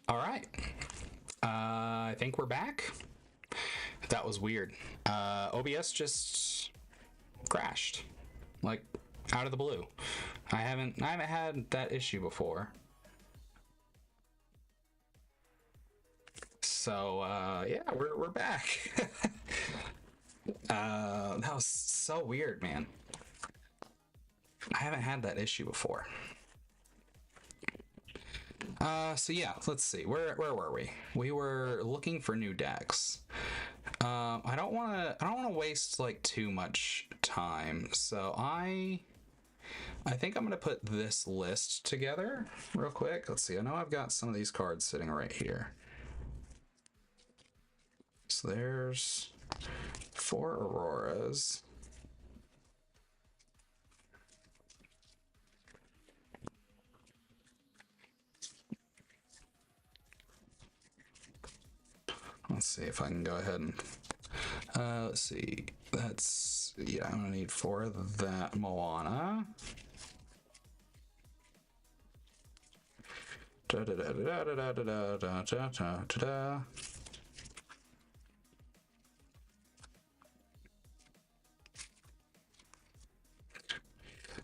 All right. I think we're back. That was weird. OBS just crashed, like out of the blue. I haven't had that issue before. So yeah, we're back. That was so weird, man. I haven't had that issue before. So yeah, let's see. Where were we? We were looking for new decks. I don't want to waste like too much time. So I think I'm gonna put this list together real quick. Let's see. I know I've got some of these cards sitting right here. So there's 4 Auroras. Let's see if I can go ahead and let's see. That's, yeah, I'm gonna need 4 of that Moana. Da da da da da da da da da da da.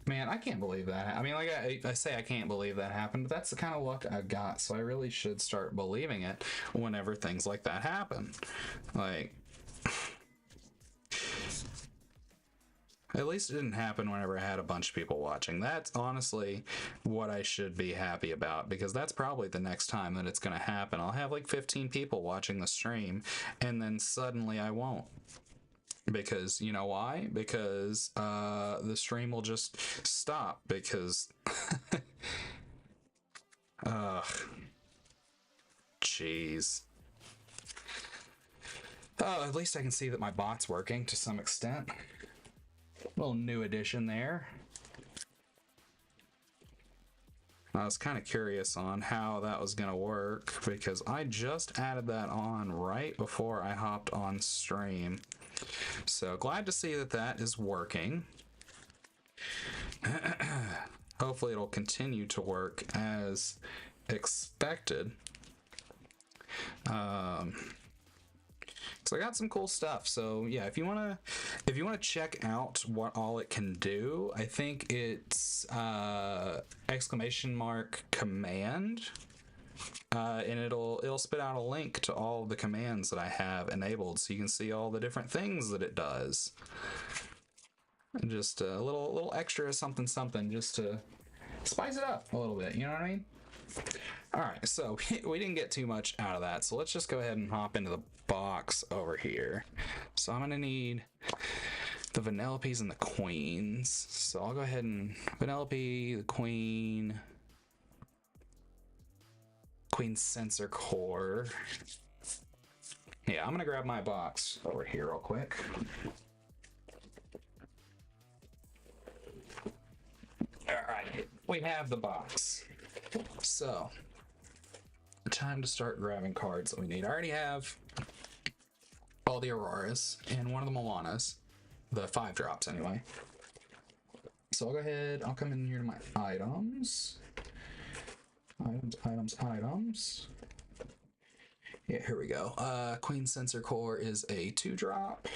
Man, I can't believe that. I mean, like I say, I can't believe that happened, but that's the kind of luck I've got. So I really should start believing it whenever things like that happen. Like, at least it didn't happen whenever I had a bunch of people watching. That's honestly what I should be happy about, because that's probably the next time that it's going to happen. I'll have like 15 people watching the stream, and then suddenly I won't. Because you know why? Because the stream will just stop because ugh, jeez. Oh, at least I can see that my bot's working to some extent. Little new addition there. I was kind of curious on how that was going to work because I just added that on right before I hopped on stream. So glad to see that that is working. Hopefully it'll continue to work as expected. So I got some cool stuff. So yeah, if you wanna check out what all it can do, I think it's !command. And it'll spit out a link to all the commands that I have enabled, so you can see all the different things that it does. And just a little extra something just to spice it up a little bit. You know what I mean? All right, so we didn't get too much out of that, so let's just go ahead and hop into the box over here. So I'm gonna need the Vanellopes and the Queens. So I'll go ahead and Vanellope, the Queen Sensor Core. Yeah, I'm gonna grab my box over here real quick. All right, we have the box. So, time to start grabbing cards that we need. I already have all the Auroras and one of the Moanas, the 5-drops anyway. So I'll go ahead, I'll come in here to my items. Items. Yeah, here we go. Queen Sensor Core is a 2-drop.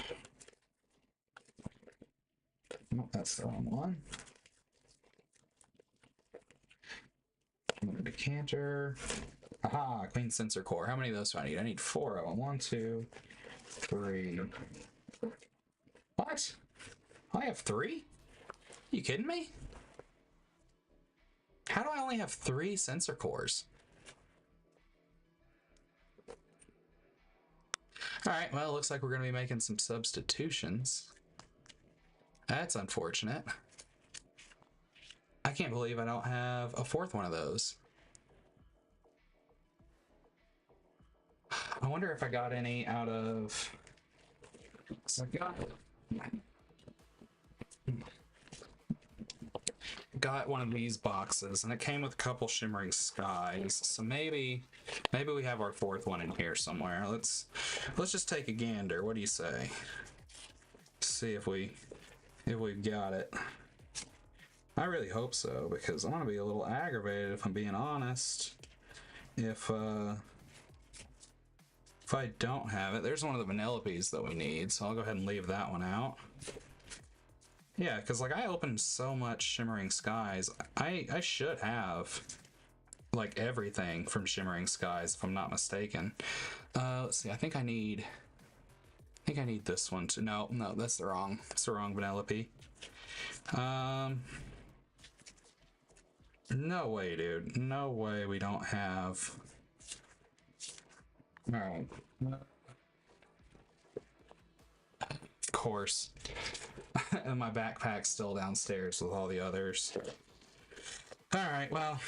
Nope, that's the wrong one. Decanter. Aha, Queen Sensor Core. How many of those do I need? I need 4 of them. 1, 2, 3. What? I have 3? You kidding me? How do I only have 3 sensor cores? Alright, well, it looks like we're going to be making some substitutions. That's unfortunate. I can't believe I don't have a 4th one of those. I wonder if I got any out of... So I got one of these boxes, and it came with a couple Shimmering Skies. So maybe we have our 4th one in here somewhere. Let's just take a gander. What do you say? See if we've got it. I really hope so, because I'm gonna be a little aggravated if I'm being honest. if I don't have it. There's one of the Vanellope's that we need, so I'll go ahead and leave that one out. Yeah, because like I opened so much Shimmering Skies, I should have like everything from Shimmering Skies if I'm not mistaken. Let's see. I think I need this one too. No, that's the wrong Vanellope. No way, dude. No way we don't have. All right. Of course. And my backpack's still downstairs with all the others. All right, well,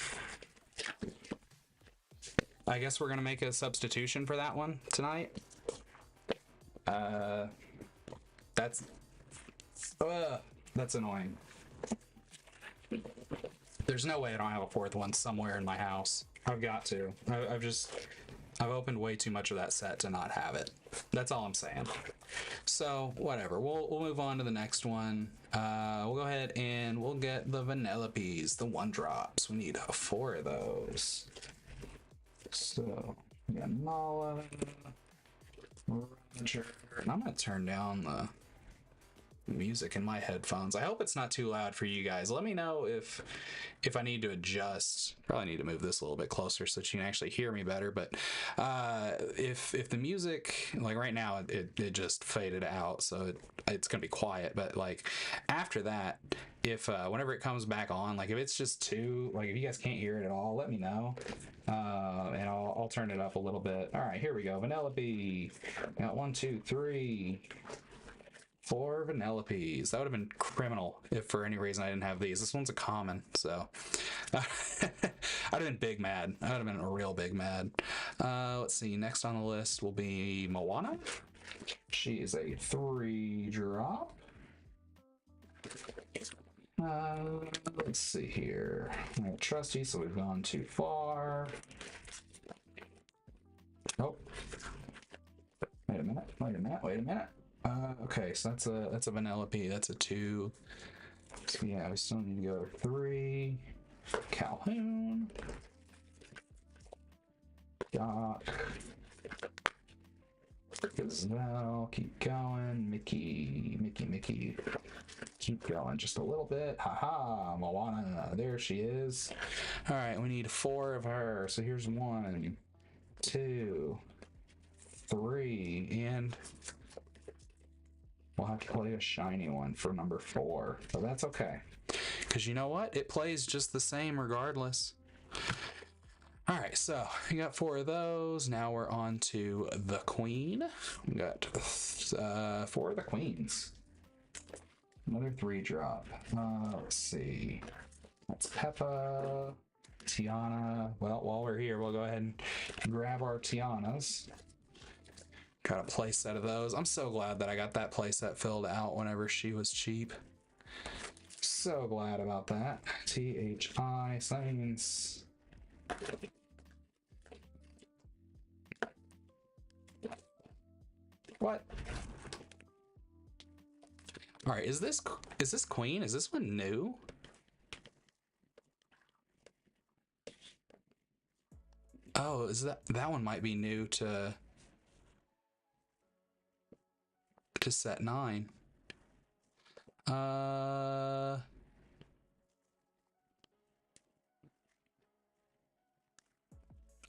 I guess we're gonna make a substitution for that one tonight. That's annoying. There's no way I don't have a fourth one somewhere in my house. I've got to. I've opened way too much of that set to not have it. That's all I'm saying. So whatever. We'll move on to the next one. We'll go ahead and we'll get the Vanellope's, the 1-drops. We need 4 of those. So we got Nala, Roger, and I'm gonna turn down the music in my headphones. I hope it's not too loud for you guys. Let me know if I need to adjust. Probably need to move this a little bit closer so that you can actually hear me better. But if the music, like right now, it just faded out, so it's gonna be quiet. But like after that, if whenever it comes back on, like if it's just too, like if you guys can't hear it at all, let me know, and I'll turn it up a little bit. All right, here we go. Vanellope. Got 1, 2, 3. 4 Vanellope's. That would have been criminal if for any reason I didn't have these. This one's a common, so I'd have been big mad. I would have been a real big mad. Let's see. Next on the list will be Moana. She is a 3-drop. Let's see here. I have Trusty, so we've gone too far. Oh. Wait a minute. Okay, so that's a Vanellope. That's a 2. So yeah, we still need to go to 3. Calhoun. Doc. Gazelle. Keep going. Mickey. Keep going just a little bit. Haha, Moana. There she is. All right, we need 4 of her. So here's 1, 2, 3, and we'll have to play a shiny one for number 4, but that's okay. Because you know what? It plays just the same regardless. All right, so we got 4 of those. Now we're on to the Queen. We got 4 of the Queens. Another 3-drop. Let's see. That's Peppa, Tiana. Well, while we're here, we'll go ahead and grab our Tianas. Got a play set of those. I'm so glad that I got that play set filled out whenever she was cheap. So glad about that. THI, so that means... What? All right, is this Queen? Is this one new? Oh, is that one might be new to set 9.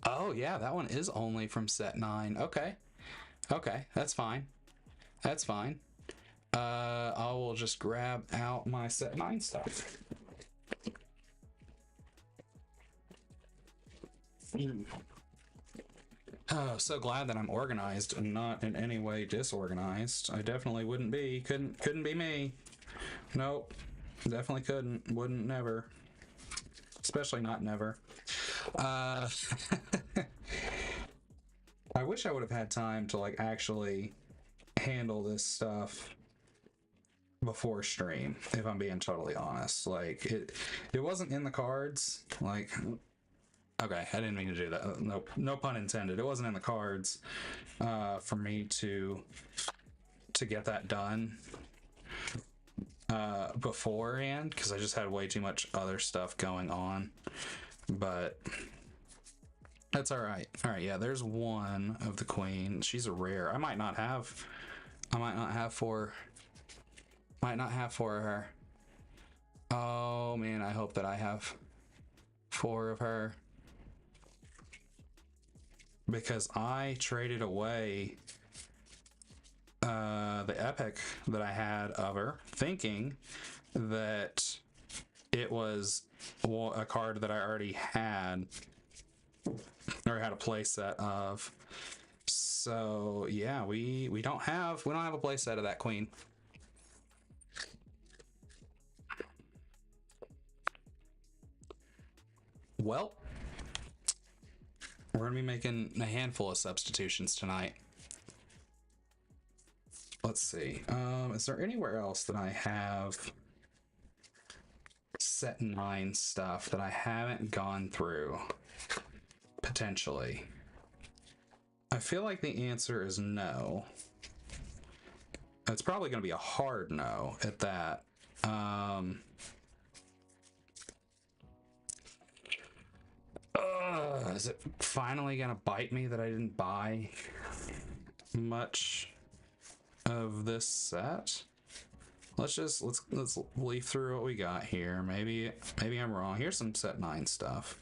Oh yeah, that one is only from set 9. Okay, that's fine. I will just grab out my set 9 stuff. Oh, so glad that I'm organized and not in any way disorganized. I definitely wouldn't be. Couldn't be me. Nope. Definitely couldn't. Wouldn't never. Especially not never. I wish I would have had time to like actually handle this stuff before stream, if I'm being totally honest. Like it wasn't in the cards. Like, okay, I didn't mean to do that. No pun intended. It wasn't in the cards for me to get that done beforehand, because I just had way too much other stuff going on. But That's all right. All right, yeah, there's one of the queen. She's a rare. I might not have four. Might not have four of her. Oh man, I hope that I have four of her. Because I traded away the epic that I had of her, thinking that it was a card that I already had, or had a playset of. So yeah, we don't have a playset of that queen. Well, we're gonna be making a handful of substitutions tonight. Let's see. Is there anywhere else that I have set 9 stuff that I haven't gone through? Potentially. I feel like the answer is no. It's probably going to be a hard no at that. Is it finally going to bite me that I didn't buy much of this set? Let's leaf through what we got here. Maybe I'm wrong. Here's some set 9 stuff.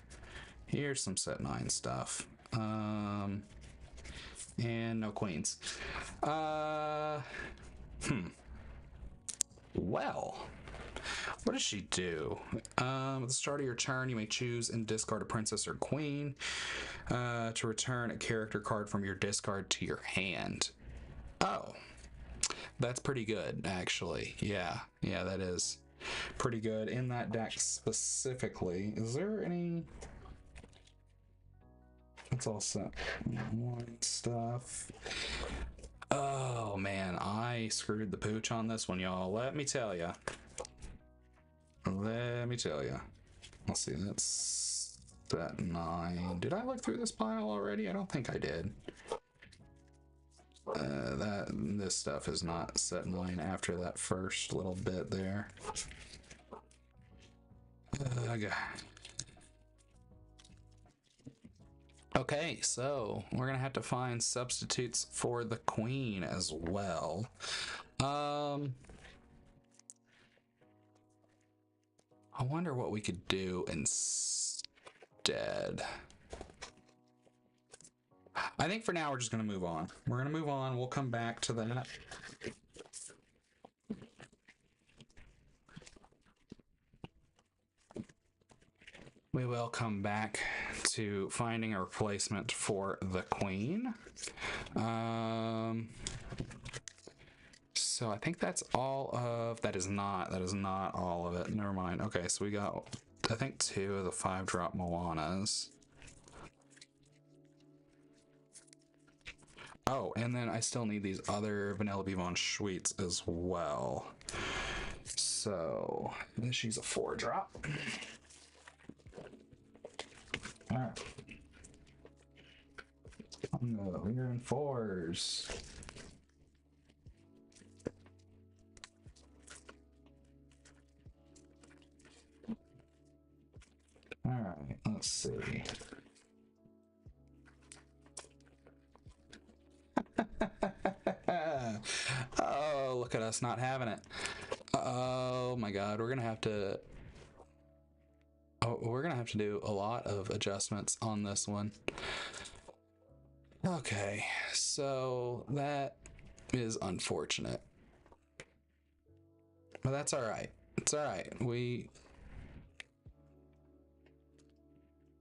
Here's some set 9 stuff. And no queens. Well, what does she do? At the start of your turn, you may choose and discard a princess or queen to return a character card from your discard to your hand. Oh, that's pretty good, actually. Yeah, that is pretty good in that deck specifically. Is there any... It's all set. One stuff. Oh man, I screwed the pooch on this one, y'all. Let me tell ya. Let's see, that's that 9. Did I look through this pile already? I don't think I did. This stuff is not set 9 after that first little bit there. Okay, so we're gonna have to find substitutes for the queen as well. I wonder what we could do instead. I think for now we're just gonna move on. We'll come back to that. We will come back to finding a replacement for the queen. So I think that's all of... That is not all of it. Never mind. Okay, so we got, I think, 2 of the 5-drop Moanas. Oh, and then I still need these other Vanellope Von Schweetz as well. So she's a 4-drop. All right. No, we're in 4s. All right, let's see. Oh, look at us not having it. Oh my God, we're gonna have to do a lot of adjustments on this one. Okay, so that is unfortunate, but that's all right. It's all right.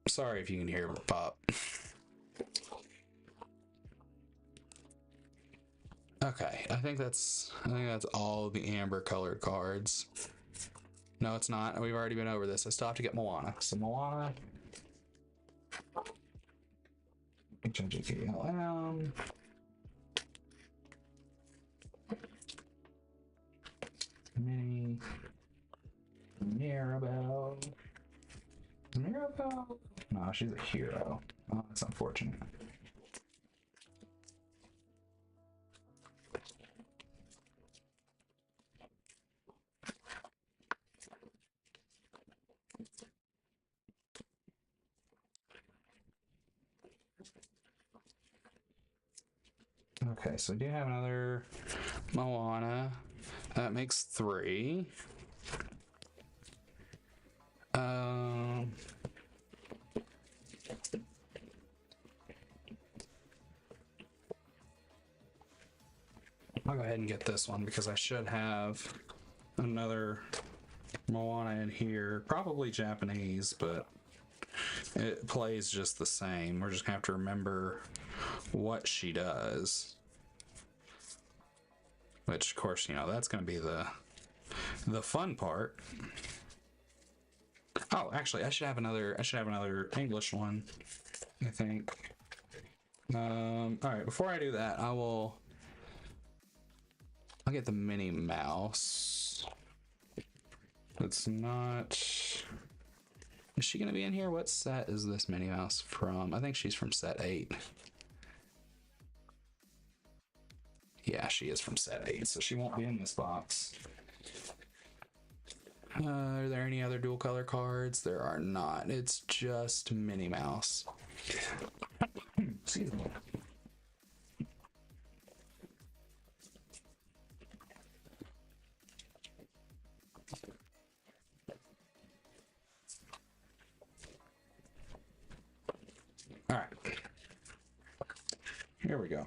Sorry if you can hear it pop. Okay, I think that's all the amber colored cards. No, it's not. We've already been over this. I still have to get Moana. So Moana. HMGKLM. Mini. Mirabelle. Mirabelle? No, she's a hero. Oh, that's unfortunate. Okay, so we do have another Moana. That makes 3. I'll go ahead and get this one because I should have another Moana in here. Probably Japanese, but it plays just the same. We're just gonna have to remember what she does. Which, of course, you know, that's gonna be the fun part. Oh, actually, I should have another English one, I think. All right, before I do that, I'll get the Minnie Mouse. It's not... Is she gonna be in here? What set is this Minnie Mouse from? I think she's from set 8. Yeah, she is from set 8, so she won't be in this box. Are there any other dual color cards? There are not. It's just Minnie Mouse. Excuse me. All right. Here we go.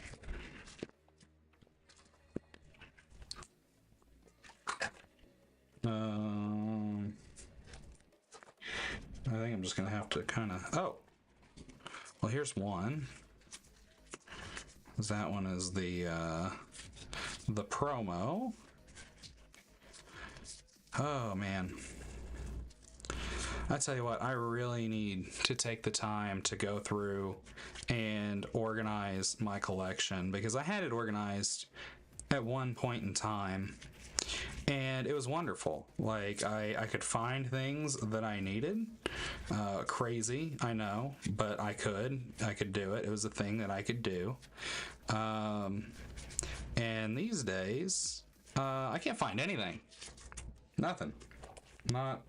I think I'm just gonna have to kind of... Oh, well, here's one. That one is the promo. Oh man, I tell you what, I really need to take the time to go through and organize my collection, because I had it organized at one point in time and it was wonderful. Like I could find things that I needed. Crazy, I know, but I could do it. It was a thing that I could do. And these days, I can't find anything. Nothing. Not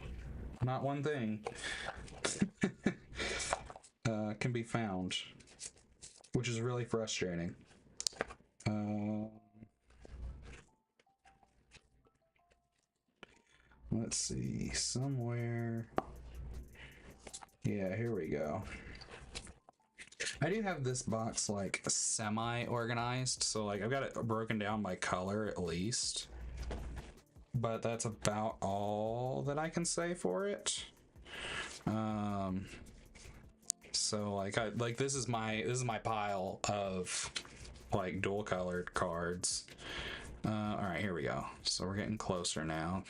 one thing can be found, which is really frustrating. Let's see, somewhere. Yeah, here we go. I do have this box like semi-organized, so like I've got it broken down by color at least. But that's about all that I can say for it. So like this is my pile of like dual colored cards. All right, here we go. So we're getting closer now.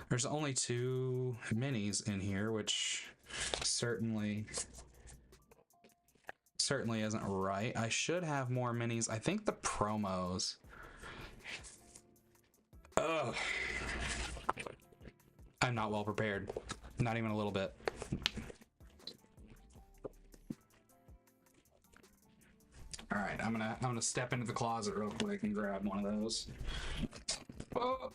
There's only 2 minis in here, which certainly isn't right. I should have more minis. I think the promos. Ugh. I'm not well prepared. Not even a little bit. All right, I'm gonna step into the closet real quick and grab one of those. Oh.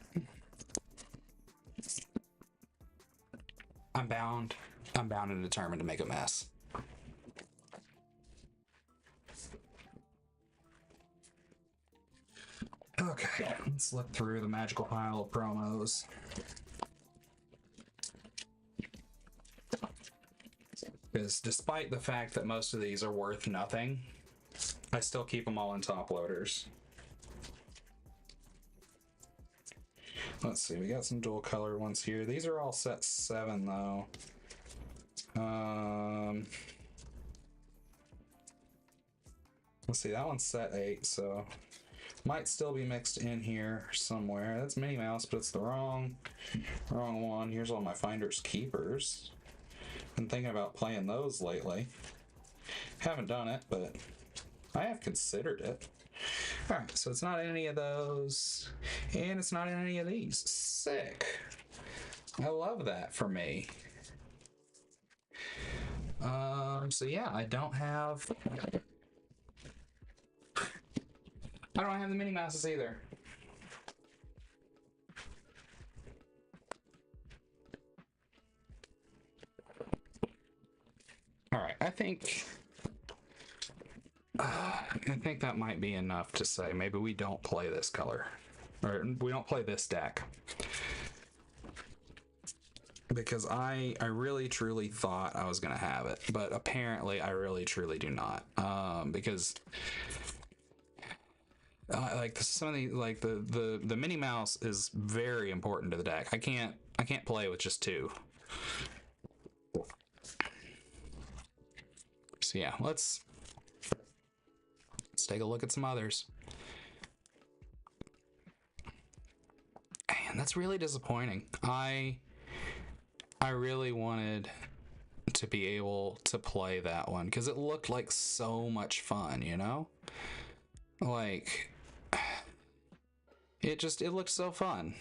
I'm bound and determined to make a mess. Okay, let's look through the magical pile of promos. Because despite the fact that most of these are worth nothing, I still keep them all in top loaders. Let's see, we got some dual color ones here. These are all set 7 though. Let's see, that one's set 8, so might still be mixed in here somewhere. That's Minnie Mouse, but it's the wrong one. Here's all my Finders Keepers. Been thinking about playing those lately. Haven't done it, but I have considered it. All right, so it's not in any of those, and it's not in any of these. Sick. I love that for me. So yeah, I don't have the Minnie Mouses either. All right, I think I think that might be enough to say maybe we don't play this color. Or we don't play this deck. Because I really truly thought I was going to have it. But apparently I really truly do not. Because... like some of the like the Minnie Mouse is very important to the deck. I can't play with just two. So yeah, let's take a look at some others. And that's really disappointing. I really wanted to be able to play that one because it looked like so much fun, you know? Like it looked so fun.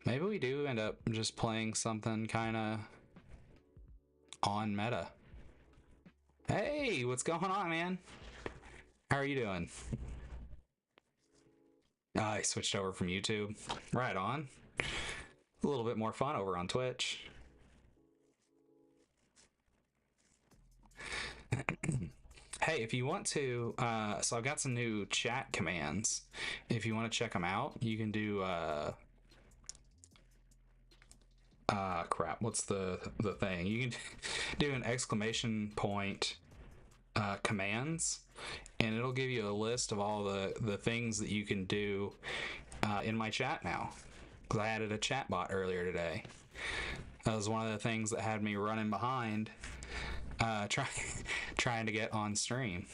Maybe we do end up just playing something kind of on meta. Hey, what's going on, man? How are you doing? I switched over from YouTube. Right on. A little bit more fun over on Twitch. Hey, if you want to, so I've got some new chat commands. If you want to check them out, you can do, crap, what's the thing? You can do an exclamation point commands, and it'll give you a list of all the things that you can do in my chat now. Because I added a chat bot earlier today. That was one of the things that had me running behind trying to get on stream.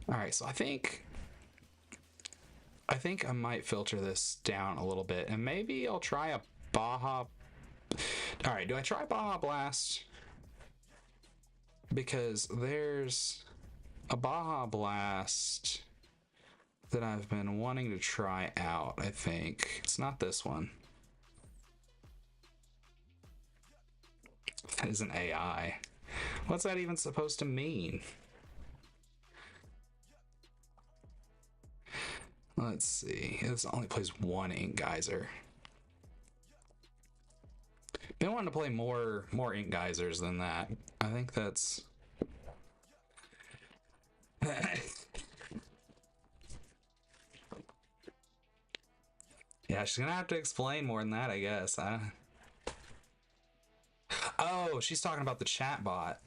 All right, so I think I might filter this down a little bit, and maybe I'll try a Baja. All right, do I try Baja Blast? Because there's a Baja Blast that I've been wanting to try out. I think it's not this one. That is an AI. What's that even supposed to mean? Let's see. This only plays one Ink Geyser. Been wanting to play more Ink Geysers than that. I think that's... Yeah, she's gonna have to explain more than that, I guess. Oh, she's talking about the chat bot.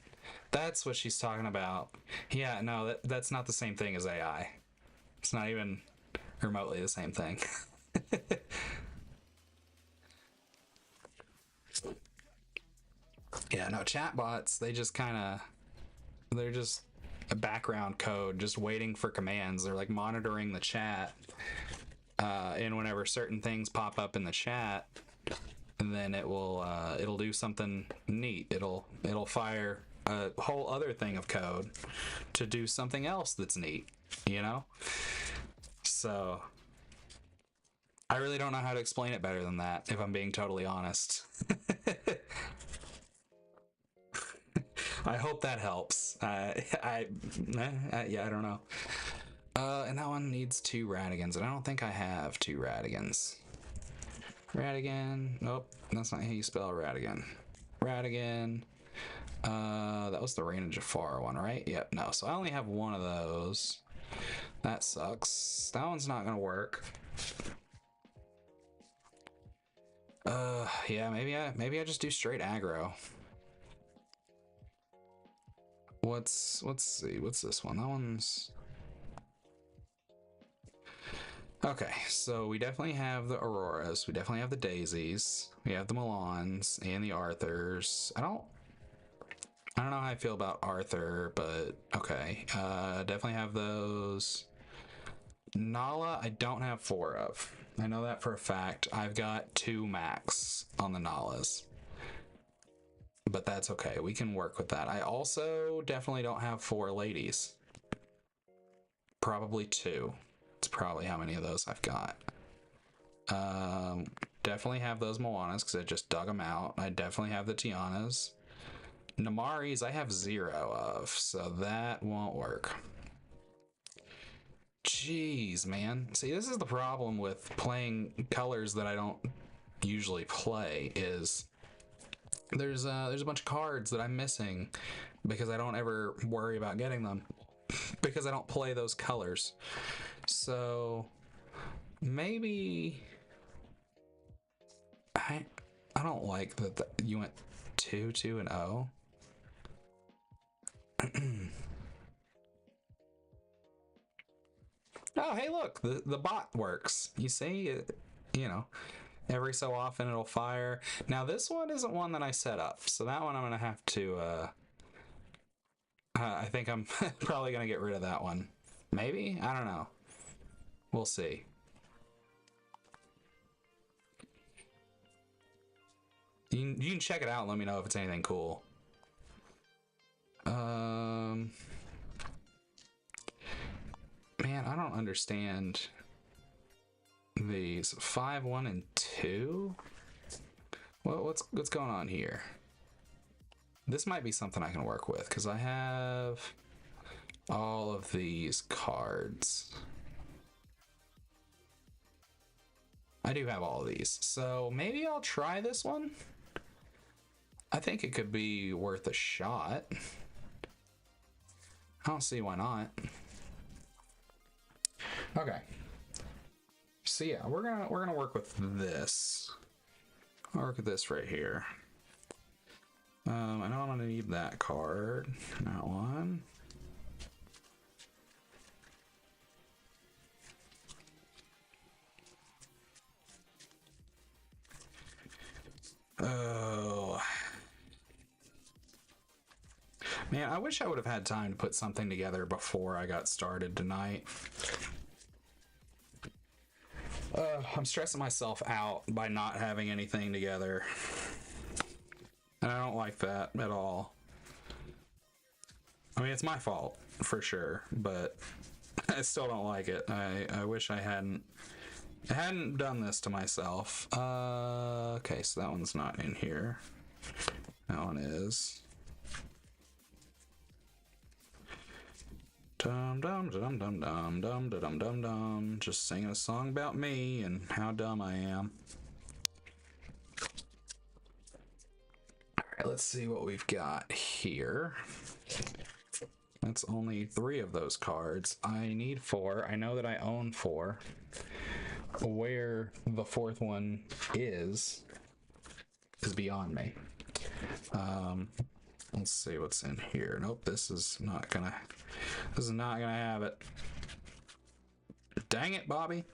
That's what she's talking about. Yeah, no, that's not the same thing as AI. It's not even remotely the same thing. Yeah, no, chatbots, they're just a background code just waiting for commands. They're like monitoring the chat. And whenever certain things pop up in the chat, and then it'll do something neat. It'll fire a whole other thing of code to do something else that's neat, you know? So I really don't know how to explain it better than that, if I'm being totally honest. I hope that helps. Yeah, I don't know. And that one needs 2 Radigans, and I don't think I have 2 Radigans. Radigan. Nope, that's not how you spell Radigan. Radigan. That was the Reign of Jafar one, right? Yep, no. So I only have one of those. That sucks. That one's not gonna work. Yeah, maybe I just do straight aggro. Let's see, what's this one? That one's... Okay, so we definitely have the Auroras, we definitely have the Daisies, we have the Milans and the Arthurs. I don't know how I feel about Arthur, but okay. Definitely have those. Nala, I don't have 4 of. I know that for a fact. I've got 2 max on the Nalas. But that's okay. We can work with that. I also definitely don't have 4 ladies. Probably 2. It's probably how many of those I've got. Definitely have those Moanas because I just dug them out. I definitely have the Tianas. Namaris I have 0 of, so that won't work. Jeez, man. See, this is the problem with playing colors that I don't usually play is there's a bunch of cards that I'm missing because I don't ever worry about getting them because I don't play those colors. So maybe I don't like that you went 2-2 and 0. Oh, hey, look, the bot works. You see, you know, every so often it'll fire. Now this one isn't one that I set up, so that one I'm gonna have to. I think I'm probably gonna get rid of that one. Maybe, I don't know. We'll see. You can check it out and let me know if it's anything cool. Man, I don't understand these 5, 1, and 2. Well, what's going on here? This might be something I can work with because I have all of these cards. I do have all of these, so maybe I'll try this one. I think it could be worth a shot. I don't see why not. Okay. So yeah, we're gonna work with this. I'll work with this right here. I know I'm gonna need that card. That one. Oh. Man, I wish I would have had time to put something together before I got started tonight. I'm stressing myself out by not having anything together. And I don't like that at all. I mean, it's my fault, for sure, but I still don't like it. I wish I hadn't done this to myself. Okay, so that one's not in here. That one is. Dum dum dum dum dum dum dum dum dum. Just singing a song about me and how dumb I am. Alright, let's see what we've got here. That's only 3 of those cards. I need 4. I know that I own 4. Where the 4th one is beyond me. Let's see what's in here. Nope, this is not gonna have it. Dang it, Bobby.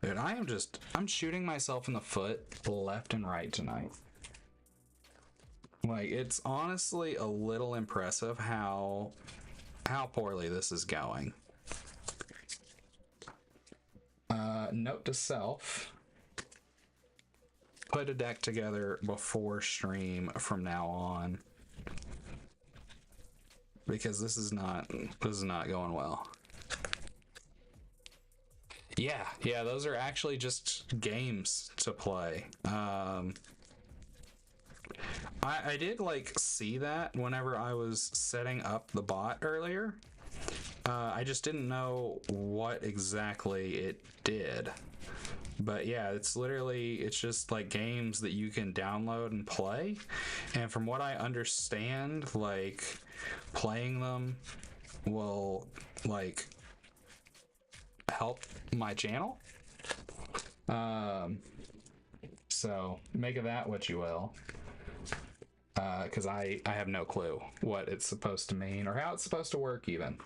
Dude, I'm shooting myself in the foot left and right tonight. Like, it's honestly a little impressive how poorly this is going. Note to self: put a deck together before stream from now on, because this is not going well. Yeah, those are actually just games to play. I did like see that whenever I was setting up the bot earlier. I just didn't know what exactly it did. But yeah, it's just like games that you can download and play. And from what I understand, like, playing them will like help my channel. So make of that what you will. Because I have no clue what it's supposed to mean or how it's supposed to work even.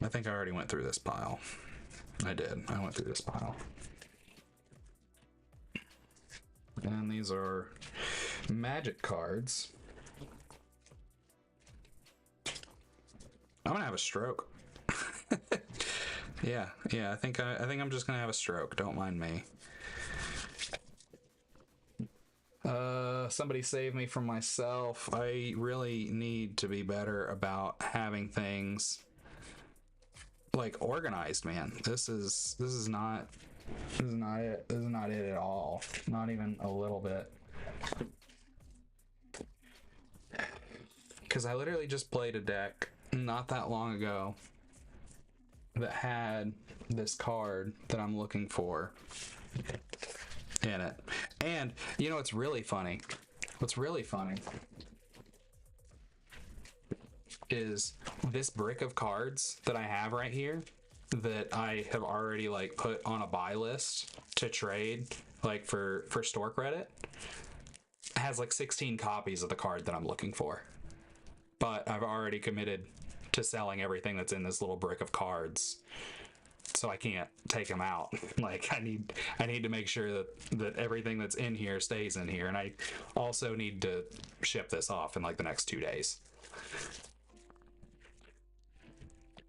I think I already went through this pile. I did. I went through this pile. And these are magic cards. I'm gonna have a stroke. Yeah. I think I'm just gonna have a stroke. Don't mind me. Somebody save me from myself. I really need to be better about having things like organized, man. This is not it. This is not it at all. Not even a little bit. Because I literally just played a deck not that long ago that had this card that I'm looking for in it. And you know, it's really funny. What's really funny is this brick of cards that I have right here that I have already like put on a buy list to trade, like for store credit, has like 16 copies of the card that I'm looking for. But I've already committed to selling everything that's in this little brick of cards, so I can't take them out. Like I need to make sure that everything that's in here stays in here, and I also need to ship this off in like the next 2 days.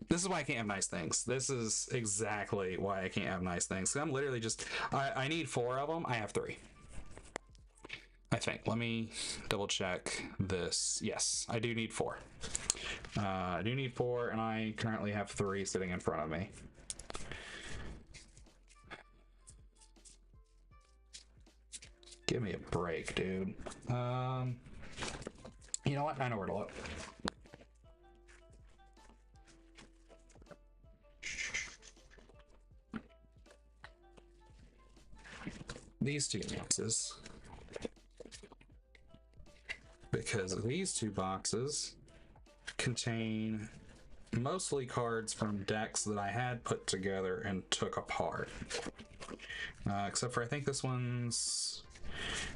This is why I can't have nice things. This is exactly why I can't have nice things. I'm literally just, I need 4 of them. I have 3. I think. Let me double check this. Yes, I do need 4. I do need 4, and I currently have 3 sitting in front of me. Give me a break, dude. You know what? I know where to look. These 2 boxes, because these 2 boxes contain mostly cards from decks that I had put together and took apart, except for I think this one's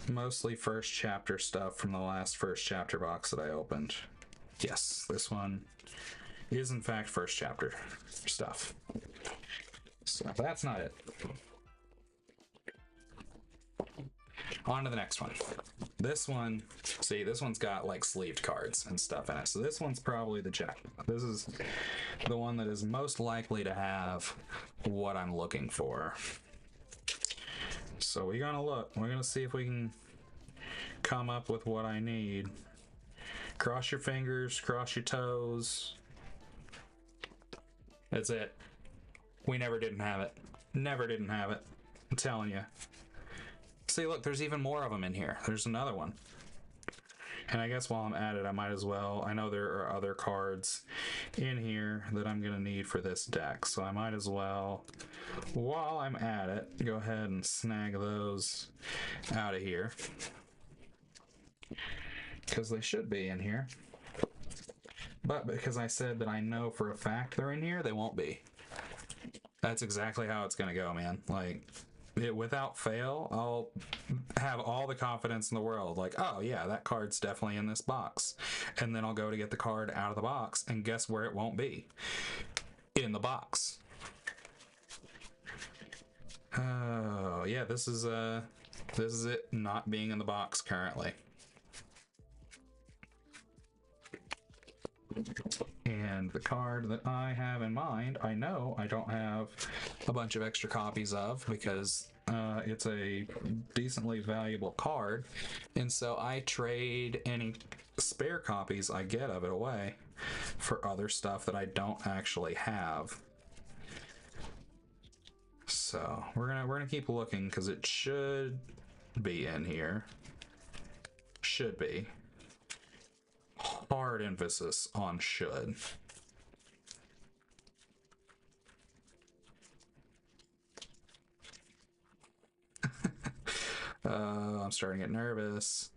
mostly first chapter stuff from the last first chapter box that I opened. Yes, this one is in fact first chapter stuff, so that's not it. On to the next one. This one, see, this one's got like sleeved cards and stuff in it. So this one's probably the jackpot. This is the one that is most likely to have what I'm looking for. So we're gonna look. We're gonna see if we can come up with what I need. Cross your fingers, cross your toes. That's it. We never didn't have it. Never didn't have it. I'm telling you. See, look, there's even more of them in here. There's another one. And I guess while I'm at it, I might as well, I know there are other cards in here that I'm going to need for this deck. So I might as well, while I'm at it, go ahead and snag those out of here, because they should be in here. But because I said that I know for a fact they're in here, they won't be. That's exactly how it's going to go, man. Like, without fail, I'll have all the confidence in the world. Like, oh yeah, that card's definitely in this box. And then I'll go to get the card out of the box, and guess where it won't be? In the box. Oh, yeah, this is it not being in the box currently. And the card that I have in mind, I know I don't have a bunch of extra copies of, because it's a decently valuable card, and so I trade any spare copies I get of it away for other stuff that I don't actually have. So we're gonna keep looking, because it should be in here. Should be. Hard emphasis on should. I'm starting to get nervous.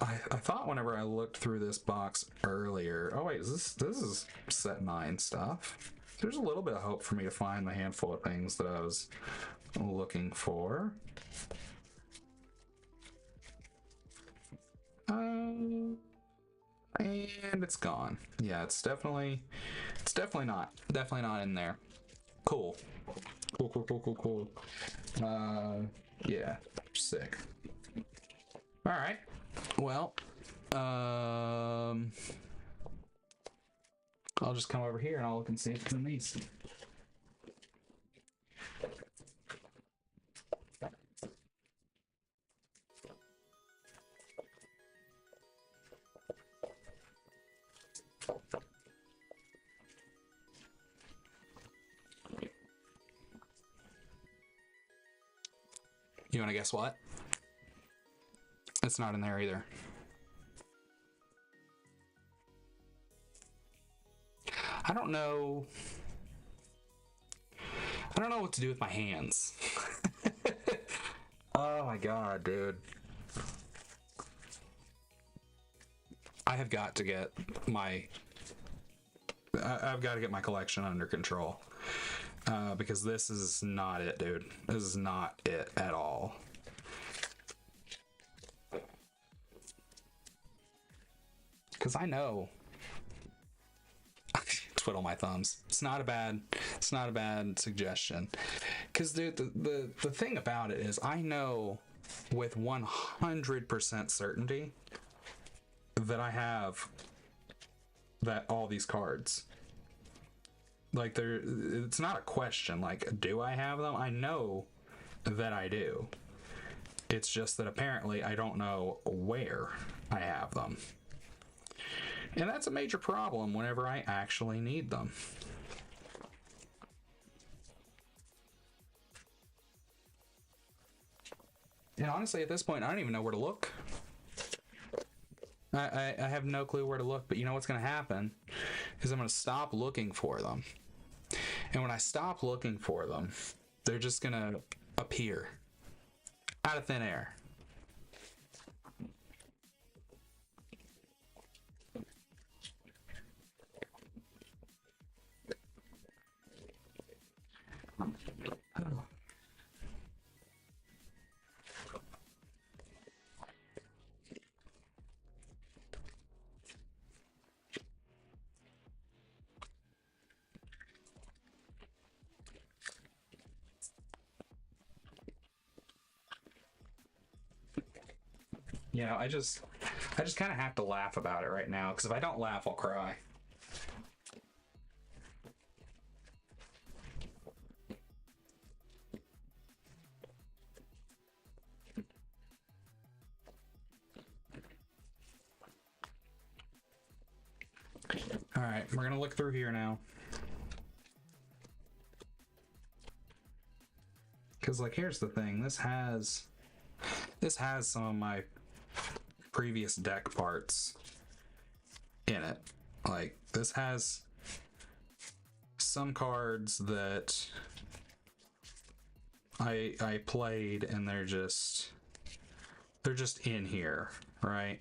I thought whenever I looked through this box earlier, oh wait, this is set 9 stuff. There's a little bit of hope for me to find the handful of things that I was looking for. And it's gone. Yeah, it's definitely not in there. Cool. Cool. Yeah, sick. All right. Well, I'll just come over here and I'll look and see if it's in these. You want to guess what? It's not in there either. I don't know. I don't know what to do with my hands. Oh my god, dude. I have got to get my... I've got to get my collection under control. Because this is not it, dude. This is not it at all. Because I know... Twiddle my thumbs. It's not a bad suggestion. Because dude, the thing about it is I know with 100% certainty that I have all these cards. Like it's not a question. Like, do I have them? I know that I do. It's just that apparently I don't know where I have them. And that's a major problem whenever I actually need them. And honestly, at this point, I don't even know where to look. I have no clue where to look, but you know what's going to happen is I'm going to stop looking for them. And when I stop looking for them, they're just going to appear out of thin air. You know, I just kind of have to laugh about it right now, because if I don't laugh, I'll cry. All right, we're gonna look through here now. Because, like, here's the thing. This has some of my previous deck parts in it. Like, this has some cards that I played and they're just in here, right?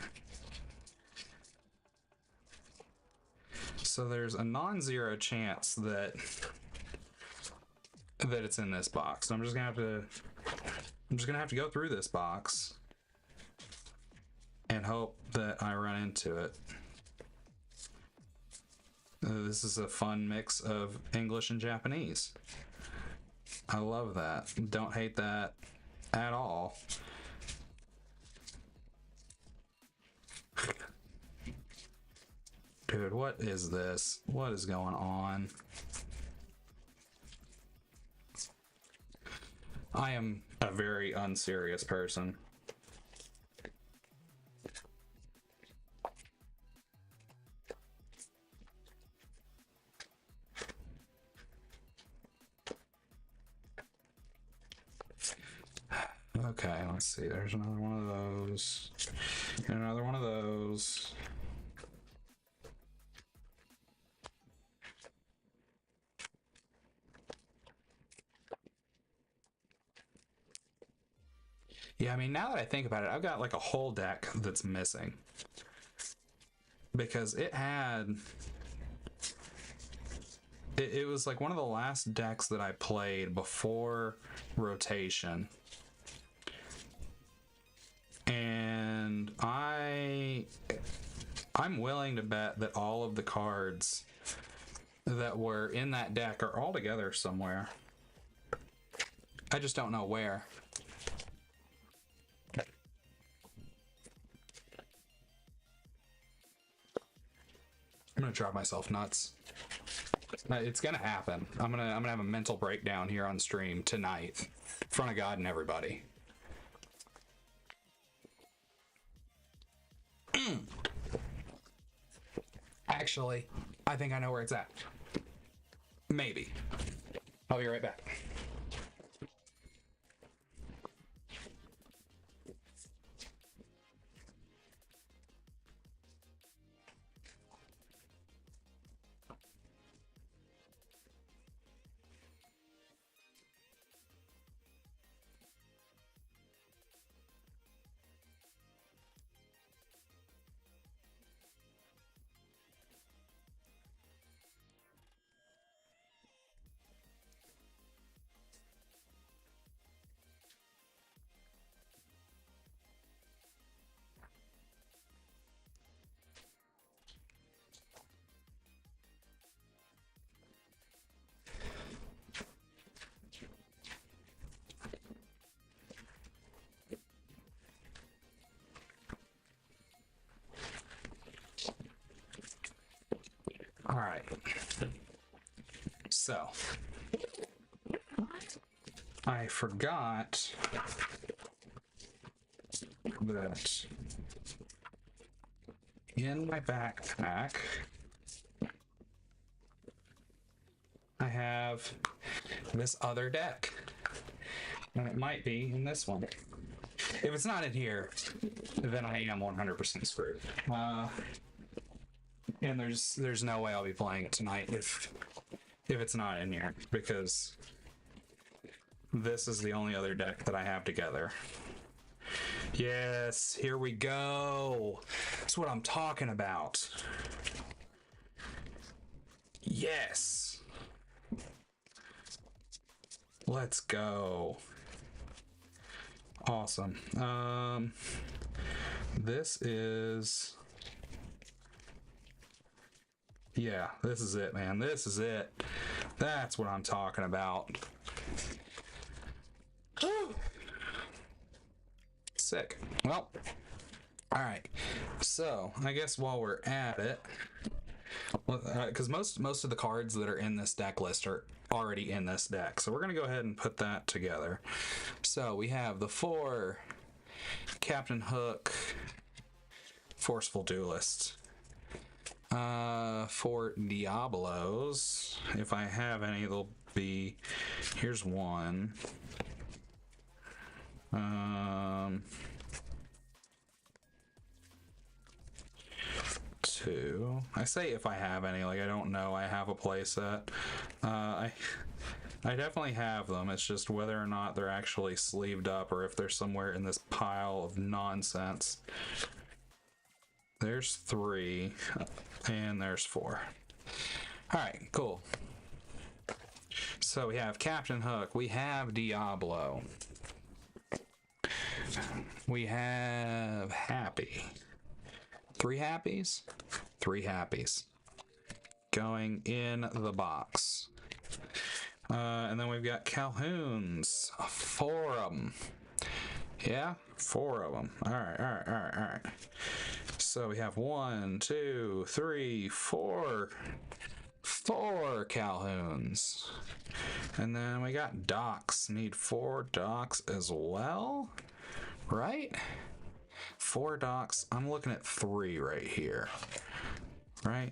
So there's a non-zero chance that it's in this box. So I'm just gonna have to go through this box and hope that I run into it. This is a fun mix of English and Japanese. I love that. Don't hate that at all. Dude, what is this? What is going on? I am a very unserious person. Okay, let's see. There's another one of those. And another one of those. Yeah, I mean, now that I think about it, I've got like a whole deck that's missing. Because it had... It was like one of the last decks that I played before rotation. And I'm willing to bet that all of the cards that were in that deck are all together somewhere. I just don't know where. I'm gonna drive myself nuts. It's gonna happen. I'm gonna have a mental breakdown here on stream tonight, in front of God and everybody. Actually, I think I know where it's at. Maybe. I'll be right back. right. So, I forgot that in my backpack, I have this other deck. And it might be in this one. If it's not in here, then I am 100% screwed. And there's no way I'll be playing it tonight if it's not in here, because this is the only other deck that I have together. Yes, here we go. That's what I'm talking about. Yes. Let's go. Awesome. This is... Yeah, this is it, man. This is it. That's what I'm talking about. Sick. Well, all right. So I guess while we're at it, because most of the cards that are in this deck list are already in this deck, so we're gonna go ahead and put that together. So we have the 4 Captain Hook Forceful Duelist. 4 Diablos. If I have any, they'll be... Here's one. 2. I say if I have any, like I don't know I have a playset. I definitely have them. It's just whether or not they're actually sleeved up or if they're somewhere in this pile of nonsense. There's 3 and there's 4. All right, cool. So we have Captain Hook, we have Diablo, we have Happy. 3 Happies? 3 Happies. Going in the box. And then we've got Calhoun's. 4 of them. Yeah? 4 of them. Alright. So we have 1, 2, 3, 4. 4 Calhouns. And then we got Docs. Need 4 Docs as well. Right? 4 Docs. I'm looking at 3 right here. Right?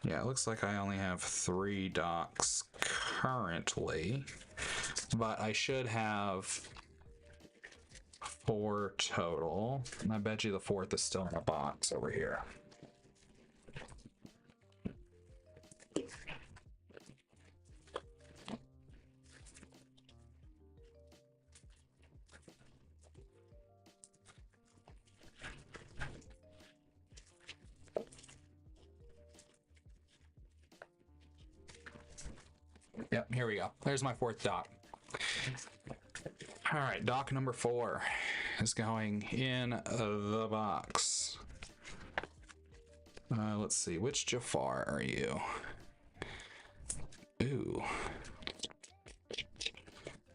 Yeah, it looks like I only have 3 Docs currently. But I should have 4 total. And I bet you the 4th is still in a box over here. Yep, here we go. There's my 4th doc. All right, doc number 4 is going in the box. Let's see, which Jafar are you? Ooh.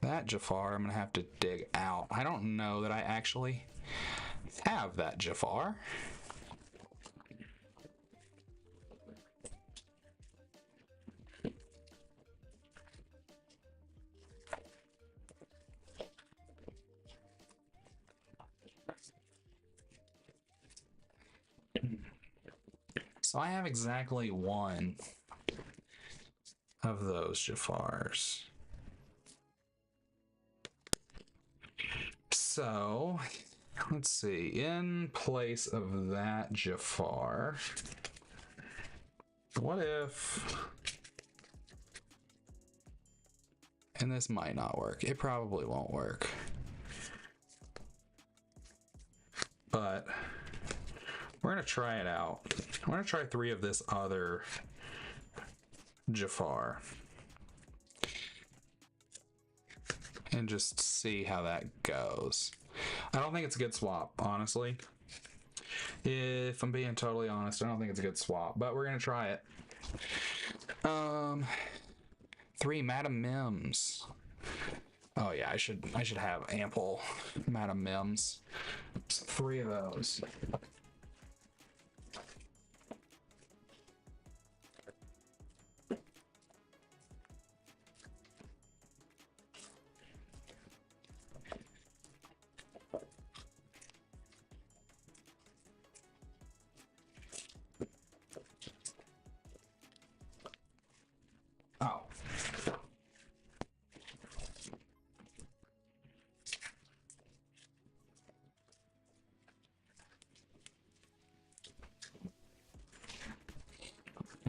That Jafar, I'm gonna have to dig out. I don't know that I actually have that Jafar. So I have exactly 1 of those Jafars. So, let's see, in place of that Jafar, what if, and this might not work, it probably won't work, but we're gonna try it out. We're gonna try 3 of this other Jafar and just see how that goes. I don't think it's a good swap, honestly. If I'm being totally honest, I don't think it's a good swap, but we're gonna try it. 3 Madam Mims. Oh yeah, I should have ample Madam Mims. So 3 of those.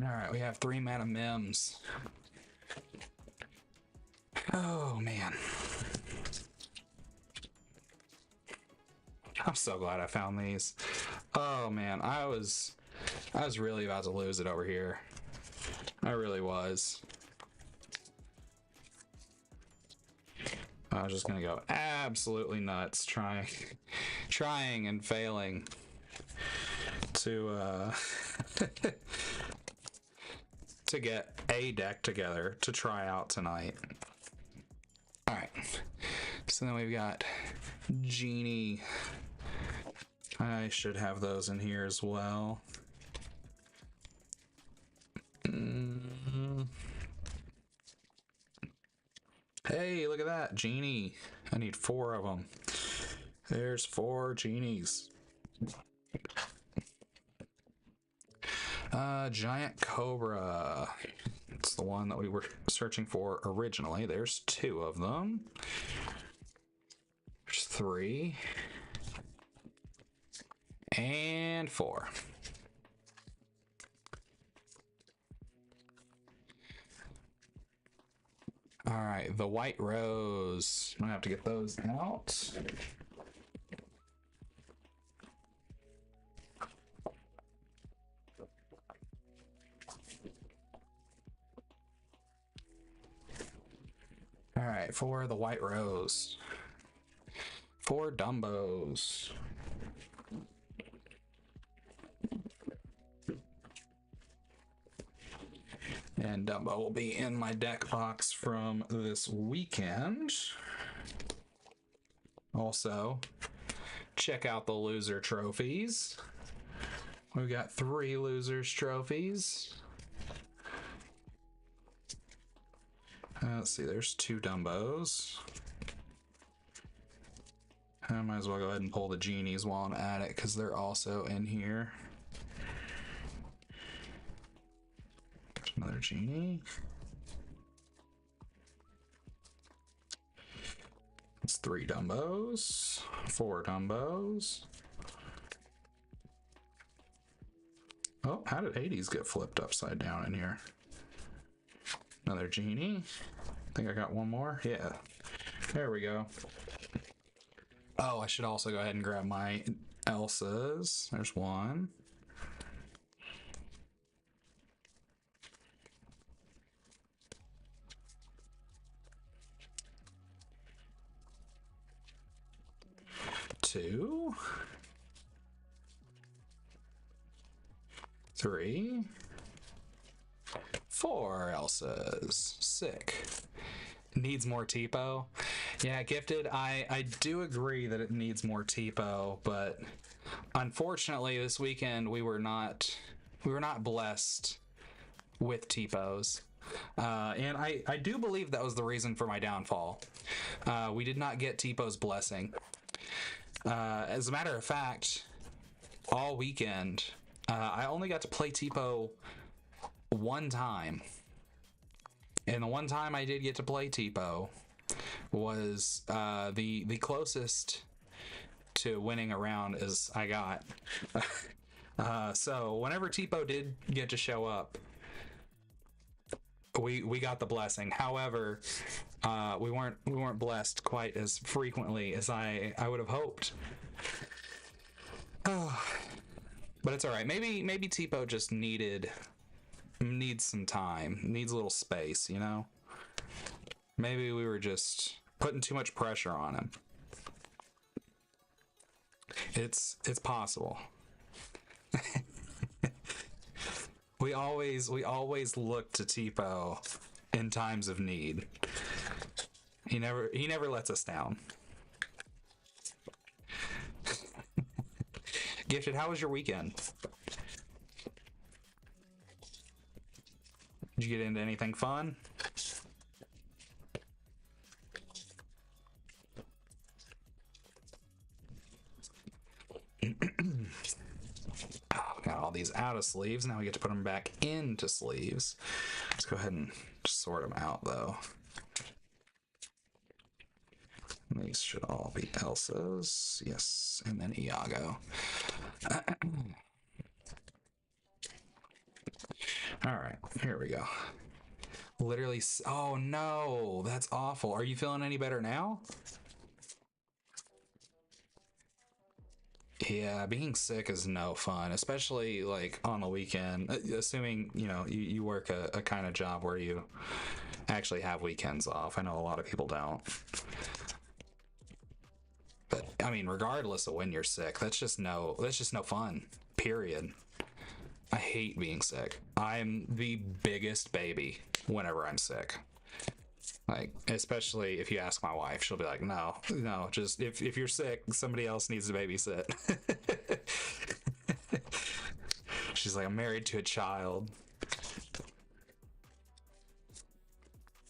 Alright, we have 3 mana Mims. Oh, man. I'm so glad I found these. Oh, man. I was really about to lose it over here. I really was. I was just gonna go absolutely nuts trying and failing to to get a deck together to try out tonight. All right, so then we've got Genie. I should have those in here as well. Hey, look at that, Genie. I need 4 of them. There's 4 Genies. Giant Cobra. It's the one that we were searching for originally. There's 2 of them. There's 3. And 4. All right, the White Rose. I'm gonna have to get those out. All right, for the White Rose. 4 Dumbos. And Dumbo will be in my deck box from this weekend. Also, check out the loser trophies. We've got 3 losers trophies. Let's see, there's 2 Dumbos. I might as well go ahead and pull the Genies while I'm at it, because they're also in here. Another Genie. It's 3 Dumbos, 4 Dumbos. Oh, how did Hades get flipped upside down in here? Another Genie. I think I got one more. Yeah, there we go. Oh, I should also go ahead and grab my Elsas. There's 1. Two, 3, 4 Elsas. Sick. Needs more TPO. Yeah, Gifted, I do agree that it needs more TPO, but unfortunately this weekend we were not blessed with TPOs. And I do believe that was the reason for my downfall. We did not get TPO's blessing. As a matter of fact, all weekend, I only got to play TPO 1 time. And the 1 time I did get to play TPO was the closest to winning a round as I got. So whenever TPO did get to show up, we got the blessing. However, we weren't blessed quite as frequently as I would have hoped. Oh, but it's all right. Maybe TPO just needs some time, needs a little space, you know. Maybe we were just putting too much pressure on him. It's possible. We always look to TPO in times of need. He never lets us down. Gifted, how was your weekend? Did you get into anything fun? Oh, got all these out of sleeves. Now we get to put them back into sleeves. Let's go ahead and sort them out, though. These should all be Elsa's. Yes, and then Iago. All right, here we go. Literally, oh no, that's awful. Are you feeling any better now? Yeah, being sick is no fun, especially like on the weekend. Assuming, you know, you work a kind of job where you actually have weekends off. I know a lot of people don't. But I mean, regardless of when you're sick, that's just no fun. Period. I hate being sick. I'm the biggest baby whenever I'm sick. Like, especially if you ask my wife, she'll be like, no, no, just if you're sick, somebody else needs to babysit. She's like, I'm married to a child.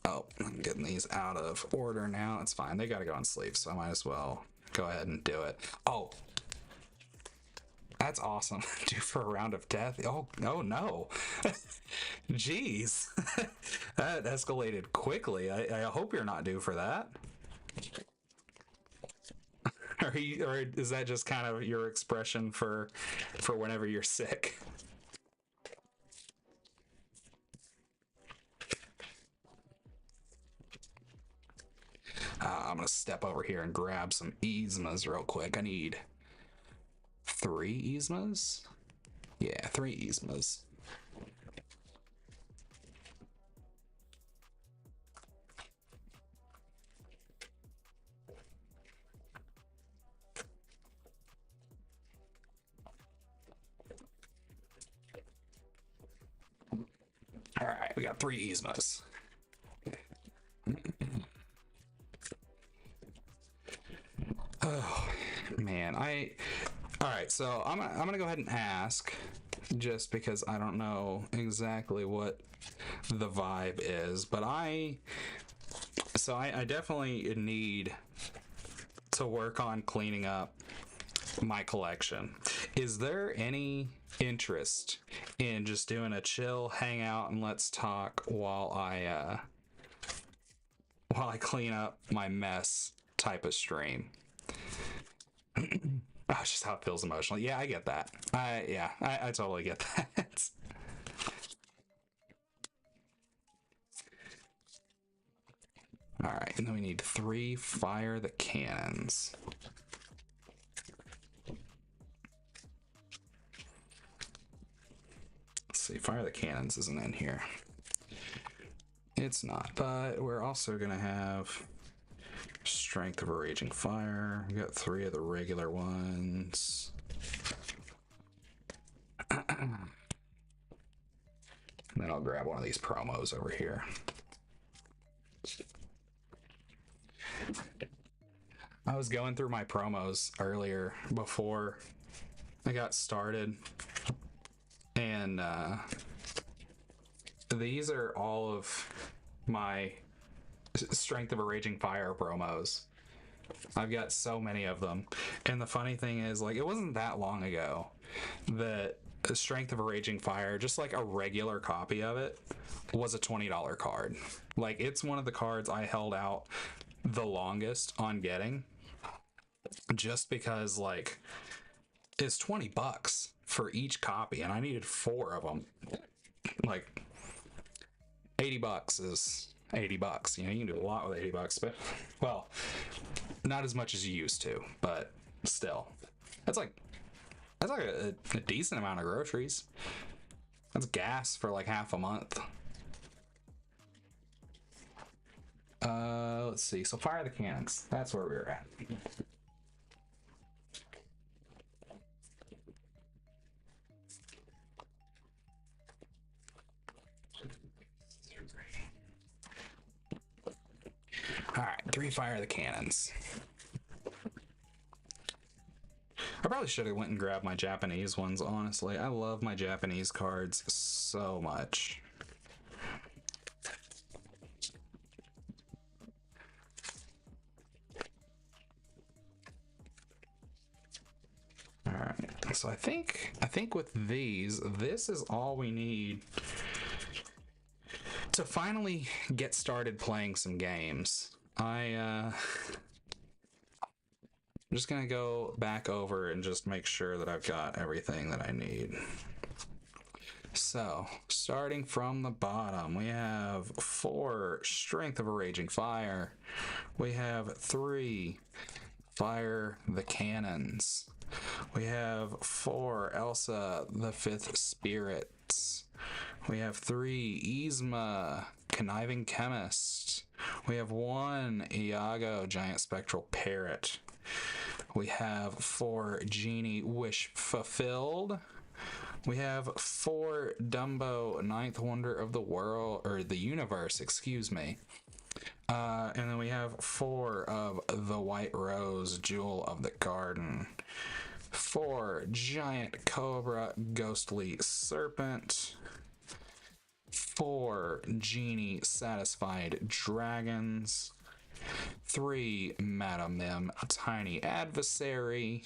Oh, I'm getting these out of order now. It's fine. They gotta go on sleep, so I might as well go ahead and do it. Oh, that's awesome. Due for a round of death. Oh no. Jeez. That escalated quickly. I hope you're not due for that. Or is that just kind of your expression for whenever you're sick? I'm gonna step over here and grab some Yzmas real quick. I need 3 Yzmas. Yeah, 3 Yzmas. All right, we got 3 Yzmas. Oh man, all right, so I'm gonna go ahead and ask, just because I don't know exactly what the vibe is, but I definitely need to work on cleaning up my collection. Is there any interest in just doing a chill hangout and let's talk while I clean up my mess type of stream? Oh, it's just how it feels emotionally. Yeah, I get that. I totally get that. All right, and then we need 3 fire the cannons. Let's see, fire the cannons isn't in here. It's not, but we're also gonna have strength of a raging fire. We got 3 of the regular ones. And then I'll grab one of these promos over here. I was going through my promos earlier before I got started, and these are all of my Strength of a Raging Fire promos. I've got so many of them, and the funny thing is, like, it wasn't that long ago that Strength of a Raging Fire, just like a regular copy of it, was a $20 card. Like, it's one of the cards I held out the longest on getting, just because, like, it's $20 for each copy, and I needed 4 of them. Like, $80 is $80. You know, you can do a lot with $80, but, well, not as much as you used to, but still, that's like a decent amount of groceries. That's gas for like half a month. Let's see. So fire the cannons. That's where we were at. All right, 3 fire the cannons. I probably should have went and grabbed my Japanese ones, honestly. I love my Japanese cards so much. All right, so I think with these, this is all we need to finally get started playing some games. I'm just gonna go back over and just make sure that I've got everything that I need. So, starting from the bottom, we have 4 Strength of a Raging Fire. We have 3 Fire the Cannons. We have 4 Elsa the Fifth Spirits. We have 3 Yzma Conniving Chemist. We have 1 Iago Giant Spectral Parrot. We have 4 Genie Wish Fulfilled. We have 4 Dumbo Ninth Wonder of the World, or the Universe, excuse me. And then we have 4 of the White Rose Jewel of the Garden. 4 Giant Cobra Ghostly Serpent. 4 Genie Satisfied Dragons. 3 Madam Mim Tiny Adversary.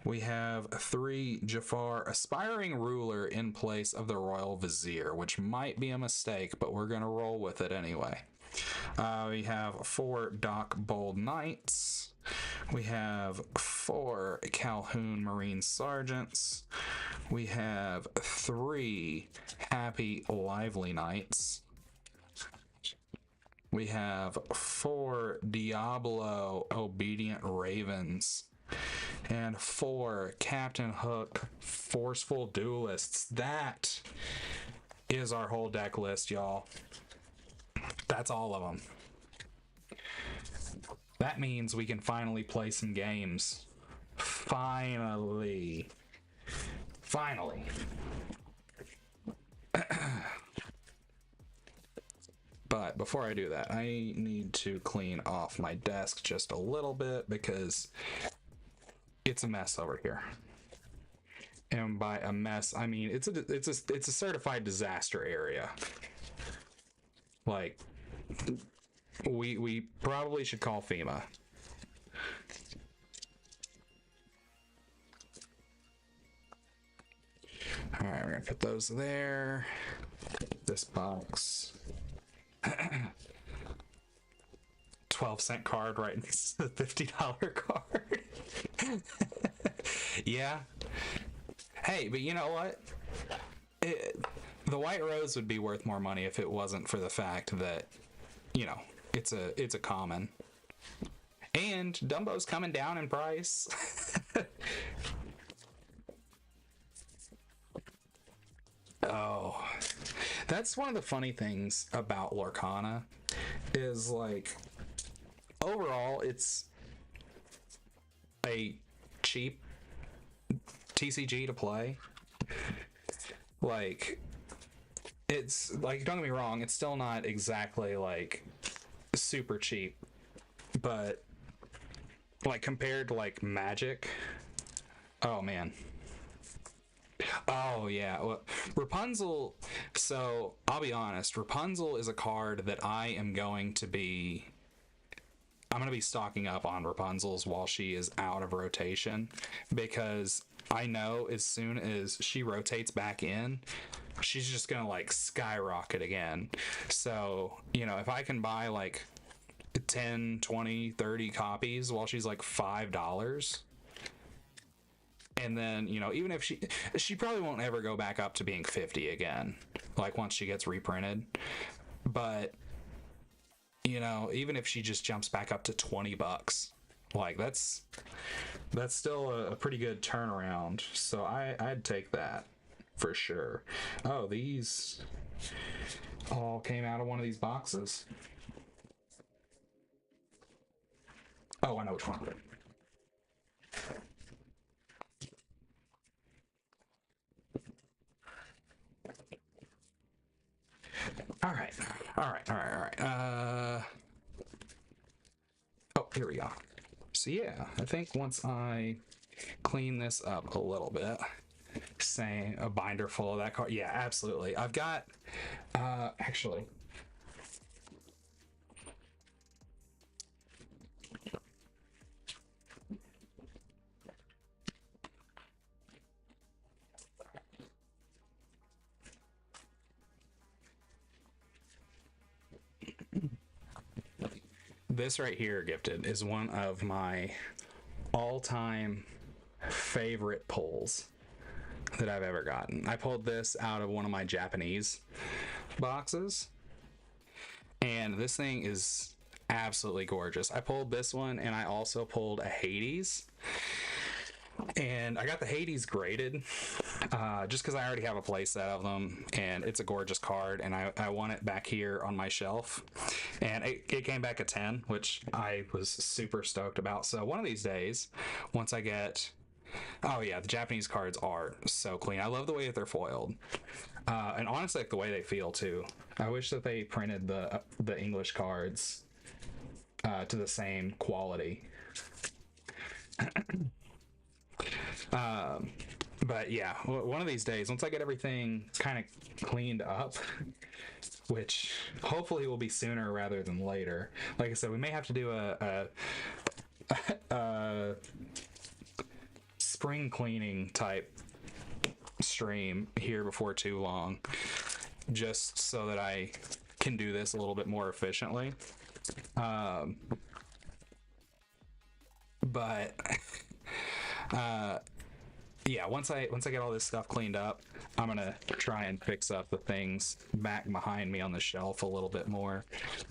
We have 3 Jafar Aspiring Ruler in place of the Royal Vizier, which might be a mistake, but we're going to roll with it anyway. We have 4 Doc Bold Knights. We have 4 Calhoun Marine Sergeants. We have 3 Happy Lively Knights. We have 4 Diablo Obedient Ravens. And 4 Captain Hook Forceful Duelists. That is our whole deck list, y'all. That's all of them. That means we can finally play some games. Finally. Finally. But before I do that, I need to clean off my desk just a little bit because it's a mess over here. And by a mess, I mean it's a certified disaster area. Like, we probably should call FEMA. All right, we're gonna put those there. This box. 12-cent card right next to the $50 card. Yeah. Hey, but you know what? The White Rose would be worth more money if it wasn't for the fact that, you know, it's a common. And Dumbo's coming down in price. Oh, that's one of the funny things about Lorcana is, like, overall it's a cheap TCG to play. Like, it's like, don't get me wrong, it's still not exactly like super cheap, but like compared to like Magic, oh man. Oh yeah, well, Rapunzel. So I'll be honest, Rapunzel is a card that I'm going to be stocking up on Rapunzel's while she is out of rotation, because I know as soon as she rotates back in, she's just gonna like skyrocket again. So, you know, if I can buy like 10, 20, 30 copies while she's like $5, and then, you know, even if she probably won't ever go back up to being 50 again, like once she gets reprinted. But, you know, even if she just jumps back up to $20, like that's still a pretty good turnaround. So I'd take that for sure. Oh, these all came out of one of these boxes. Oh, I know which one. All right. Oh, here we go. So yeah, I think once I clean this up a little bit, say a binder full of that card. Yeah, absolutely. I've got, actually, this right here, Gifted, is one of my all-time favorite pulls that I've ever gotten. I pulled this out of one of my Japanese boxes, and this thing is absolutely gorgeous. I pulled this one, and I also pulled a Hades. And I got the Hades graded just because I already have a playset of them, and it's a gorgeous card, and I want it back here on my shelf. And it came back a 10, which I was super stoked about. So one of these days, once I get... Oh yeah, the Japanese cards are so clean. I love the way that they're foiled. And honestly, like the way they feel too. I wish that they printed the English cards to the same quality. But yeah, one of these days, once I get everything kind of cleaned up, which hopefully will be sooner rather than later. Like I said, we may have to do a spring cleaning type stream here before too long, just so that I can do this a little bit more efficiently. But yeah, once I get all this stuff cleaned up, I'm gonna try and fix up the things back behind me on the shelf a little bit more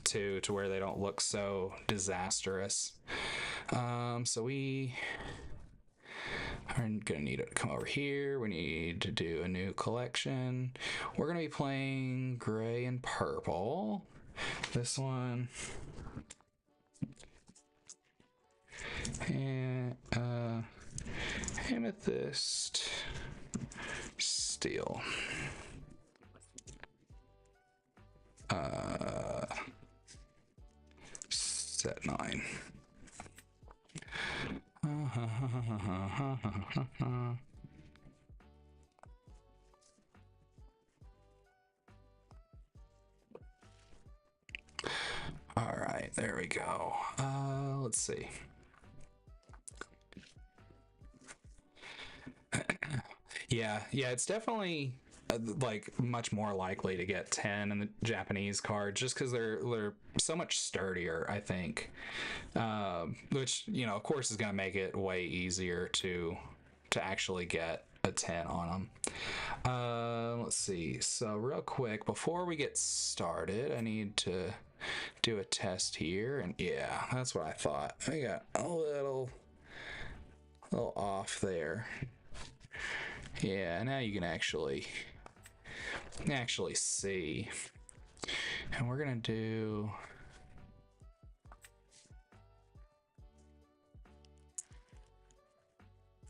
to where they don't look so disastrous. So we are gonna need to come over here. We need to do a new collection. We're gonna be playing gray and purple. This one. And amethyst, steel. Set 9. All right, there we go. Let's see. Yeah, it's definitely like much more likely to get 10 in the Japanese cards just because they're so much sturdier, I think. Which, you know, of course is going to make it way easier to actually get a 10 on them. Let's see. So real quick, before we get started, I need to do a test here. And yeah, that's what I thought. I got a little off there. Yeah, now you can actually see. And we're gonna do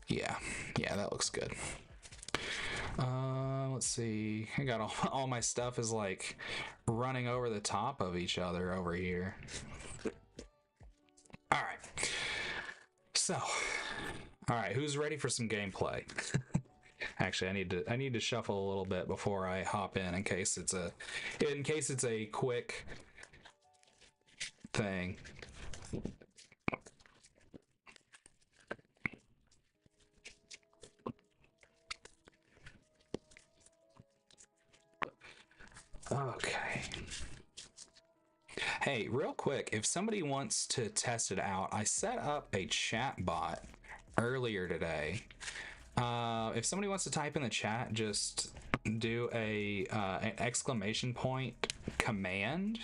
yeah, that looks good. Let's see. I got all my stuff is like running over the top of each other over here. All right. So, all right, who's ready for some gameplay? Actually, I need to shuffle a little bit before I hop in case it's a quick thing. Okay. Hey, real quick, if somebody wants to test it out, I set up a chat bot earlier today. If somebody wants to type in the chat, just do an exclamation point command.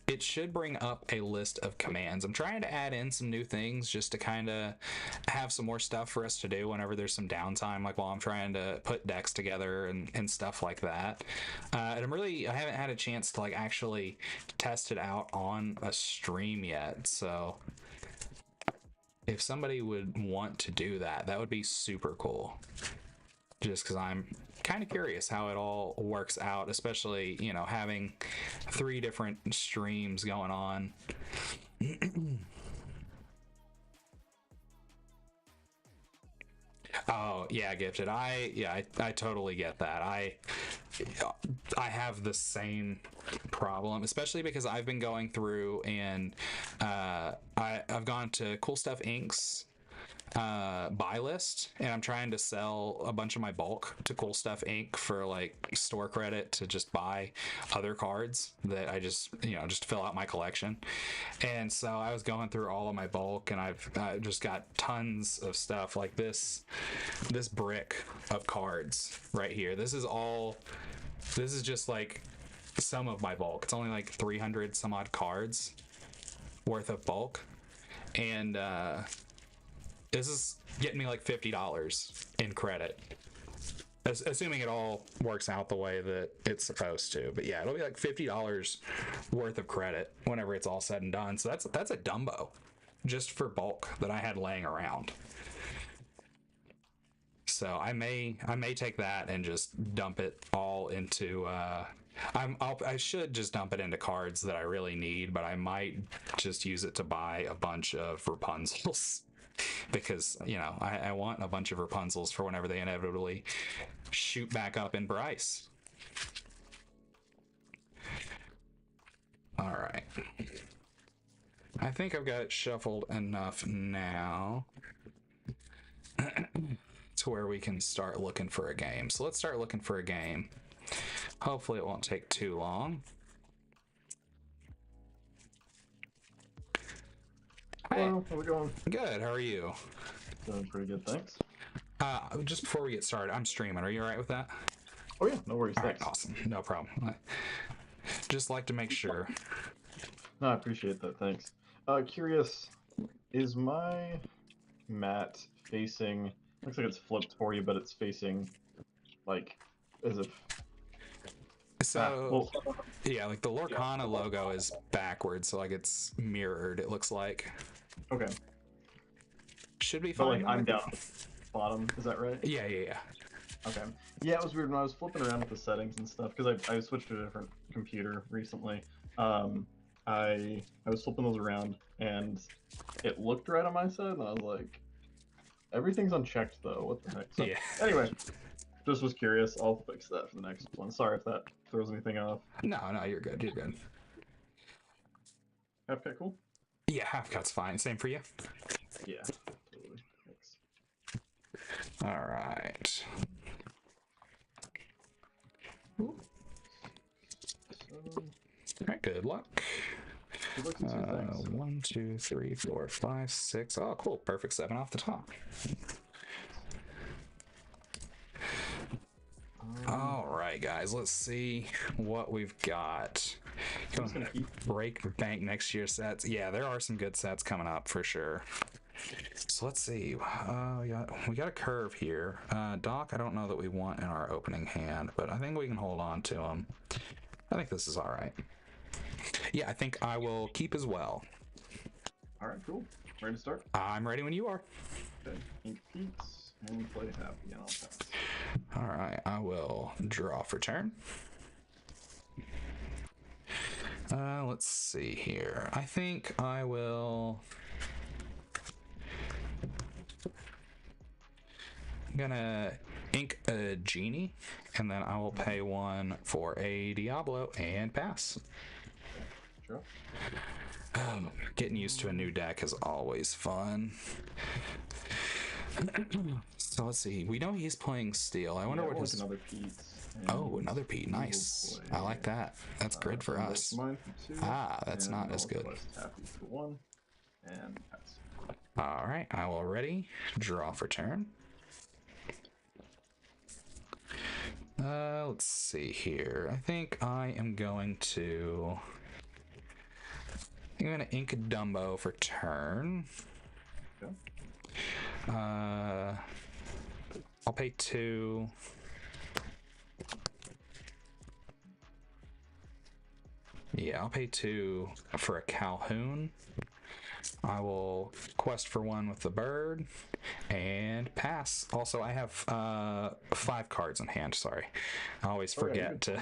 It should bring up a list of commands. I'm trying to add in some new things just to kind of have some more stuff for us to do whenever there's some downtime, like while I'm trying to put decks together and stuff like that. And I haven't had a chance to like actually test it out on a stream yet, so if somebody would want to do that, that would be super cool. Just because I'm kind of curious how it all works out, especially, you know, having 3 different streams going on. Oh yeah, Gifted. I totally get that. I have the same problem, especially because I've been going through and I've gone to Cool Stuff Inc.'s buy list, and I'm trying to sell a bunch of my bulk to Cool Stuff Inc. for like store credit to just buy other cards that I just just fill out my collection. And so I was going through all of my bulk, and I've just got tons of stuff like this brick of cards right here. This is just like some of my bulk. It's only like 300 some odd cards worth of bulk, and this is getting me like $50 in credit, assuming it all works out the way that it's supposed to. But yeah, it'll be like $50 worth of credit whenever it's all said and done. So that's a Dumbo just for bulk that I had laying around. So I may take that and just dump it all into I should just dump it into cards that I really need, but I might just use it to buy a bunch of Rapunzels. Because I want a bunch of Rapunzels for whenever they inevitably shoot back up in price. All right, I think I've got it shuffled enough now to where we can start looking for a game. So let's start looking for a game. Hopefully it won't take too long. Hello, how's it going? Good, how are you? Doing pretty good, thanks. Just before we get started, I'm streaming. Are you all right with that? Oh yeah, no worries, All right, thanks. awesome. No problem. Just like to make sure. No, I appreciate that, thanks. Curious, is my mat facing, looks like it's flipped for you, but it's facing, like, as if... So, yeah, like the Lorcana logo is backwards, so like it's mirrored, it looks like. Okay. Should be But, fine. like, I'm down at the bottom, is that right? Yeah. Okay. Yeah, it was weird when I was flipping around with the settings and stuff, because I switched to a different computer recently. I was flipping those around, and it looked right on my side, and I was like, everything's unchecked, though, what the heck? So, Yeah. Anyway, just was curious. I'll fix that for the next one. Sorry if that throws anything off. No, you're good. You're good. Okay, cool. Yeah, half cut's fine. Same for you. Yeah, totally. Thanks. All right. So, All right. Good luck. good luck to you too, thanks. 1, 2, 3, 4, 5, 6. Oh, cool. Perfect 7 off the top. All right, guys. Let's see what we've got. Gonna break bank next year's sets. Yeah, there are some good sets coming up for sure. So let's see. We got a curve here. Doc, I don't know that we want in our opening hand, but I think we can hold on to him. I think this is all right. Yeah, I think I will keep as well. All right, cool. Ready to start? I'm ready when you are. Okay. Ink Pete's and play happy, and I'll pass. All right, I will draw for turn. Let's see here. I think I will... I'm gonna ink a genie, and then I will pay 1 for a Diablo and pass. Sure. Getting used to a new deck is always fun. So let's see. We know he's playing Steel. I wonder what his... Another Pete's. Oh, another Pete. Nice. I like that. That's good for us. Mine for 2. That's not as good. Happy for 1 and pass. All right, I will ready. Draw for turn. Let's see here. I think I am going to... I'm gonna ink a Dumbo for turn. Okay. I'll pay 2. Yeah, I'll pay 2 for a Calhoun. I will quest for 1 with the bird and pass. Also, I have 5 cards in hand. Sorry, I always forget to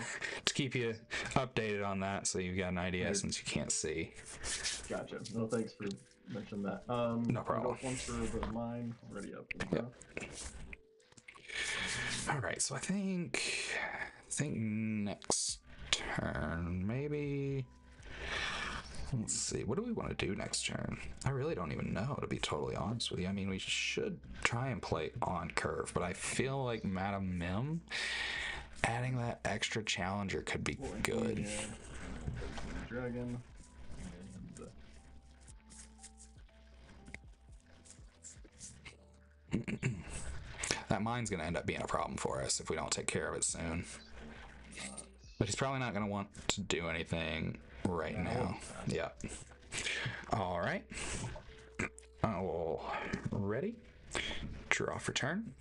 keep you updated on that, so you've got an idea since you can't see. Gotcha. No, thanks for mentioning that. No problem. One for the mine already up. Yep. All right, so I think next turn maybe. Let's see. What do we want to do next turn? I really don't even know, to be totally honest with you. I mean, we should try and play on curve, but I feel like Madam Mim adding that extra challenger could be good. Yeah. Dragon. And, that mine's going to end up being a problem for us if we don't take care of it soon. But he's probably not going to want to do anything right now. Yeah. All right. Ready? Draw for turn.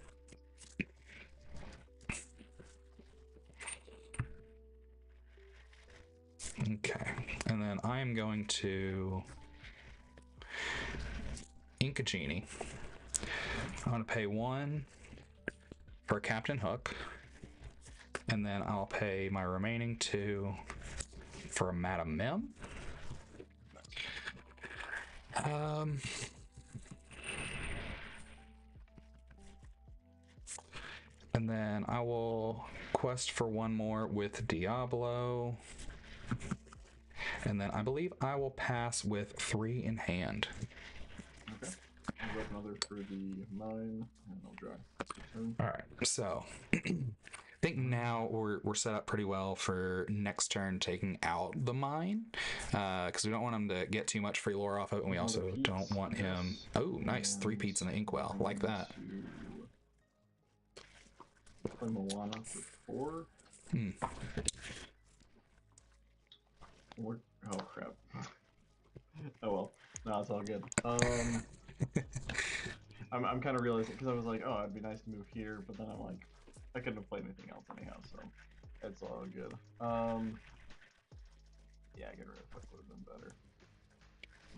Okay. And then I'm going to ink a genie. I'm going to pay 1 for Captain Hook. And then I'll pay my remaining 2 for a Madam Mim. And then I will quest for 1 more with Diablo. And then I believe I will pass with 3 in hand. Okay. I'll drop another for the mine, and I'll draw. All right, so I think now we're set up pretty well for next turn taking out the mine, because we don't want him to get too much free lore off of it, and we also don't want him. Oh, nice, 3 peats in the inkwell, like that. Play Moana for 4. Oh crap. Oh well. No, it's all good. I'm kind of realizing, because I was like, oh, it'd be nice to move here, but then I'm like, I couldn't have played anything else anyhow, so it's all good. Yeah, getting rid of Hook would have been better.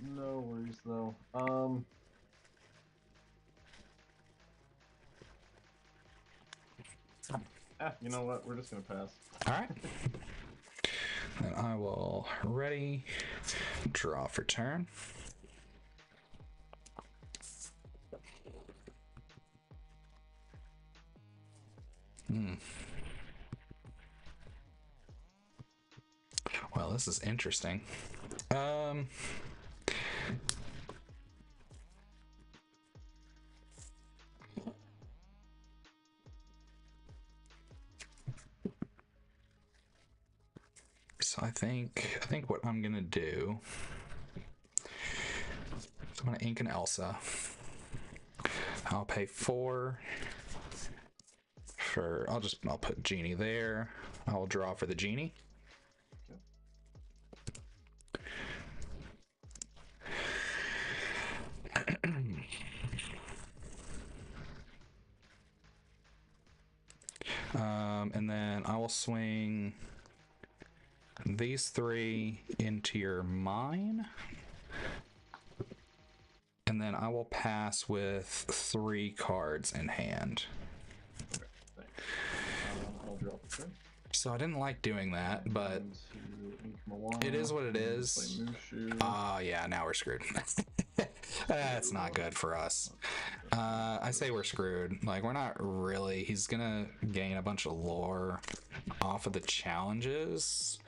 No worries though. You know what? We're just gonna pass. All right. And I will ready, draw for turn. Well, this is interesting. So I think what I'm gonna do is I'm gonna ink an Elsa. I'll pay 4 for I'll put Genie there. I'll draw for the Genie. And then I will swing these 3 into your mine. And then I will pass with 3 cards in hand. Okay, thanks. I'll drop the turn. So I didn't like doing that, but it is what it is. Yeah, now we're screwed. That's not good for us. I say we're screwed. Like, we're not really. He's gonna gain a bunch of lore off of the challenges.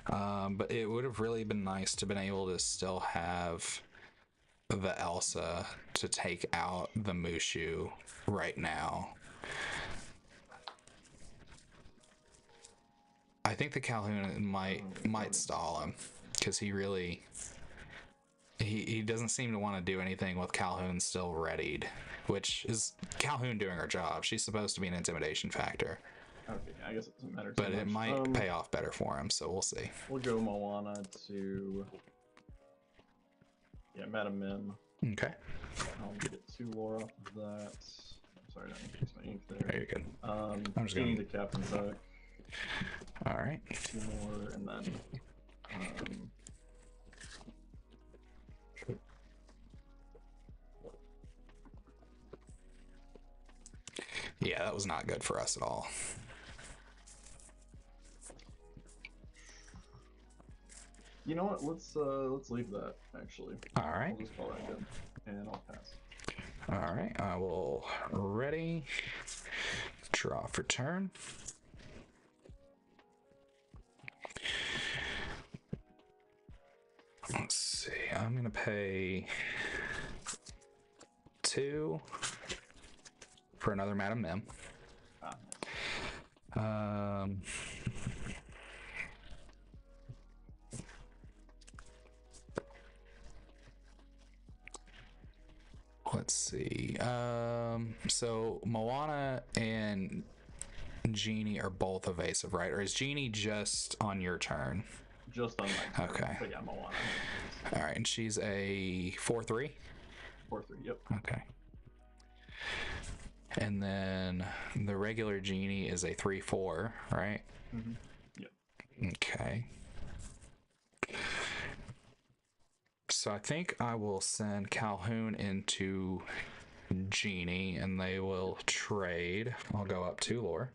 But it would have really been nice to have been able to still have the Elsa to take out the Mushu right now. I think the Calhoun might stall him, because he really he doesn't seem to want to do anything with Calhoun still readied, which is Calhoun doing her job. She's supposed to be an intimidation factor. Okay, I guess it doesn't matter. But it might pay off better for him, so we'll see. We'll go Moana to Madam Mim. Okay. I'll get 2 lore off of that. I'm sorry, I didn't use my ink there. Very good. I'm just going to Captain's Hook. All right. 2 more, and then yeah, that was not good for us at all. You know what? Let's leave that actually. All right. I'll just call that good, and I'll pass. All right. I will ready. Draw for turn. Let's see. I'm gonna pay 2 for another Madam Mim. Um, let's see. So Moana and Genie are both evasive, right? Or is Genie just on your turn? Just on my turn. Okay. But yeah, Moana. All right, and she's a 4/3. 4/3. Yep. Okay. And then the regular Genie is a 3/4, right? Mm-hmm. Yep. Okay. So I think I will send Calhoun into Genie, and they will trade. I'll go up 2 lore.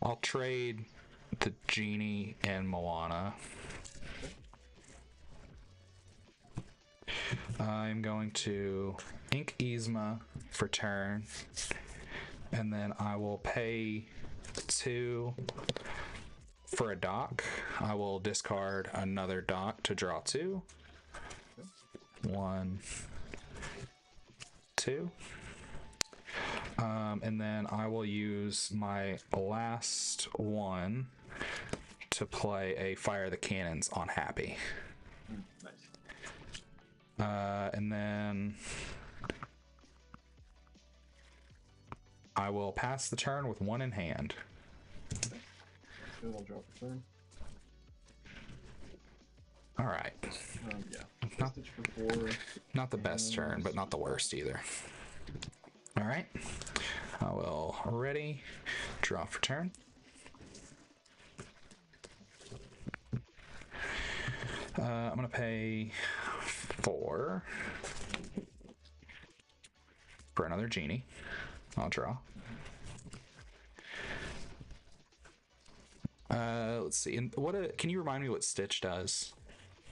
I'll trade the Genie and Moana. I'm going to ink Yzma for turn, and then I will pay 2 for a dock. I will discard another dock to draw 2. 1, 2. And then I will use my last one to play a Fire the Cannons on Happy. Nice. And then I will pass the turn with 1 in hand. Okay. Good, I'll drop a turn. All right. Yeah. Not, Stitch for 4. not the best turn, but not the worst either. All right. I will ready, draw for turn. I'm going to pay 4 for another Genie. I'll draw. Let's see. And can you remind me what Stitch does?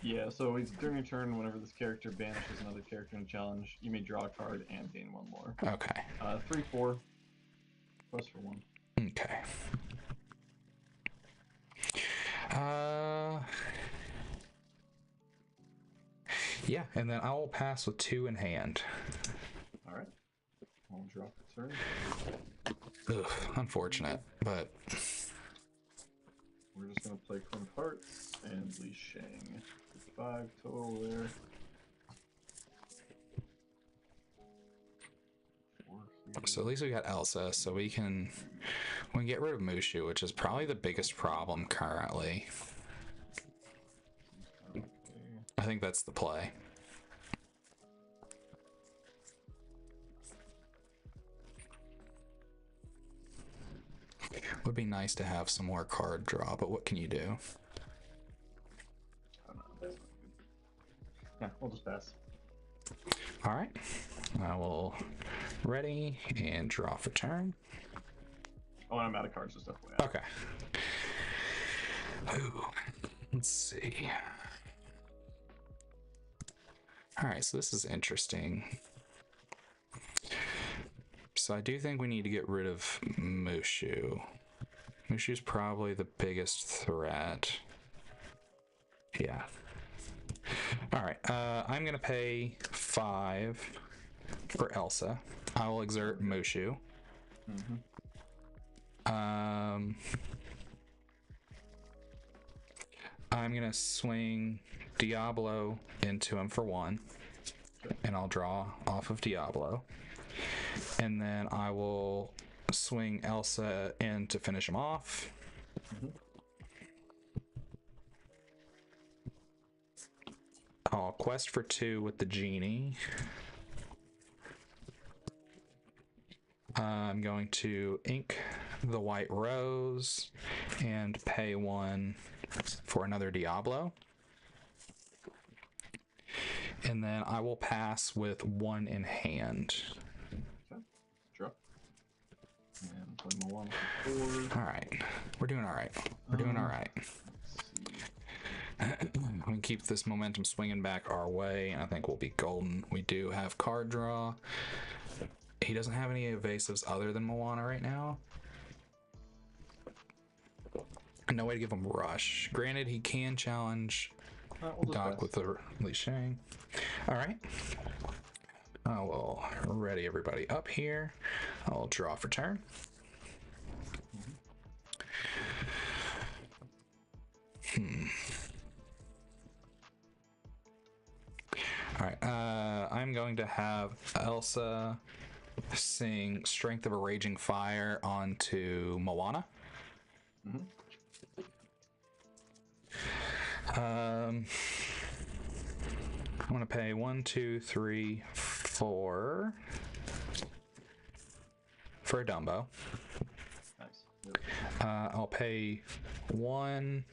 Yeah, so it's during your turn, whenever this character banishes another character in a challenge, you may draw a card and gain 1 more. Okay. 3/4. Plus for 1. Okay. Yeah, and then I will pass with 2 in hand. All right. I'll drop a turn. Ugh, unfortunate, but We're just gonna play Queen of Hearts and Li Shang. 5 total there. 4 here. so at least we got Elsa, so we can get rid of Mushu, which is probably the biggest problem currently. Okay. I think that's the play. Would be nice to have some more card draw, but what can you do? Oh, no, that's not good. Yeah, we'll just pass. All right, I will ready and draw for turn. Oh, and I'm out of cards and stuff. Okay. Ooh, let's see. All right, so this is interesting. So I do think we need to get rid of Mushu. Mushu's probably the biggest threat. Yeah. All right, I'm gonna pay 5 for Elsa. I will exert Mushu. Mm-hmm. I'm gonna swing Diablo into him for 1, and I'll draw off of Diablo. And then I will swing Elsa in to finish him off. Mm-hmm. I'll quest for 2 with the Genie. I'm going to ink the White Rose and pay 1 for another Diablo. And then I will pass with 1 in hand. Okay. Drop. And play Moana for 4. All right. We're doing all right. We're doing all right. Let's see. We keep this momentum swinging back our way, and I think we'll be golden. We do have card draw. He doesn't have any evasives other than Moana right now. No way to give him rush. Granted, he can challenge We'll Doc pass. with the Li Shang. All right. I will ready everybody up here. I'll draw for turn. All right. I'm going to have Elsa sing Strength of a Raging Fire onto Moana. I'm going to pay 1, 2, 3, 4 for a Dumbo. Nice. I'll pay 1,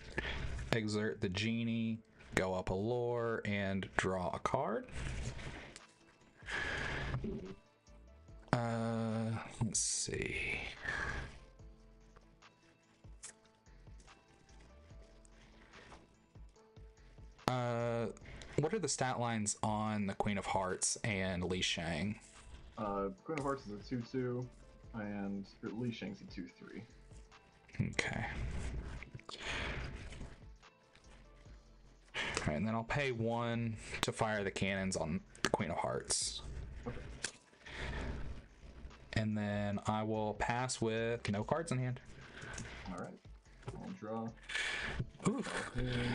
exert the genie, go up a lore, and draw a card. Let's see. What are the stat lines on the Queen of Hearts and Li Shang? Queen of Hearts is a 2/2, and Li Shang's a 2/3. Okay. All right, and then I'll pay 1 to fire the cannons on the Queen of Hearts. Okay. And then I will pass with no cards in hand. All right. I'll draw. Ooh.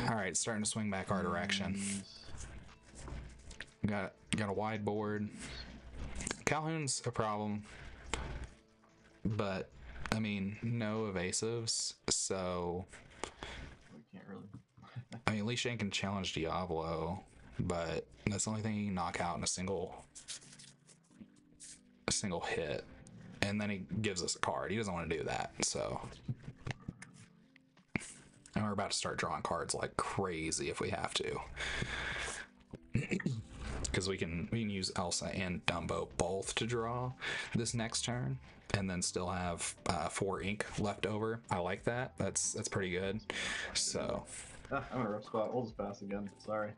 All right, starting to swing back our direction. Got a wide board. Calhoun's a problem, but I mean, no evasives, so We can't really. I mean, Li Shang can challenge Diablo, but that's the only thing he can knock out in a single hit, and then he gives us a card. He doesn't want to do that, so. And we're about to start drawing cards like crazy if we have to. Because we can use Elsa and Dumbo both to draw this next turn, and then still have 4 ink left over. I like that. That's pretty good. So. I'm in a rough spot. We'll just pass again. Sorry.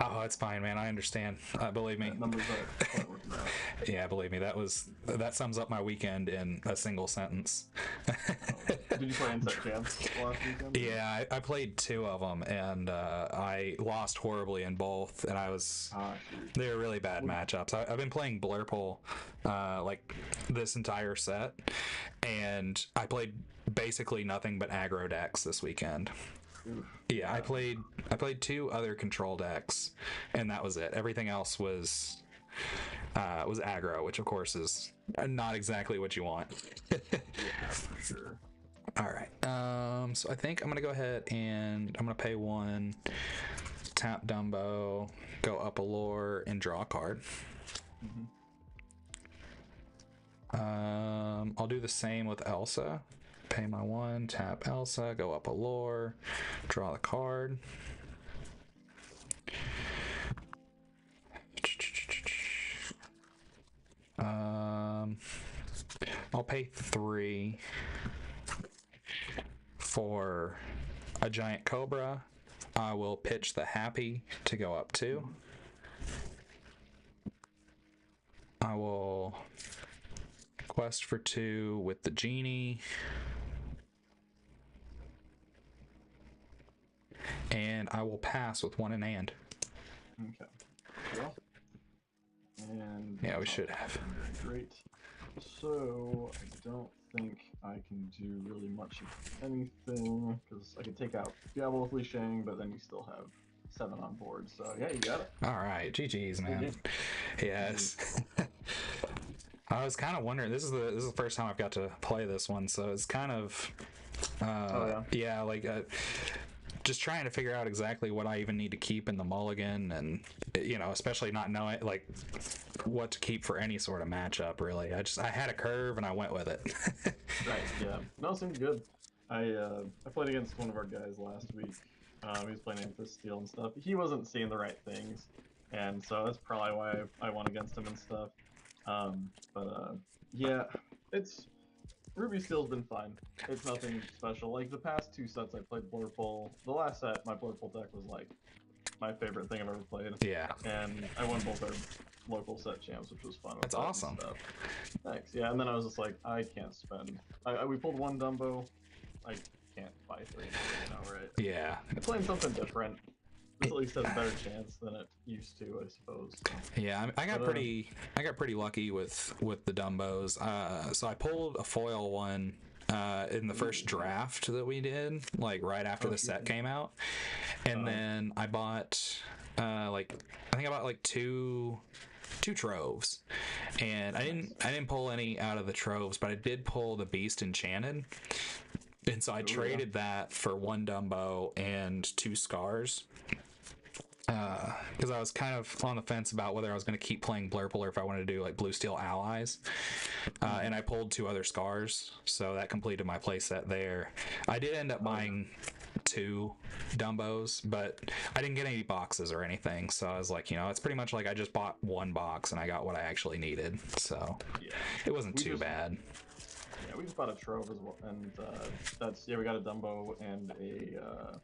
Oh, it's fine, man. I understand. Believe me. Numbers aren't quite working out. Yeah, believe me. That sums up my weekend in a single sentence. Did you play Insect Champs last weekend? Yeah, I played 2 of them, and I lost horribly in both, and they were really bad matchups. I've been playing Blurple like this entire set, and I played basically nothing but aggro decks this weekend. Oof. Yeah, I played 2 other control decks, and that was it. Everything else was aggro, which of course is not exactly what you want. Yeah, for sure. All right. So I think I'm gonna go ahead and I'm gonna pay 1, tap Dumbo, go up a lore, and draw a card. I'll do the same with Elsa. Pay my 1, tap Elsa, go up a lore, draw the card. I'll pay 3 for a giant cobra. I will pitch the happy to go up 2. I will quest for 2 with the genie. And I will pass with 1 in hand. Okay. Well, and Yeah, we should have. Great. So I don't think I can do really much of anything because I can take out Diablo with Li Shang, but then you still have 7 on board. So yeah, you got it. All right, GG's, man. Yes. I was kind of wondering. This is the first time I've got to play this one, so it's kind of yeah, like just trying to figure out exactly what I even need to keep in the mulligan, and especially not knowing like what to keep for any sort of matchup. Really, I had a curve and I went with it. Right. Yeah. No, it seemed good. I played against one of our guys last week. He was playing Amethyst Steel and stuff. He wasn't seeing the right things, and so that's probably why I won against him and stuff. Yeah, it's Ruby Steel's been fine. It's nothing special. Like the past 2 sets I played Blurple. The last set, my Blurple deck was like my favorite thing I've ever played. Yeah. And I won both our local set champs, which was fun. That's awesome. Stuff. Thanks. Yeah, and then I was just like, I can't spend. We pulled one Dumbo. I can't buy 3, you know, right? Yeah. Playing something different. This at least has a better chance than it used to, I suppose. Yeah, I got pretty lucky with the Dumbos. So I pulled a foil one in the first draft that we did, like right after the set came out, and then I bought I think I bought like two troves, and I didn't pull any out of the troves, but I did pull the Beast Enchanted. And so I traded that for 1 Dumbo and 2 Scars. Because I was kind of on the fence about whether I was going to keep playing Blurple or if I wanted to do like Blue Steel Allies. And I pulled 2 other Scars, so that completed my playset there. I did end up buying 2 Dumbos, but I didn't get any boxes or anything. So I was like, you know, it's pretty much like I just bought 1 box and I got what I actually needed. So it wasn't too bad. Yeah, we just bought a Trove as well, and we got a Dumbo and a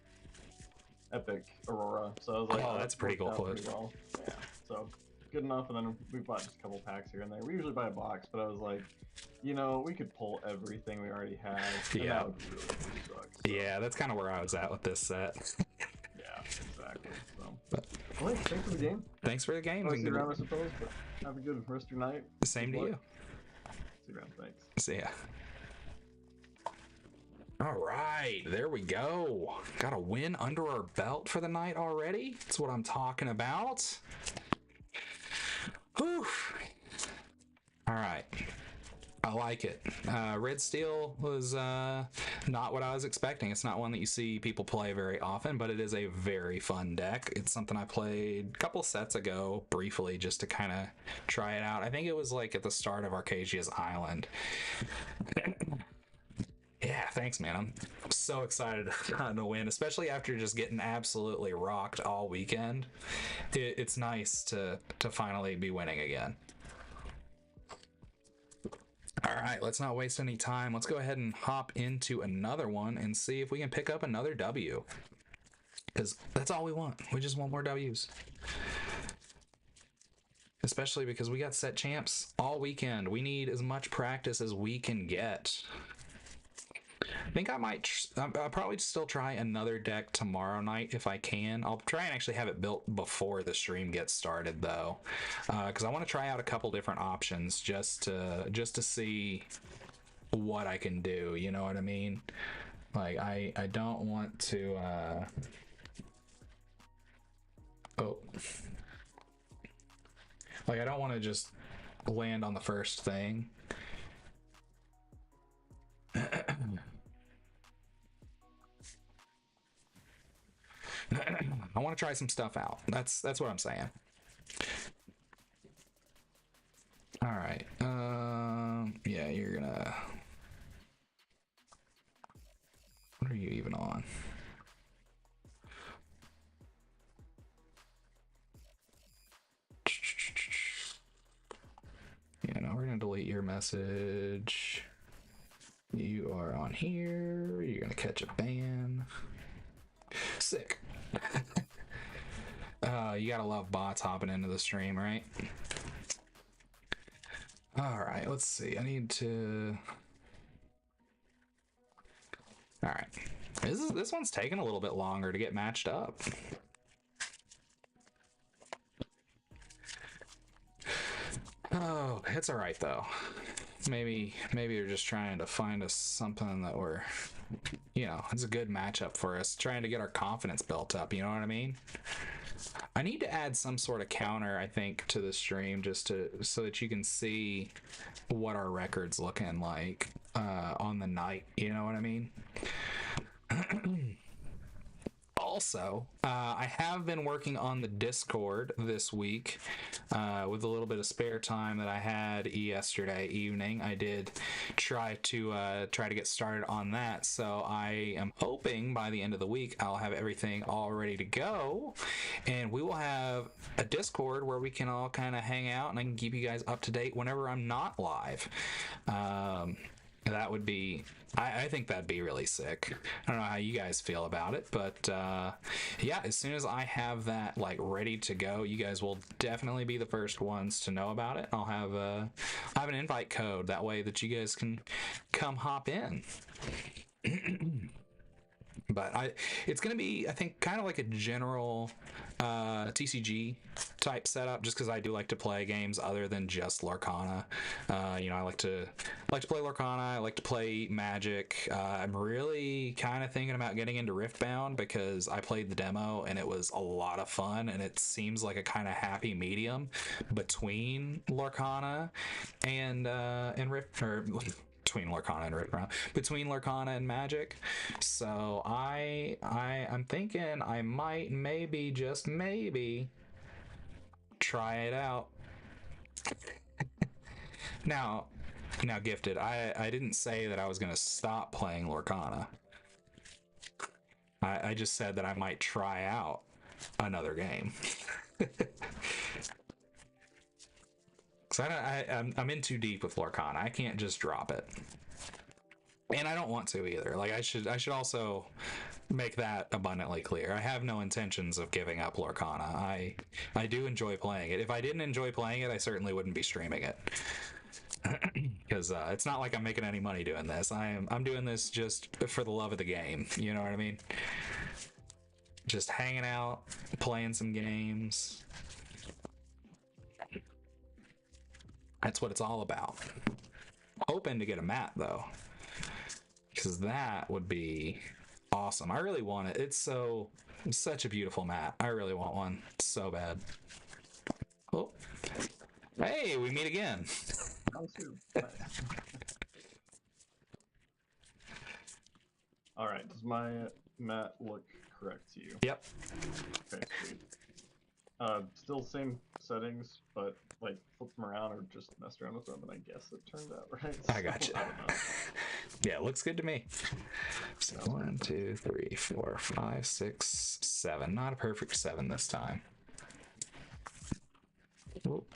Epic Aurora. So I was like, that's pretty cool. Pretty well. Yeah, so good enough. And then we bought just a couple packs here and there. We usually buy a box, but I was like, you know, we could pull everything we already have. And that would really suck. So. Yeah, that's kind of where I was at with this set. Yeah, exactly. So, well, thanks for the game. Thanks for the game. I'll see you around, I suppose. But have a good rest of your night. Same to you. See you around. Thanks. See ya. All right, there we go. Got a win under our belt for the night already. That's what I'm talking about. Whew. All right. I like it. Red Steel was not what I was expecting. It's not one that you see people play very often, but it is a very fun deck. It's something I played a couple sets ago briefly just to kind of try it out. I think it was like at the start of Arcasia's Island. Yeah, thanks, man. I'm so excited to win, especially after just getting absolutely rocked all weekend. It's nice to finally be winning again. All right, let's not waste any time. Let's go ahead and hop into another one and see if we can pick up another W. Because that's all we want. We just want more W's. Especially because we got set champs all weekend. We need as much practice as we can get. I think I'll probably still try another deck tomorrow night if I can. I'll try and actually have it built before the stream gets started though, because I want to try out a couple different options just to see what I can do. You know what I mean? Like I don't want to. Like I don't want to just land on the first thing. I want to try some stuff out. That's what I'm saying. All right. Yeah, you're gonna. What are you even on? Yeah, no, we're gonna delete your message. You are on here. You're gonna catch a ban. Sick. You gotta love bots hopping into the stream, right? All right, let's see. I need to. All right, this one's taking a little bit longer to get matched up. Oh, it's all right though. Maybe you're just trying to find us something that we're, you know, it's a good matchup for us, trying to get our confidence built up, you know what I mean? I need to add some sort of counter, I think, to the stream just so that you can see what our record's looking like on the night, you know what I mean? Also, I have been working on the Discord this week with a little bit of spare time that I had yesterday evening. I did try to get started on that, so I am hoping by the end of the week I'll have everything all ready to go, and we will have a Discord where we can all kind of hang out, and I can keep you guys up to date whenever I'm not live. That would be, I think that'd be really sick. I don't know how you guys feel about it, but yeah, as soon as I have that like ready to go, you guys will definitely be the first ones to know about it. I'll have I have an invite code that way that you guys can come hop in. But it's gonna be, I think, kind of like a general TCG type setup, just because I do like to play games other than just Lorcana. I like to play Lorcana. I like to play Magic. I'm really kind of thinking about getting into Riftbound because I played the demo and it was a lot of fun, and it seems like a kind of happy medium between Lorcana and Rift or. Between Lorcana and Rift, between Lorcana and Magic. So I'm thinking I might maybe just maybe try it out. Now Gifted, I didn't say that I was gonna stop playing Lorcana. I just said that I might try out another game. Cause I'm in too deep with Lorcana. I can't just drop it, and I don't want to either. Like I should also make that abundantly clear. I have no intentions of giving up Lorcana. I do enjoy playing it. If I didn't enjoy playing it, I certainly wouldn't be streaming it. Because it's not like I'm making any money doing this. I'm doing this just for the love of the game. You know what I mean? Just hanging out, playing some games. That's what it's all about. Hoping to get a mat though, because that would be awesome. I really want it. It's such a beautiful mat. I really want one so bad. Oh, hey, we meet again. All right. Does my mat look correct to you? Yep. Okay, sweet. Still same settings, but like flip them around or just mess around with them, and I guess it turned out right. I gotcha. I don't know. Yeah, it looks good to me. So 1, 2, 3, 4, 5, 6, 7. Not a perfect 7 this time. Whoop.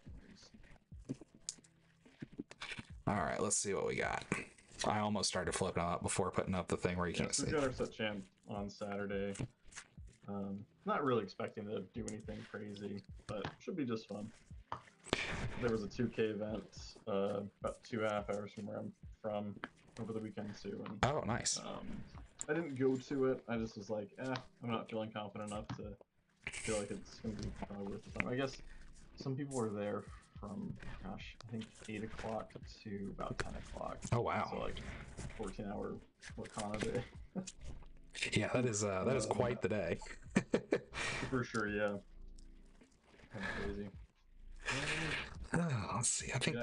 All right, let's see what we got. I almost started flipping them up before putting up the thing where you can't see. We got our set champ on Saturday. Not really expecting to do anything crazy, but should be just fun. There was a 2K event about 2.5 hours from where I'm from over the weekend too. And, oh, nice. I didn't go to it. I just was like, I'm not feeling confident enough to feel like it's going to be probably worth the time. I guess some people were there from, gosh, I think 8 o'clock to about 10 o'clock. Oh, wow. So like 14-hour Lorcana day. Yeah, that is quite the day. For sure, yeah. Kind of crazy. Let's see. I think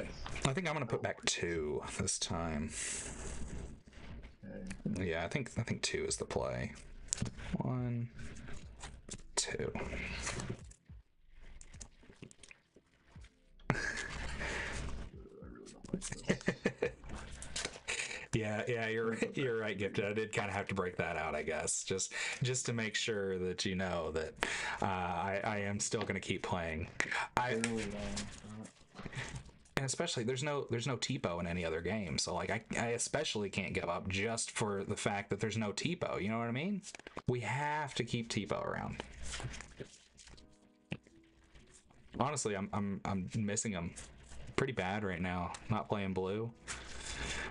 I'm gonna put back 2 this time. Okay. Yeah, I think 2 is the play. 1, 2. I really don't like this. Yeah, you're right, Gifted. I did kind of have to break that out, I guess, just to make sure that you know that I am still going to keep playing. And especially there's no TPO in any other game, so like I especially can't give up just for the fact that there's no TPO. You know what I mean? We have to keep TPO around. Honestly, I'm missing them pretty bad right now. Not playing blue.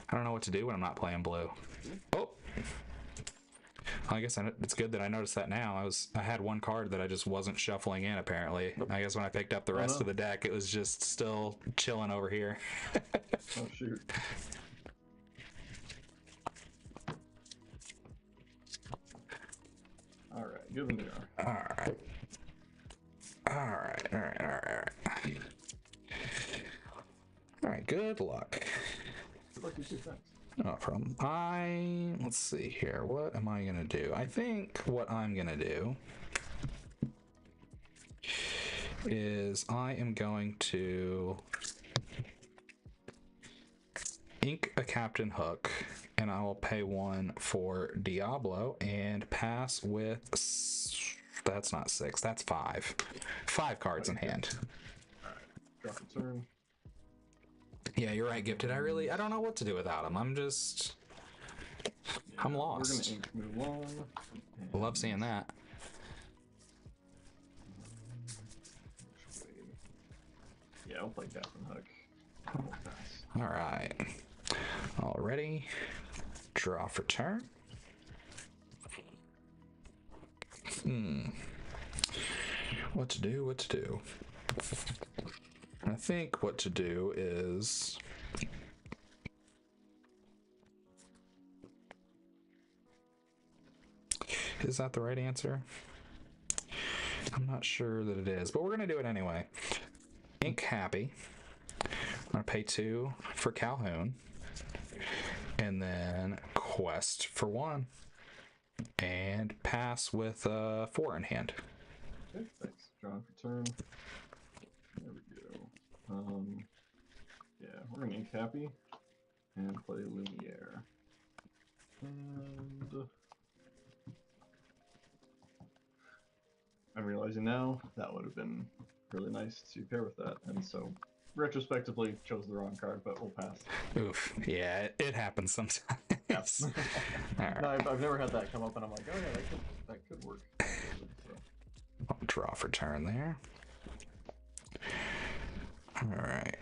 I don't know what to do when I'm not playing blue. Oh, I guess it's good that I noticed that now. I had one card that I just wasn't shuffling in apparently. I guess when I picked up the rest of the deck, it was just still chilling over here. Oh shoot. All right, good one there. All right. Good luck. Good luck, you too, thanks. No problem. Let's see here. What am I gonna do? I think what I'm gonna do is I am going to ink a Captain Hook, and I will pay 1 for Diablo and pass with. That's not 6. That's 5. 5 cards in hand. All right, drop a turn. Yeah, you're right, Gifted. I don't know what to do without him. I'm lost. We're gonna ink Mulan. I love seeing that. Yeah, I'll play Captain Hook. We'll pass. All right. Already. Draw for turn. What to do? What to do? I think what to do is... Is that the right answer? I'm not sure that it is, but we're going to do it anyway. Ink Happy. I'm going to pay 2 for Calhoun. And then Quest for 1. And pass with 4 in hand. Okay, thanks. Drawing for turn. There we go. Yeah, we're gonna ink Happy and play Lumiere. And I'm realizing now that would have been really nice to pair with that, and so retrospectively chose the wrong card, but we'll pass. Oof. Yeah, it happens sometimes. Yes. Right. No, I've never had that come up, and I'm like, oh yeah, that could work. So. I'll draw for turn there. All right.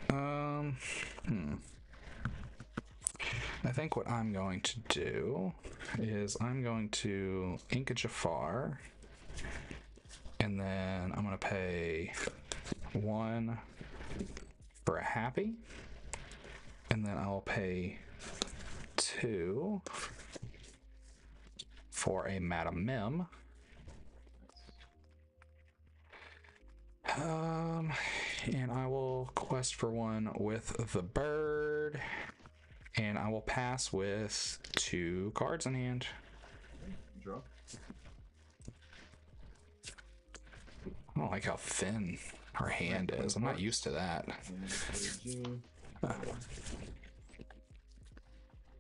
I think what I'm going to do is I'm going to ink a Jafar, and then I'm going to pay 1 for a Happy, and then I'll pay 2 for a Madam Mim. And I will quest for 1 with the bird, and I will pass with 2 cards in hand. Draw. I don't like how thin her hand is. I'm not used to that.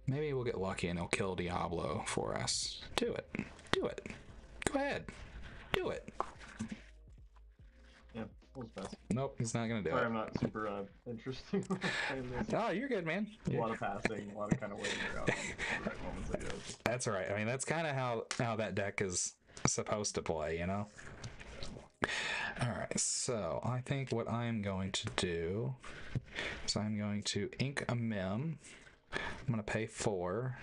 Maybe we'll get lucky and he'll kill Diablo for us. Do it. Do it. Go ahead. Do it. Yeah, we'll just pass. Nope, he's not gonna do Sorry, it. I'm not super interesting when I'm playing this. Oh, you're good, man. A lot of passing, a lot of kind of waiting around the right moments, I guess. That's all right. I mean, that's kind of how that deck is supposed to play, you know? All right, so I think what I'm going to do is I'm going to ink a Mim. I'm going to pay 4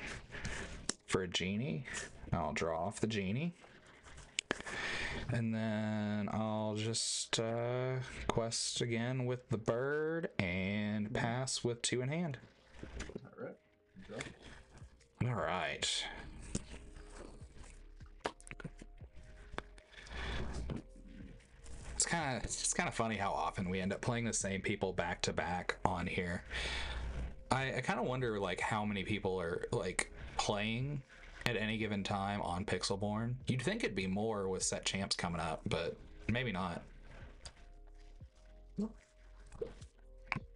for a Genie. I'll draw off the Genie. And then I'll just quest again with the bird and pass with 2 in hand. All right. Draw. All right. It's kind of funny how often we end up playing the same people back to back on here. I kind of wonder like how many people are like playing at any given time on Pixelborn. You'd think it'd be more with set champs coming up, but maybe not. You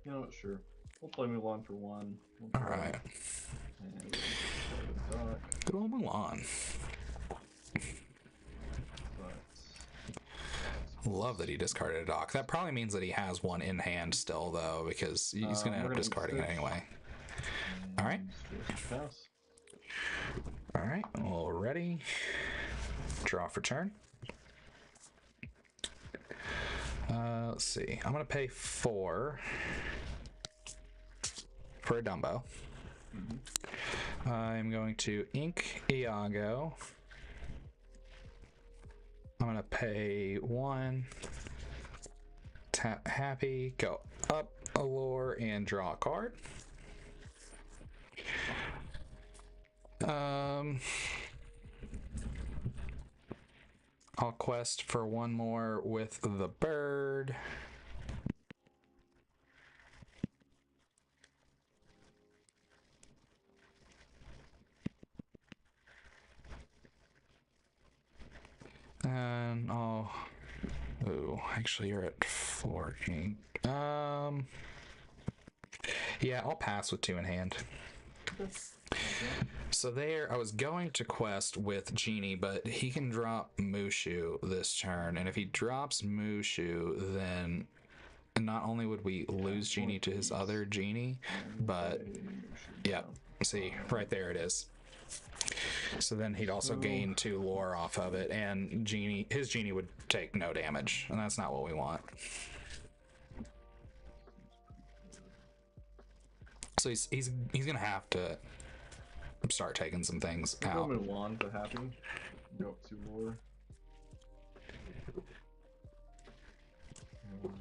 know what? Sure. We'll play Mulan for 1. All right. And we'll dock, Good old Mulan. but Love that he discarded a dock. That probably means that he has 1 in hand still, though, because he's going to end up discarding it anyway. All right. Pass. All right. All ready. Draw for turn. Let's see. I'm going to pay 4 for a Dumbo. I'm going to ink Iago. I'm going to pay 1, tap Happy, go up a lure, and draw a card. I'll quest for 1 more with the bird. And I'll... Ooh, actually you're at 4 ink. Yeah, I'll pass with 2 in hand. So there, I was going to quest with Genie, but he can drop Mushu this turn, and if he drops Mushu, then And not only would we lose Genie to his other Genie, but yeah, see, right there it is. So then he'd also gain 2 lore off of it, and his Genie would take no damage, and that's not what we want. So he's gonna have to start taking some things out. Go Mulan to Happy. Go up 2 lore. And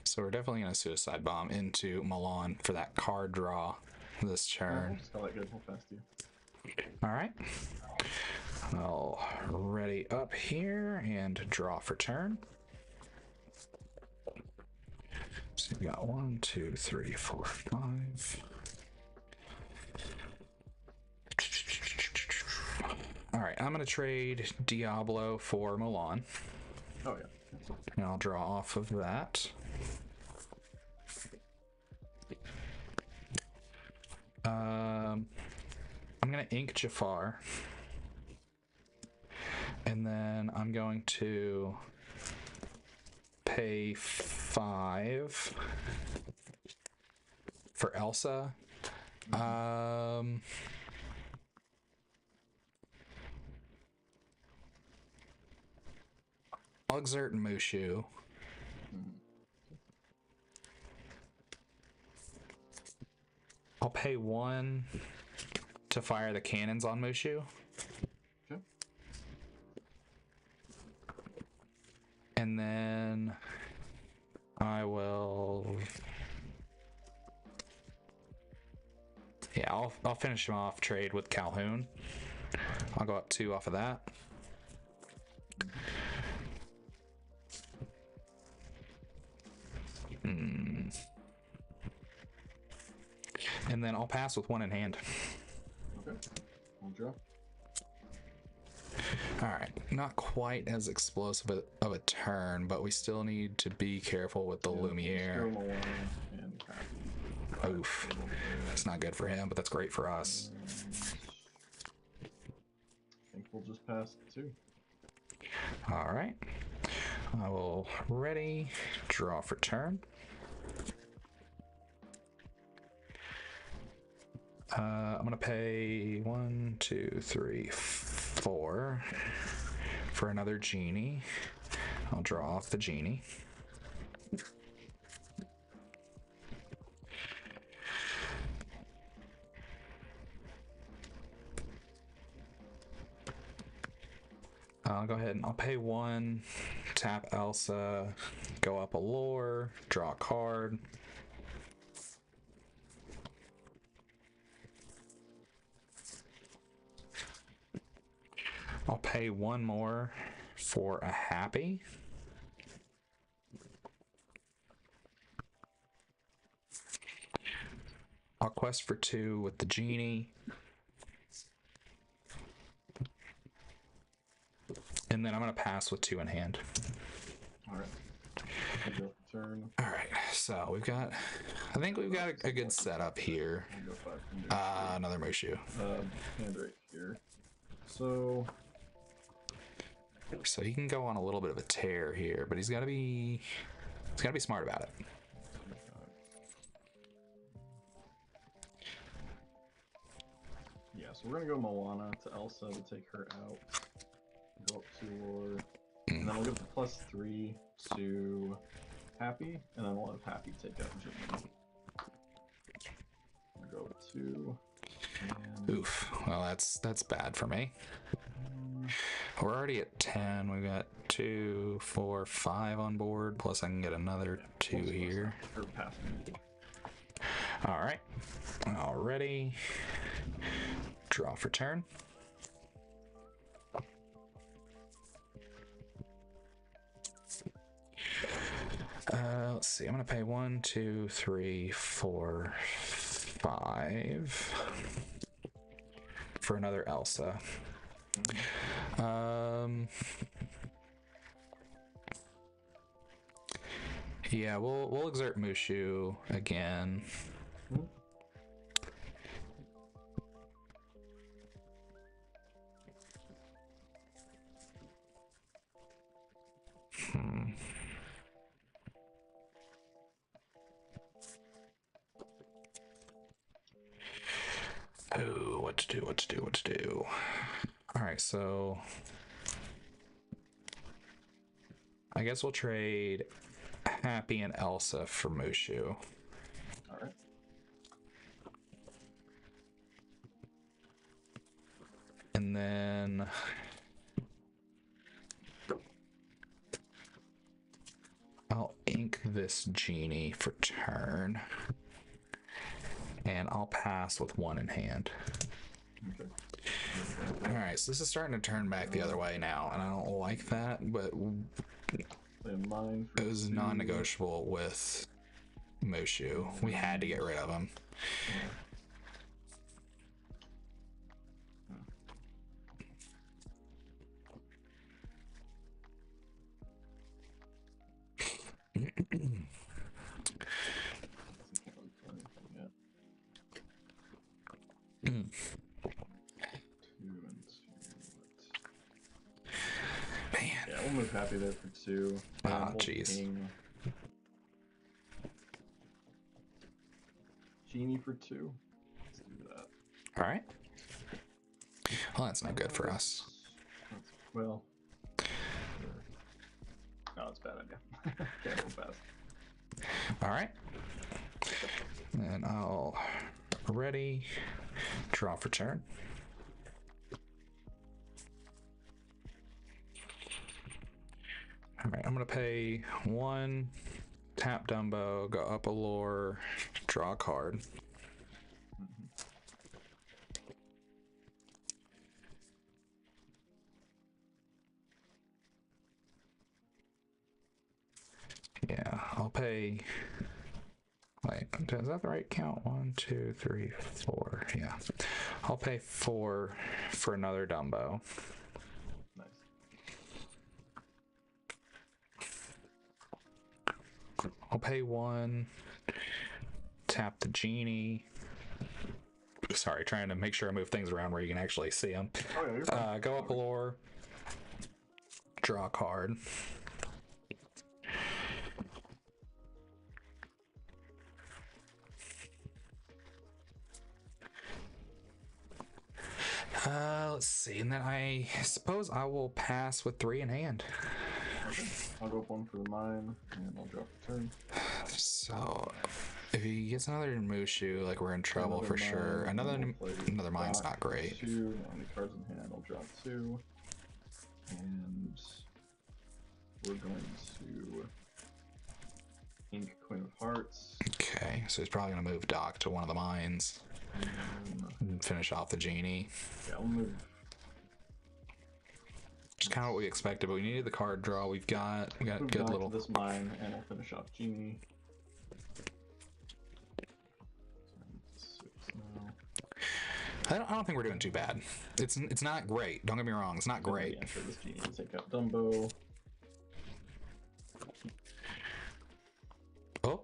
so we're definitely gonna Suicide Bomb into Milan for that card draw this turn. just call that good. Hold fast you. All right. I'll ready up here and draw for turn. So we got 1, 2, 3, 4, 5. All right, I'm gonna trade Diablo for Mulan. Oh yeah. And I'll draw off of that. I'm gonna ink Jafar. And then I'm going to pay 5 for Elsa. I'll exert Mushu. I'll pay 1 to fire the cannons on Mushu. Okay. And then I will... Yeah, I'll finish him off trade with Calhoun. I'll go up 2 off of that. And then I'll pass with 1 in hand. Okay. I'll draw. Alright, not quite as explosive of a turn, but we still need to be careful with the Lumiere. And Happy. Oof. That's not good for him, but that's great for us. I think we'll just pass 2. Alright. I will ready, draw for turn. I'm gonna pay 1, 2, 3, 4 for another Genie. I'll draw off the Genie. I'll go ahead and I'll pay 1, tap Elsa, go up a lore, draw a card. I'll pay 1 more for a Happy. I'll quest for 2 with the Genie. And then I'm going to pass with 2 in hand. Alright. Turn. Alright, so we've got... I think we've got a good setup here. We'll go 5. Another Mushu. Hand right here. So he can go on a little bit of a tear here, but he's got to be smart about it. Yeah, so we're gonna go Moana to Elsa to take her out. Go up 2 lore, and then we'll give the +3 to Happy, and then we'll have Happy take out Jimmy. Go up 2. And Oof. Well, that's bad for me. We're already at 10. We've got 2, 4, 5 on board. Plus, I can get another 2 here. or pass me. All right. Already. Draw for turn. Let's see. I'm gonna pay 1, 2, 3, 4, 5 for another Elsa. Yeah, we'll exert Mushu again. What to do. All right, so I guess we'll trade Happy and Elsa for Mushu. All right. And then I'll ink this genie for turn. And I'll pass with one in hand. Okay. Alright, so this is starting to turn back the other way now, and I don't like that, but Play mine for it was 2. non-negotiable with Mushu. We had to get rid of him. Man. Yeah, we'll move Happy there for 2. Ah, We'll jeez. ping Genie for 2. Let's do that. Alright. Well, that's not good for us. Well, no, it's a bad idea. Can't go fast. Alright. And I'll ready, draw for turn. Alright, I'm gonna pay 1, tap Dumbo, go up a lore, draw a card. Yeah, I'll pay. Wait, is that the right count? 1, 2, 3, 4. Yeah, I'll pay 4 for another Dumbo. Nice. I'll pay 1, tap the genie. Sorry, trying to make sure I move things around where you can actually see them. Oh, yeah, you're fine. Go up a lore, draw a card. Let's see, and then I suppose I will pass with 3 in hand. Okay. I'll go up 1 for the mine, and I'll drop a turn. So, if he gets another Mushu, like we're in trouble for sure. Another mine's not great. 2, on the cards in hand, I'll drop 2, and we're going to ink Queen of Hearts. Okay, so he's probably gonna move Doc to one of the mines and finish off the genie. Yeah, I'll move. Just kind of what we expected, but we needed the card draw. We got Move good Doc little. to this mine, and I'll finish off Genie. 6 now. I don't think we're doing too bad. It's not great. Don't get me wrong. It's not great. Enter this Genie to take out Dumbo. Oh.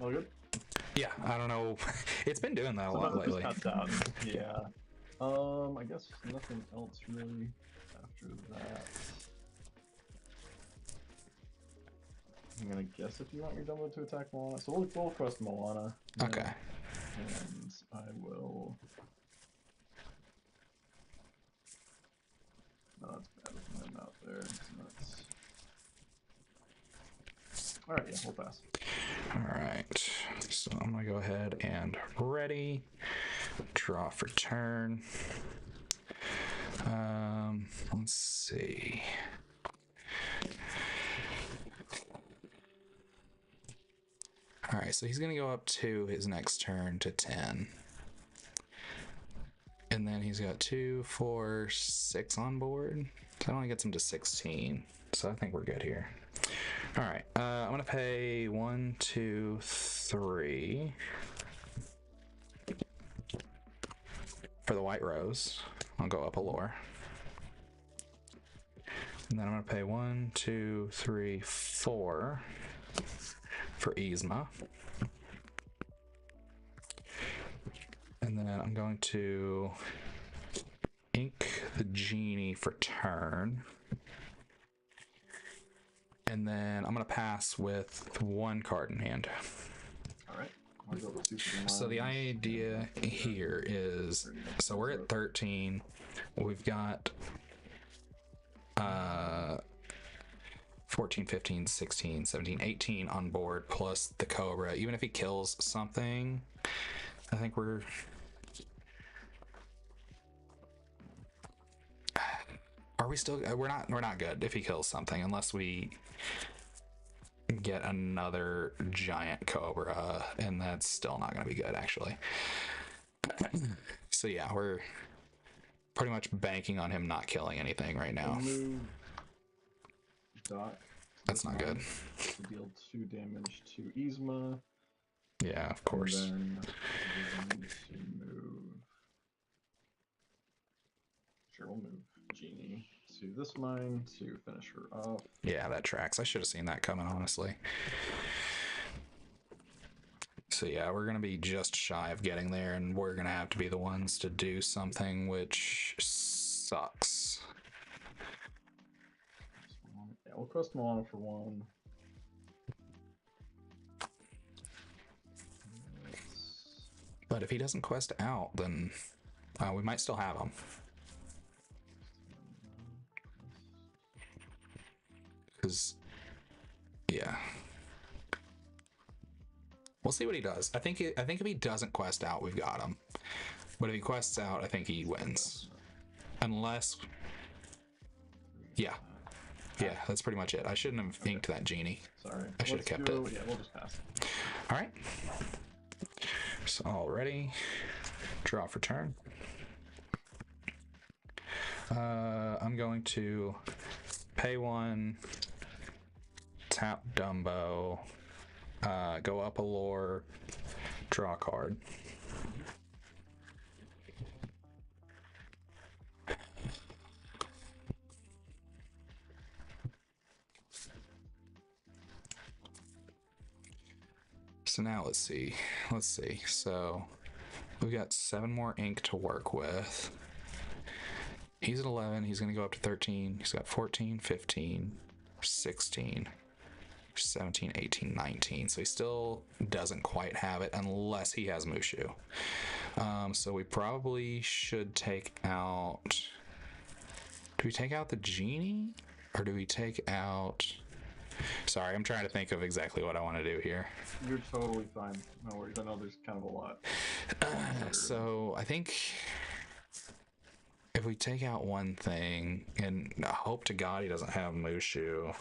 All good? Yeah, I don't know. It's been doing that a lot Sometimes it lately. just cuts out. Yeah. I guess nothing else really after that. I'm gonna guess if you want your Dumbo to attack Moana. So we'll request Moana. Okay. And I will. No, that's bad with him out there. It's nuts. Alright, yeah, we'll pass. All right. So I'm gonna go ahead and ready. Draw for turn. Let's see. All right, so he's gonna go up to his next turn to 10. And then he's got 2, 4, 6 on board. So that only gets him to 16. So I think we're good here. All right, I'm gonna pay 1, 2, 3 for the white rose. I'll go up a lore. And then I'm gonna pay 1, 2, 3, 4 for Yzma. And then I'm going to ink the genie for turn. And then I'm gonna pass with 1 card in hand. All right. I'll go with 2 for the So the mines. idea here is, so we're at 13. We've got 14, 15, 16, 17, 18 on board plus the Cobra. Even if he kills something, I think we're... Are we still... We're not good if he kills something unless we get another giant Cobra, and that's still not going to be good, actually. So yeah, we're pretty much banking on him not killing anything right now. Move Doc. That's not good. To deal 2 damage to Yzma. Yeah, of course. And then we're going to move. Sure, we'll move Genie to this mine to finish her off. Yeah, that tracks. I should have seen that coming, honestly. So yeah, we're going to be just shy of getting there, and we're going to have to be the ones to do something, which sucks. Yeah, we'll quest Moana for 1. But if he doesn't quest out, then we might still have him. Because, yeah. We'll see what he does. I think if he doesn't quest out, we've got him. But if he quests out, I think he wins. Unless... Yeah. Yeah, that's pretty much it. I shouldn't have inked that Genie. Sorry. I should have kept it. Yeah, we'll just pass. Alright. So, already. Draw for turn. I'm going to pay 1, tap Dumbo, go up a lore, draw a card. So now let's see. So we've got 7 more ink to work with. He's at 11. He's going to go up to 13. He's got 14, 15, 16, 17, 18, 19. So he still doesn't quite have it unless he has Mushu. So we probably should take out... Do we take out the Genie? Or do we take out... Sorry, I'm trying to think of exactly what I want to do here. You're totally fine. No worries. I know there's kind of a lot. So I think if we take out one thing, and I hope to God he doesn't have Mushu.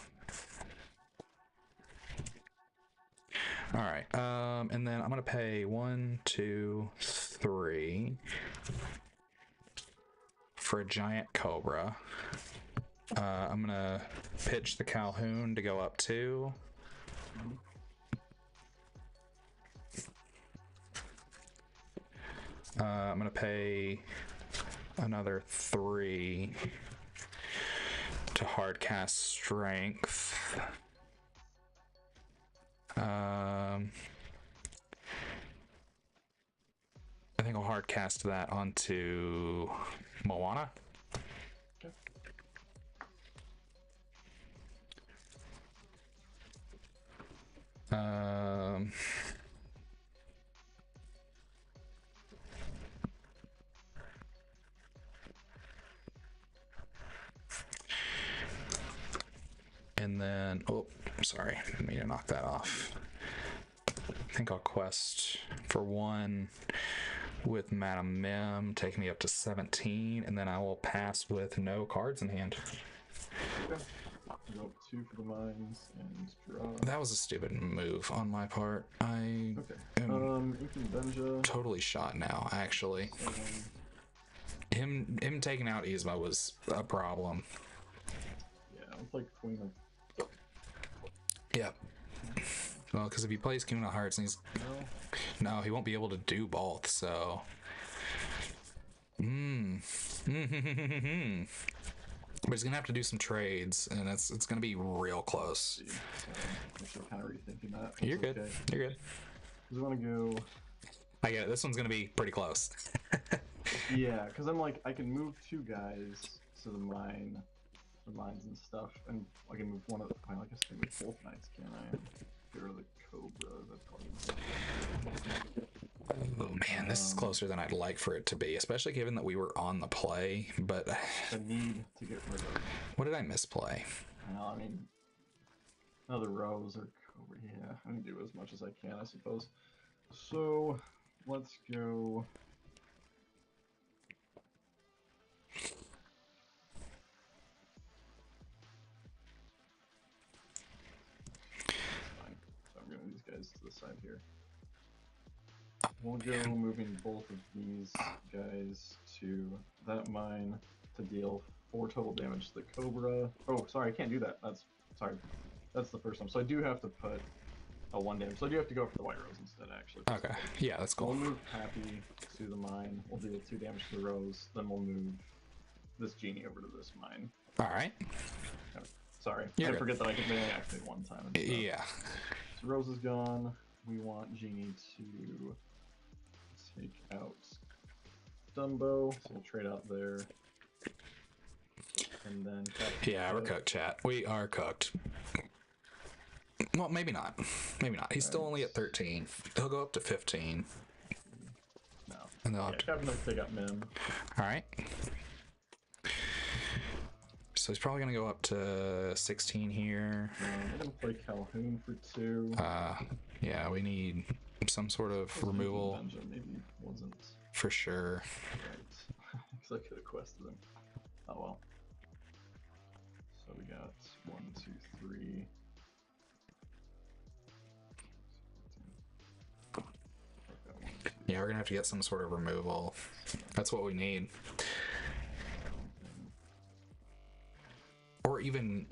All right, and then I'm gonna pay 1, 2, 3 for a giant Cobra. I'm gonna pitch the Calhoun to go up 2. I'm gonna pay another 3 to hard cast strength. I think I'll hard cast that onto Moana. And then, oh, sorry, I didn't mean to knock that off. I think I'll quest for 1 with Madame Mim, taking me up to 17, and then I will pass with no cards in hand. Okay. Go up 2 for the mines and draw. That was a stupid move on my part. I am Inking Benja. totally shot now, actually. Him taking out Yzma was a problem. Yeah, it's like Queen of... Yep. Well, because if he plays Kingdom Hearts, and he's... No, he won't be able to do both, so... But he's gonna have to do some trades, and it's gonna be real close. I'm actually kind of rethinking that. You're good. Okay. You're good. Because I want to go... I get it. This one's gonna be pretty close. Yeah, because I'm like, I can move 2 guys to the mine the mines and stuff, and I can move one of the. Well, I guess I can move both knights, can I? Get rid of the Cobra. That's probably. Oh man, this is closer than I'd like for it to be, especially given that we were on the play. But I need to get rid of. what did I misplay? Well, I mean, another Rose or Cobra. Yeah, I can do as much as I can, I suppose. So let's go. Fine. So I'm gonna these guys to the side here. We'll go moving both of these guys to that mine to deal 4 total damage to the Cobra. Oh, sorry, I can't do that. Sorry. That's the first one. So I do have to put a 1 damage. So I do have to go for the White Rose instead, actually. Okay, yeah, that's cool. We'll move Happy to the mine. We'll deal 2 damage to the Rose. Then we'll move this Genie over to this mine. All right. Sorry, You're I good. forget that I can only activate 1 time. And stuff. Yeah. So Rose is gone. We want Genie to take out Dumbo, so we'll trade out there. And then Yeah, we're cooked, chat. We are cooked. Well, maybe not. Maybe not. He's still only at 13. He'll go up to 15. No. And they'll Yeah, have to... Captain will take out Mim. All right. So he's probably going to go up to 16 here. We're going to play Calhoun for 2. Yeah, we need some sort of removal Dungeon maybe wasn't for sure. right. Because I could have quested him. Oh well. So we got 1, 2, 3. Yeah, we're going to have to get some sort of removal. That's what we need. Or even,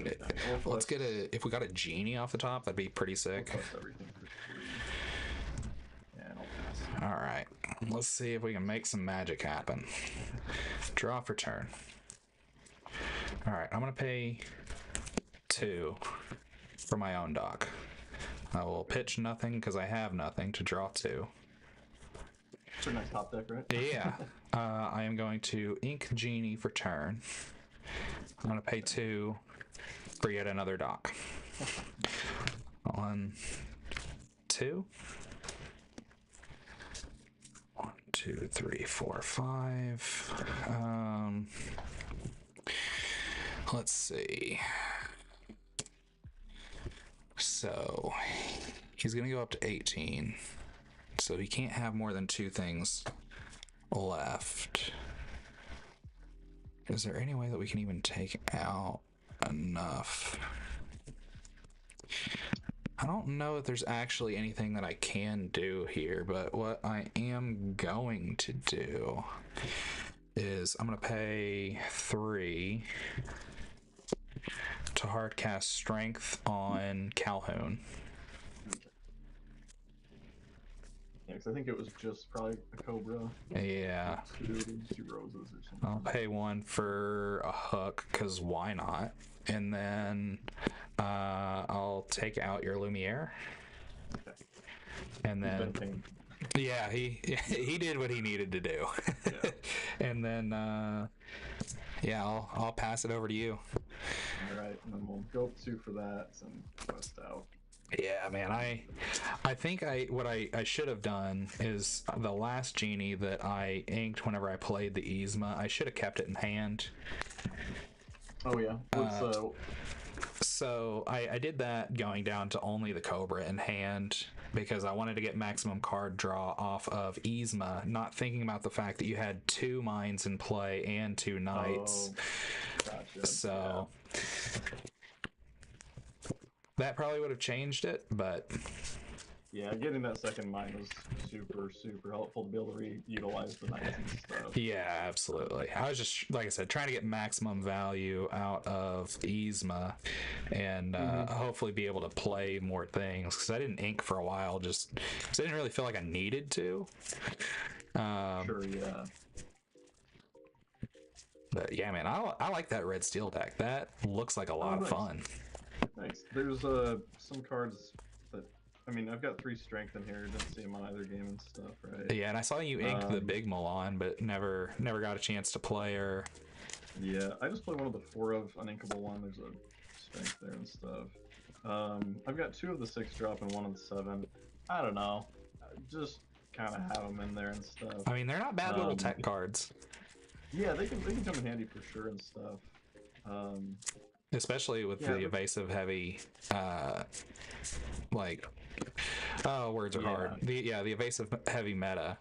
let's get if we got a Genie off the top, that'd be pretty sick. Everything for 3. And I'll pass. All right, let's see if we can make some magic happen. Draw for turn. All right, I'm gonna pay 2 for my own dock. I will pitch nothing because I have nothing to draw 2. Pretty nice top deck, right? Yeah, I am going to ink Genie for turn. I'm gonna pay 2 for yet another dock. 1, 2. 1, 2, 3, 4, 5. Let's see. So he's gonna go up to 18. So he can't have more than 2 things left. Is there any way that we can even take out enough? I don't know if there's actually anything that I can do here, but what I am going to do is I'm going to pay 3 to hardcast Strength on Calhoun. Yeah, because I think it was just probably a Cobra. Yeah. 2 Roses or something. I'll pay 1 for a hook, because why not? And then I'll take out your Lumiere. Okay. And then, Venting. yeah, he did what he needed to do. Yeah. And then, yeah, I'll pass it over to you. All right, and then we'll go up 2 for that and quest out. Yeah, man, I think what I should have done is the last Genie that I inked whenever I played the Yzma, I should have kept it in hand. Oh yeah. Let's So I did that going down to only the Cobra in hand because I wanted to get maximum card draw off of Yzma, not thinking about the fact that you had 2 mines in play and 2 knights. Gotcha. So that probably would have changed it, but Yeah, getting that second mine was super helpful to be able to reutilize the knights and stuff. yeah, absolutely. I was just, like I said, trying to get maximum value out of Yzma and hopefully be able to play more things because I didn't ink for a while just because I didn't really feel like I needed to. Sure, yeah. But yeah, man, I like that red steel deck. That looks like a lot of nice. fun. Nice. There's some cards that I mean I've got 3 strength in here. Didn't see them on either game and stuff, right? Yeah, and I saw you ink the big Milan, but never got a chance to play her. Yeah, I just play one of the 4 of uninkable one. There's a strength there and stuff. I've got 2 of the 6 drop and 1 of the 7. I don't know. Just kind of have them in there and stuff. I mean, they're not bad little tech cards. Yeah, they can come in handy for sure and stuff. Especially with the evasive heavy, like, oh, words are hard. The evasive heavy meta,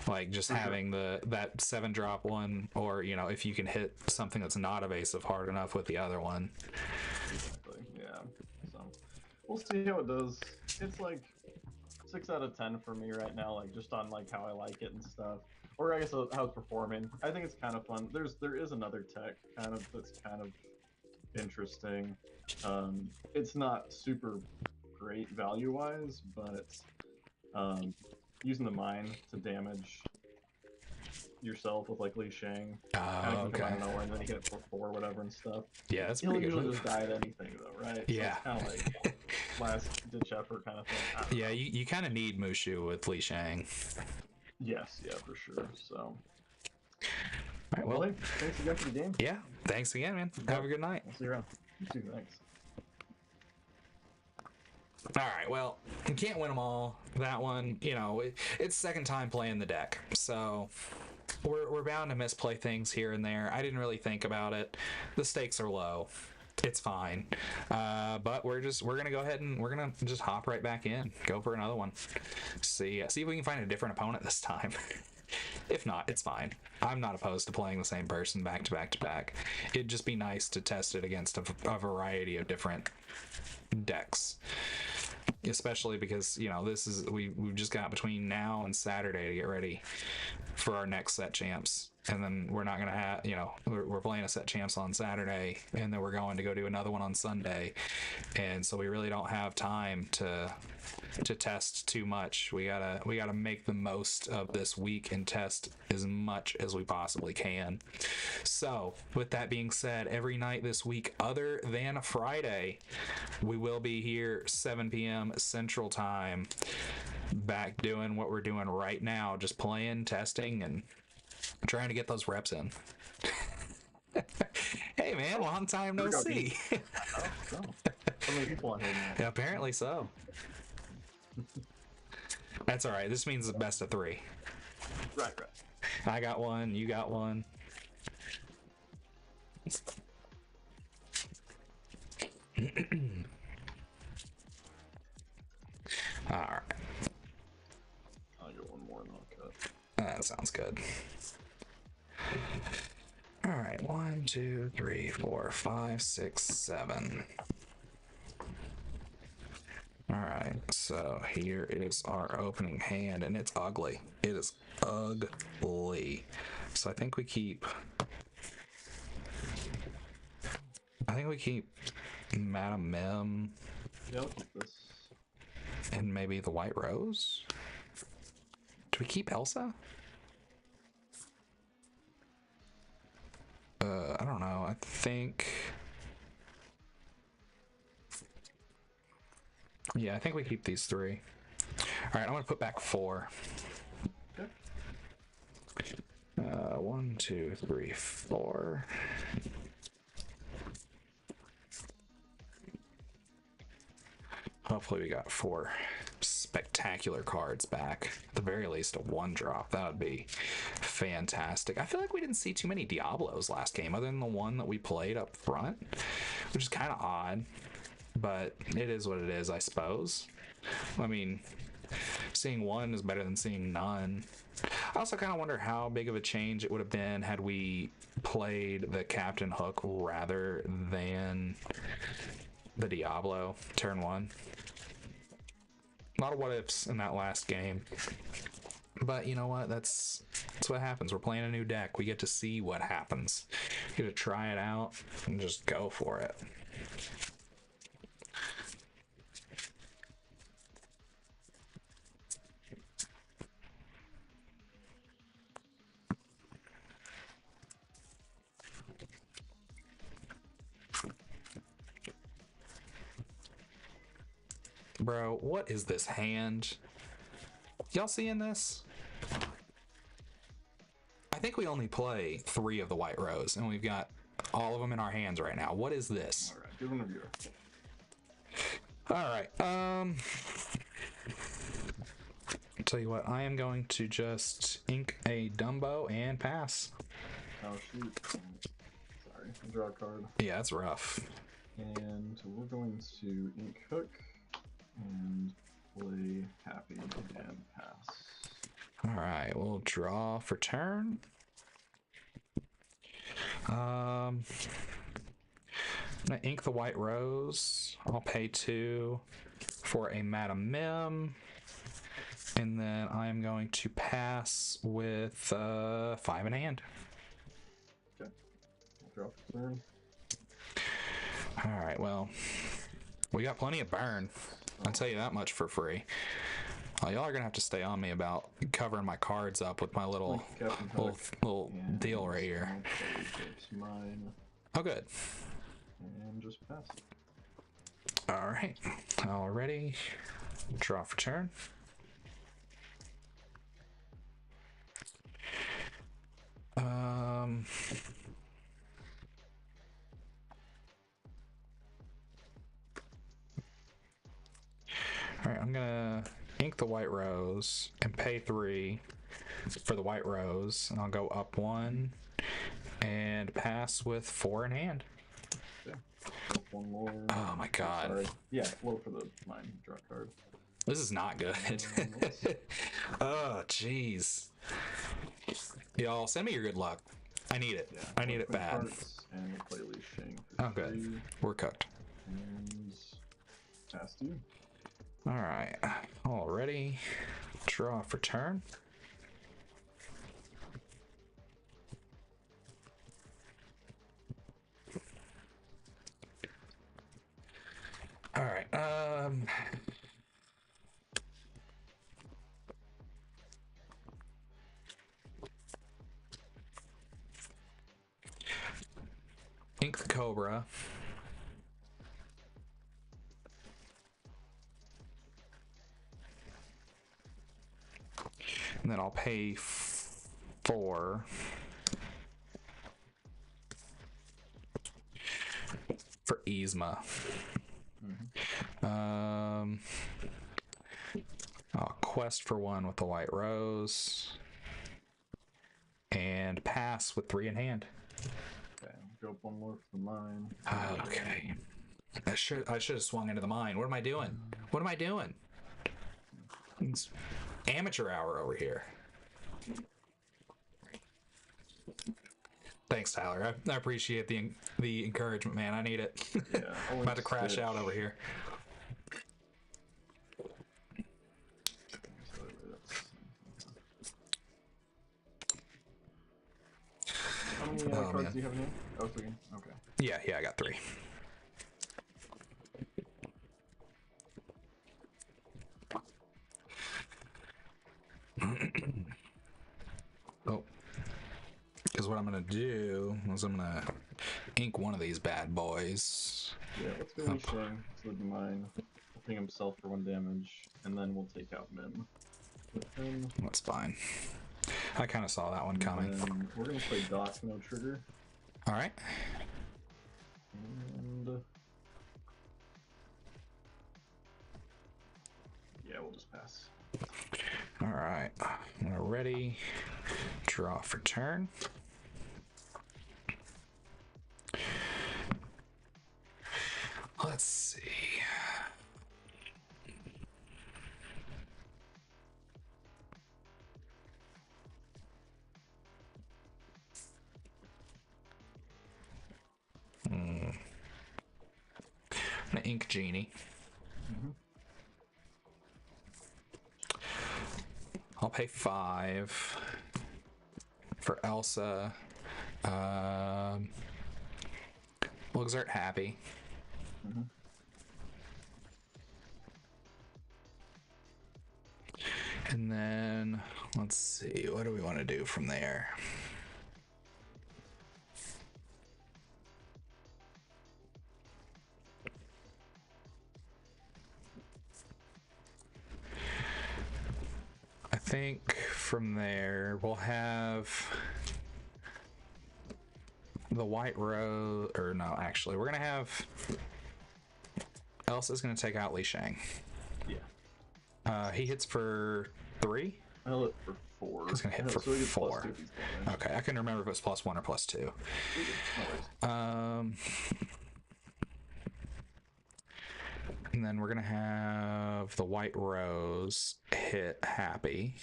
like just having that 7-drop one, or you know, if you can hit something that's not evasive hard enough with the other one. Exactly. Yeah. So we'll see how it does. It's like 6 out of 10 for me right now, like just on like how I like it and stuff. Or I guess how it's performing. I think it's kind of fun. There is another tech kind of that's kind of interesting. It's not super great value wise, but using the mine to damage yourself with like Li Shang kind of come out of nowhere, and then you get it for 4 or whatever and stuff. Yeah, that's He'll pretty usually good. just die at anything though, right? Yeah. So it's kind of like last ditch effort kind of thing. Yeah, you kind of need Mushu with Li Shang. Yes, yeah, for sure. So. All right, well, hey, thanks again for the game. Yeah, thanks again, man. Have a good night. I'll see you around. You too, thanks. All right, well, you can't win them all. That one, you know, it's second time playing the deck, so we're bound to misplay things here and there. I didn't really think about it. The stakes are low. It's fine, but we're gonna go ahead and we're gonna just hop right back in, go for another one. See if we can find a different opponent this time. If not, it's fine. I'm not opposed to playing the same person back to back to back. It'd just be nice to test it against a variety of different decks, especially because, you know, this is we've just got between now and Saturday to get ready for our next set champs. And then we're not gonna have, you know, we're playing a set champs on Saturday, and then we're going to go do another one on Sunday, and so we really don't have time to test too much. We gotta make the most of this week and test as much as we possibly can. So with that being said, every night this week other than Friday, we will be here 7 p.m. Central Time, back doing what we're doing right now, just playing, testing, and trying to get those reps in. Hey man, long time no see. So many people on here now. Yeah, apparently so. That's all right. This means the best of 3. Right. I got one. You got one. All right. I'll get one more and I'll cut. That sounds good. All right. 1, 2, 3, 4, 5, 6, 7. All right, so here is our opening hand, and it's ugly. It is ugly. So I think we keep Madam Mim. Yeah, I'll keep this. And maybe the White Rose. Do we keep Elsa? I don't know. I think. Yeah, I think we keep these 3. All right, I'm gonna put back 4. Okay. 1, 2, 3, 4. Hopefully we got 4 spectacular cards back. At the very least, a 1-drop. That would be fantastic. I feel like we didn't see too many Diablos last game, other than the one that we played up front, which is kind of odd. But it is what it is, I suppose. I mean, seeing 1 is better than seeing none. I also kind of wonder how big of a change it would have been had we played the Captain Hook rather than the Diablo turn 1. A lot of what ifs in that last game. But you know what? That's what happens. We're playing a new deck. We get to see what happens. We get to try it out and just go for it. Bro, what is this hand? Y'all seeing this? I think we only play 3 of the White Rose, and we've got all of them in our hands right now. What is this? All right, give him a viewer. All right. Tell you what, I am going to just ink a Dumbo and pass. Oh shoot! Sorry, draw a card. Yeah, that's rough. And we're going to ink Hook and play Happy and pass. All right, we'll draw for turn. I'm gonna ink the White Rose. I'll pay 2 for a Madam Mim. And then I'm going to pass with 5 in hand. Okay. I'll draw for turn. All right, well, we got plenty of burn. I'll tell you that much for free. Y'all are gonna have to stay on me about covering my cards up with my little deal right here. Mine. Oh, good. And just pass. All right, already draw for turn. All right, I'm gonna ink the White Rose and pay 3 for the White Rose, and I'll go up 1 and pass with 4 in hand. Okay. One more. Oh my god. Sorry. Yeah, flow for the mine. Draw a card. This is not good. Oh, jeez. Y'all, send me your good luck. I need it. Yeah, I need it bad. And we'll play Li Shang for Oh, good. 3. We're cooked. And pass to you. All right. Already. Draw for turn. All right. Ink the Cobra. And then I'll pay 4 for Yzma. I'll quest for 1 with the White Rose and pass with 3 in hand. Okay, I'll go up one more for mine. Okay. I should have swung into the mine. What am I doing? What am I doing? It's amateur hour over here. Thanks, Tyler. I appreciate the encouragement, man. I need it. Yeah, I'm about to crash out over here. How many cards do you have in here? Oh, 3. Okay. Yeah, I got 3. Oh. Because what I'm going to do is I'm going to ink one of these bad boys. Yeah, let's go Li Shang. Let's leave mine. He'll ping himself for 1 damage, and then we'll take out Mim. With him. That's fine. I kind of saw that one coming. And we're going to play Doc, no trigger. All right. And yeah, we'll just pass. All right. I'm ready. Draw for turn. Let's see. I'm gonna ink Genie. I'll pay 5 for Elsa. We'll exert Happy. And then let's see, what do we want to do from there? I think from there we'll have the White Rose, or no, actually, we're gonna have Elsa's gonna take out Li Shang. Yeah. He hits for 3. I'll hit for 4. He's gonna hit for so he gets 4. +2 if he's damaged. Okay, I couldn't remember if it was +1 or +2. No worries. And then we're gonna have the White Rose hit Happy.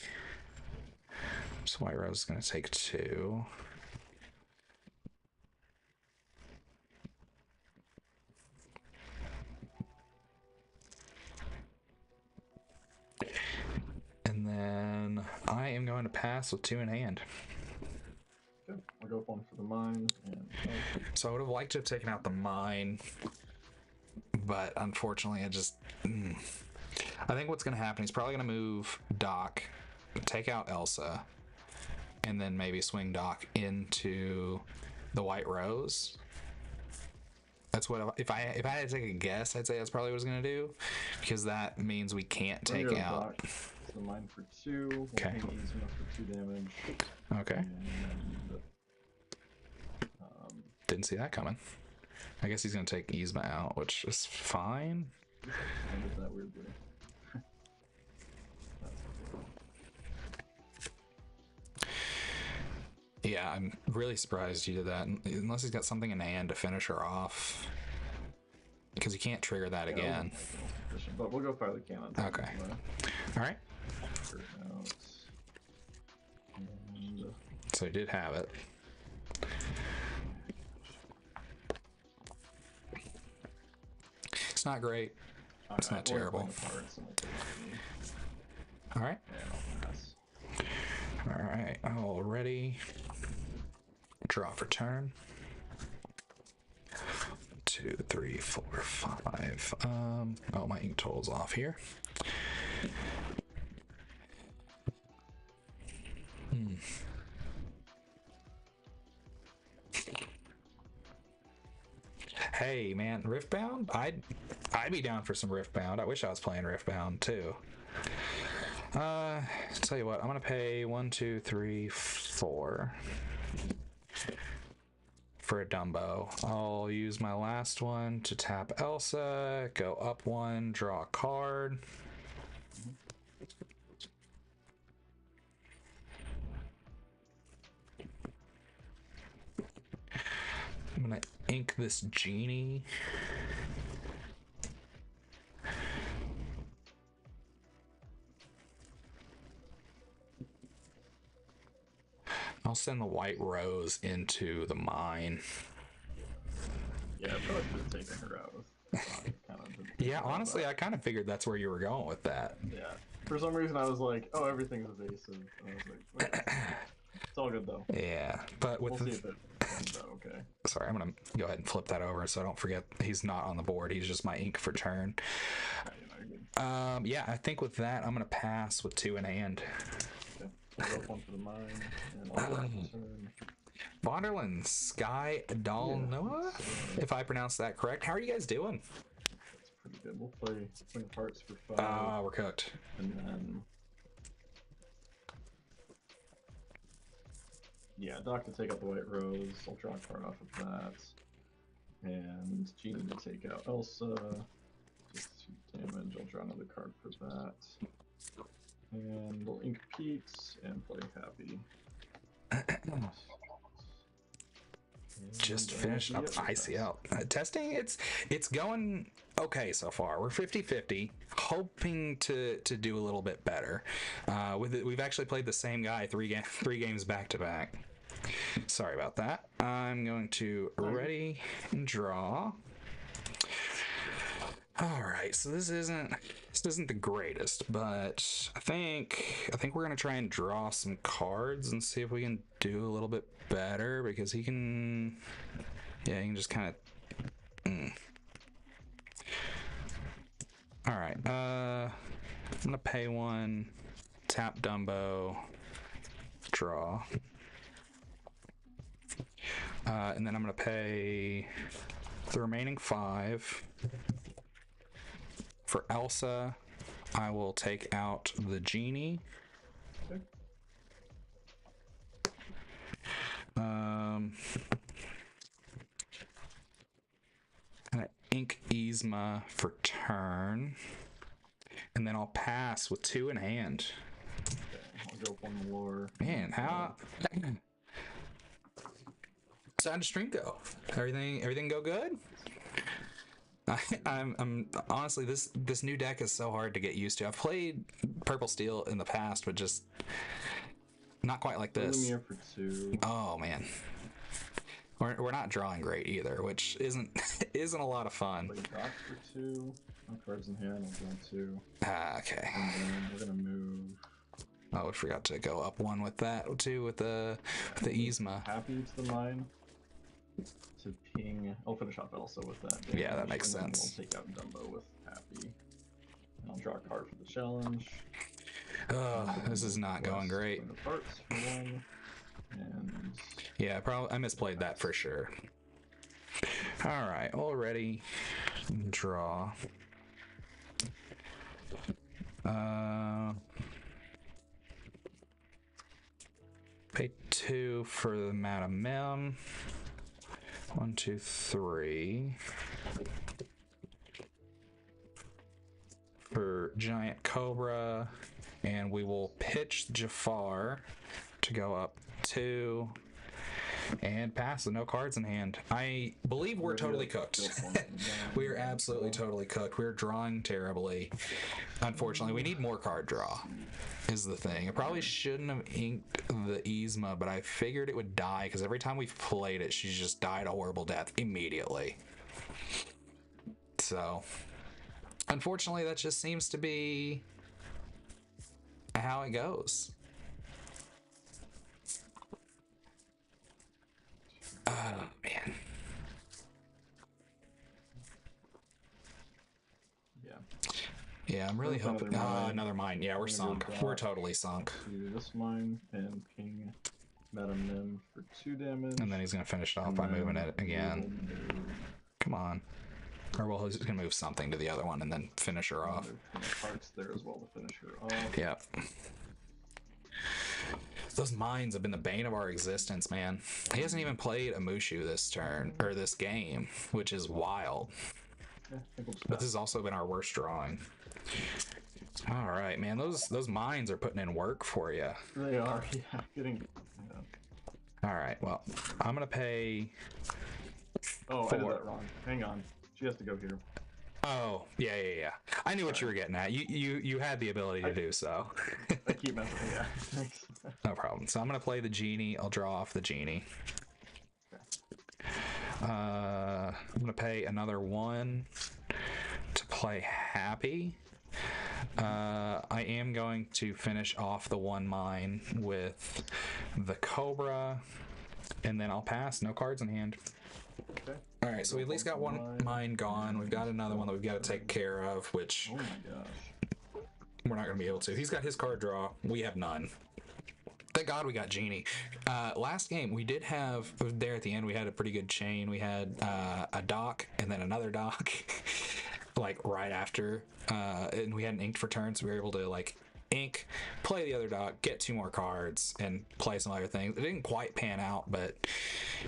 So White Rose is gonna take 2. And then I am going to pass with 2 in hand. Okay, I'll go up one for the mine. And, So I would have liked to have taken out the mine, but unfortunately I just... I think what's going to happen, he's probably going to move Doc, take out Elsa, and then maybe swing Doc into the White Rose. That's what, if I had to take a guess, I'd say that's probably what he's going to do, because that means we can't take out... Doc. So mine for 2. We'll Okay. ping Yzma for 2 damage. Okay. And, Didn't see that coming. I guess he's going to take Yzma out, which is fine. I did that weirdly. Yeah, I'm really surprised you did that. Unless he's got something in hand to finish her off. Because you can't trigger that again. But we'll go fire the cannon. Okay. Alright. And, So he did have it. It's not great. It's not terrible. Alright. Alright. Already. Draw for turn. 2, 3, 4, 5. Oh, my ink total's off here. Hey man, Riftbound? I'd be down for some Riftbound. I wish I was playing Riftbound too. Tell you what, I'm gonna pay 1, 2, 3, 4 for a Dumbo. I'll use my last one to tap Elsa, go up 1, draw a card. I'm gonna ink this genie. I'll send the White Rose into the mine. Yeah, I probably should have taken her out with Yeah, honestly, I kind of figured that's where you were going with that. Yeah. For some reason, I was like, oh, everything's evasive. And I was like, wait. It's all good, though. Yeah, but with We'll see if it comes out okay. Sorry, I'm going to go ahead and flip that over so I don't forget he's not on the board. He's just my ink for turn. Yeah, I think with that, I'm going to pass with 2 in hand. Okay. I'll go 1 for the mine, and I'll turn. Vonderland Sky Dalnoa, if I pronounce that correct. How are you guys doing? That's pretty good. We'll play Swing of Hearts for 5. Ah, we're cooked. And then... yeah, Doc to take out the White Rose. I'll draw a card off of that. And Genie to take out Elsa. Just 2 damage. I'll draw another card for that. And we'll ink Pete and play Happy. Just finished up ICL testing. It's going okay so far. We're 50-50, hoping to do a little bit better. With it, we've actually played the same guy three games back to back. Sorry about that. I'm going to ready and draw. All right, so this isn't the greatest, but I think we're gonna try and draw some cards and see if we can do a little bit better, because he can just kind of. All right, I'm gonna pay 1, tap Dumbo, draw, and then I'm gonna pay the remaining 5. For Elsa, I will take out the Genie. Okay. ink Yzma for turn, and then I'll pass with 2 in hand. Okay, I'll go up one more. Man, how? So how did stream go? Everything go good? I'm honestly, this new deck is so hard to get used to. I've played Purple Steel in the past, but just not quite like this. Lumiere for 2. Oh man, we're not drawing great either, which isn't a lot of fun. Play Doc for 2. No cards in hand. I'll draw 2. Okay. And then we're gonna move. Oh, we forgot to go up 1 with that too, with the Yzma. Happy to the mine. To ping. I'll finish off also with that. Damage, Yeah, that makes and then sense. We'll take out Dumbo with Happy. And I'll draw a card for the challenge. Oh, this is not going great. Point of Hearts for 1. And Yeah, probably I misplayed that for sure. All right, already draw. Pay 2 for the Madam Mim. 1, 2, 3. For Giant Cobra, and we will pitch Jafar to go up 2 and pass with no cards in hand. I believe we're totally cooked. We are absolutely totally cooked. We're drawing terribly. Unfortunately, we need more card draw is the thing. I probably shouldn't have inked the Yzma, but I figured it would die because every time we've played it, she's just died a horrible death immediately. So, unfortunately, that just seems to be how it goes. Oh, man. yeah. Yeah, I'm really There's hoping. another mine. Another mine. Yeah, we're We're gonna sunk. go We're back totally sunk. To this mine and ping Madam Mim for 2 damage. And then he's going to finish it off And by then moving it we again. will move Come on. Or, well, he's going to move something to the other one and then finish her off. another Point of Hearts there as well to finish her off. Yep. Those mines have been the bane of our existence, man. He hasn't even played a Mushu this turn, or this game, which is wild. Yeah, I think we'll just But pass. this has also been our worst drawing. All right, man. Those mines are putting in work for you. They are, yeah. Getting. Yeah. All right. Well, I'm gonna pay. Oh, I did 4. that wrong. Hang on. She has to go here. Oh, yeah. I knew what you were getting at. You had the ability to do so. I keep messing. Yeah. Thanks. No problem. So I'm gonna play the genie. I'll draw off the genie. I'm gonna pay another 1 to play Happy. I am going to finish off the 1 mine with the Cobra, and then I'll pass. No cards in hand. Okay. All right, so we at least got 1 mine gone. We've got another one that we've got to take care of, which Oh my gosh. we're not going to be able to. He's got his card draw. We have none. Thank God we got Genie. Last game, we did have, there at the end, we had a pretty good chain. We had a dock and then another dock, like right after. And we had an inked for turn, so we were able to like ink, play the other dock, get 2 more cards, and play some other things. It didn't quite pan out, but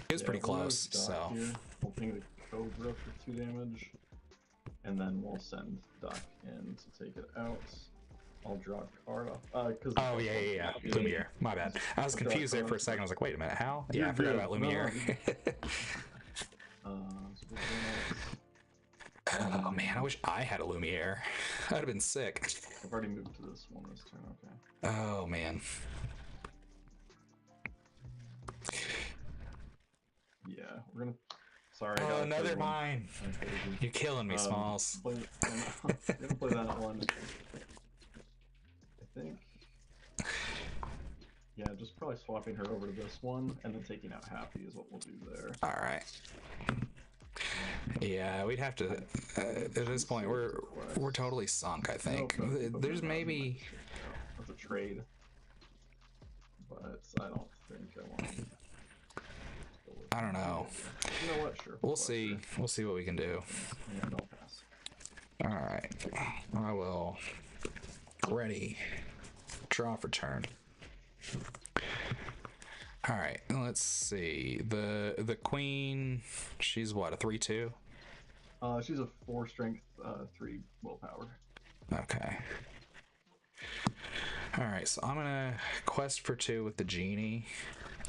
it was pretty we'll move close. Doc So here. We'll ping the Cobra for 2 damage. And then we'll send Doc in to take it out. I'll draw a card off. Oh, yeah. Lumiere. My bad. I was confused there for a second. I was like, wait a minute, how? Yeah, I forgot about Lumiere. So we'll Oh, man, I wish I had a Lumiere. I'd have been sick. I've already moved to this one this turn, okay. Oh, man. Yeah, we're gonna. Sorry. I Oh, gotta another play one. mine. I'm crazy. You're killing me, Smalls. We're gonna play that one. I think. Yeah, just probably swapping her over to this one and then taking out Happy is what we'll do there. All right. Yeah, we'd have to. At this point, we're totally sunk. I think there's maybe. That's a trade, but I don't think I want. To I don't know. You know what? Sure. We'll see. We'll see what we can do. And I'll pass. All right. I will. Ready. Draw for turn. All right. Let's see. The queen. She's what, a 3/2? She's a 4 strength, 3 willpower. Okay. All right, so I'm gonna quest for 2 with the genie,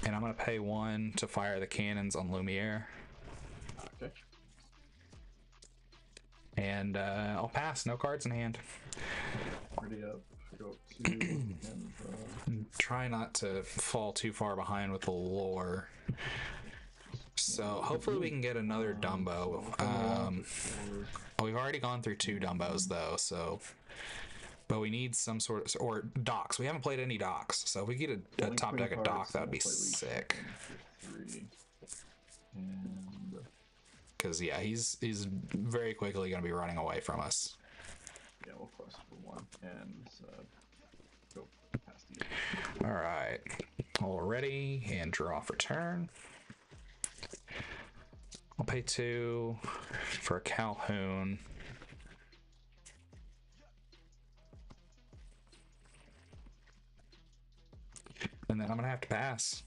and I'm gonna pay 1 to fire the cannons on Lumiere. Okay. And I'll pass. No cards in hand. Ready up. Go up 2 and Try not to fall too far behind with the lore. So hopefully we can get another Dumbo. We've already gone through 2 Dumbos though, so. But we need some sort of, or docks. We haven't played any docks, so if we get a top deck of dock, that would be sick. 3. And Because yeah, he's very quickly going to be running away from us. yeah, we'll quest for 1 and go past you. All right, all ready and draw for turn. I'll pay 2 for a Calhoun. And then I'm gonna have to pass.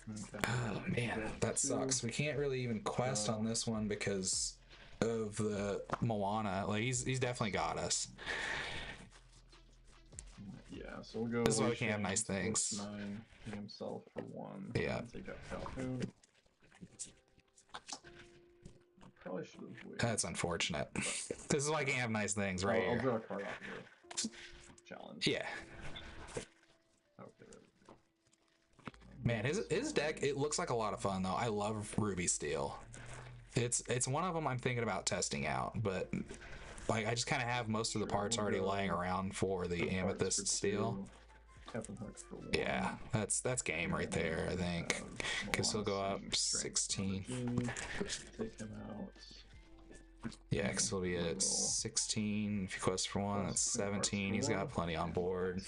Okay. Oh man, that sucks. We can't really even quest on this one because of the Moana. Like he's definitely got us. Yeah, so we'll go. This is why we can't have nice things. 9, pay himself for 1. Yeah. And take out Calhoun. Probably should have waited. That's unfortunate. This is why I can't have nice things right I'll here. draw a card off of the challenge. Yeah. Okay, there we go. Man, his deck, it looks like a lot of fun though. I love Ruby Steel. It's one of them I'm thinking about testing out, but like I just kind of have most of the parts already laying around for the Amethyst Steel. Captain Hook for 1. Yeah, that's game right there, I think. Because he'll go up 16. Take him out. Yeah, because he'll be at 16. If you quest for 1, that's 17. He's got plenty on board.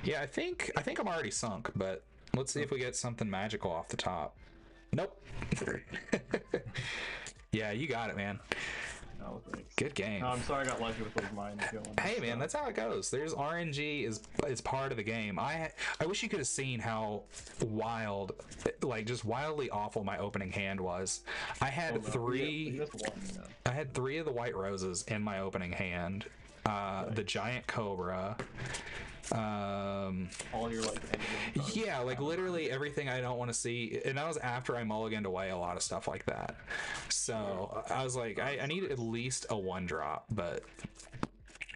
Yeah, I think I'm already sunk, but let's see if we get something magical off the top. Nope. Yeah, you got it, man. No, thanks. Good game. No, I'm sorry I got lucky with those mines going. Hey man, that's how it goes. There's RNG is part of the game. I wish you could have seen how wild, like just wildly awful my opening hand was. I had You missed 1, yeah. I had 3 of the white roses in my opening hand. The giant cobra. All your like ending cards. Yeah, like literally everything I don't want to see, and that was after I mulliganed away a lot of stuff like that. So I was like, I need at least a 1-drop, but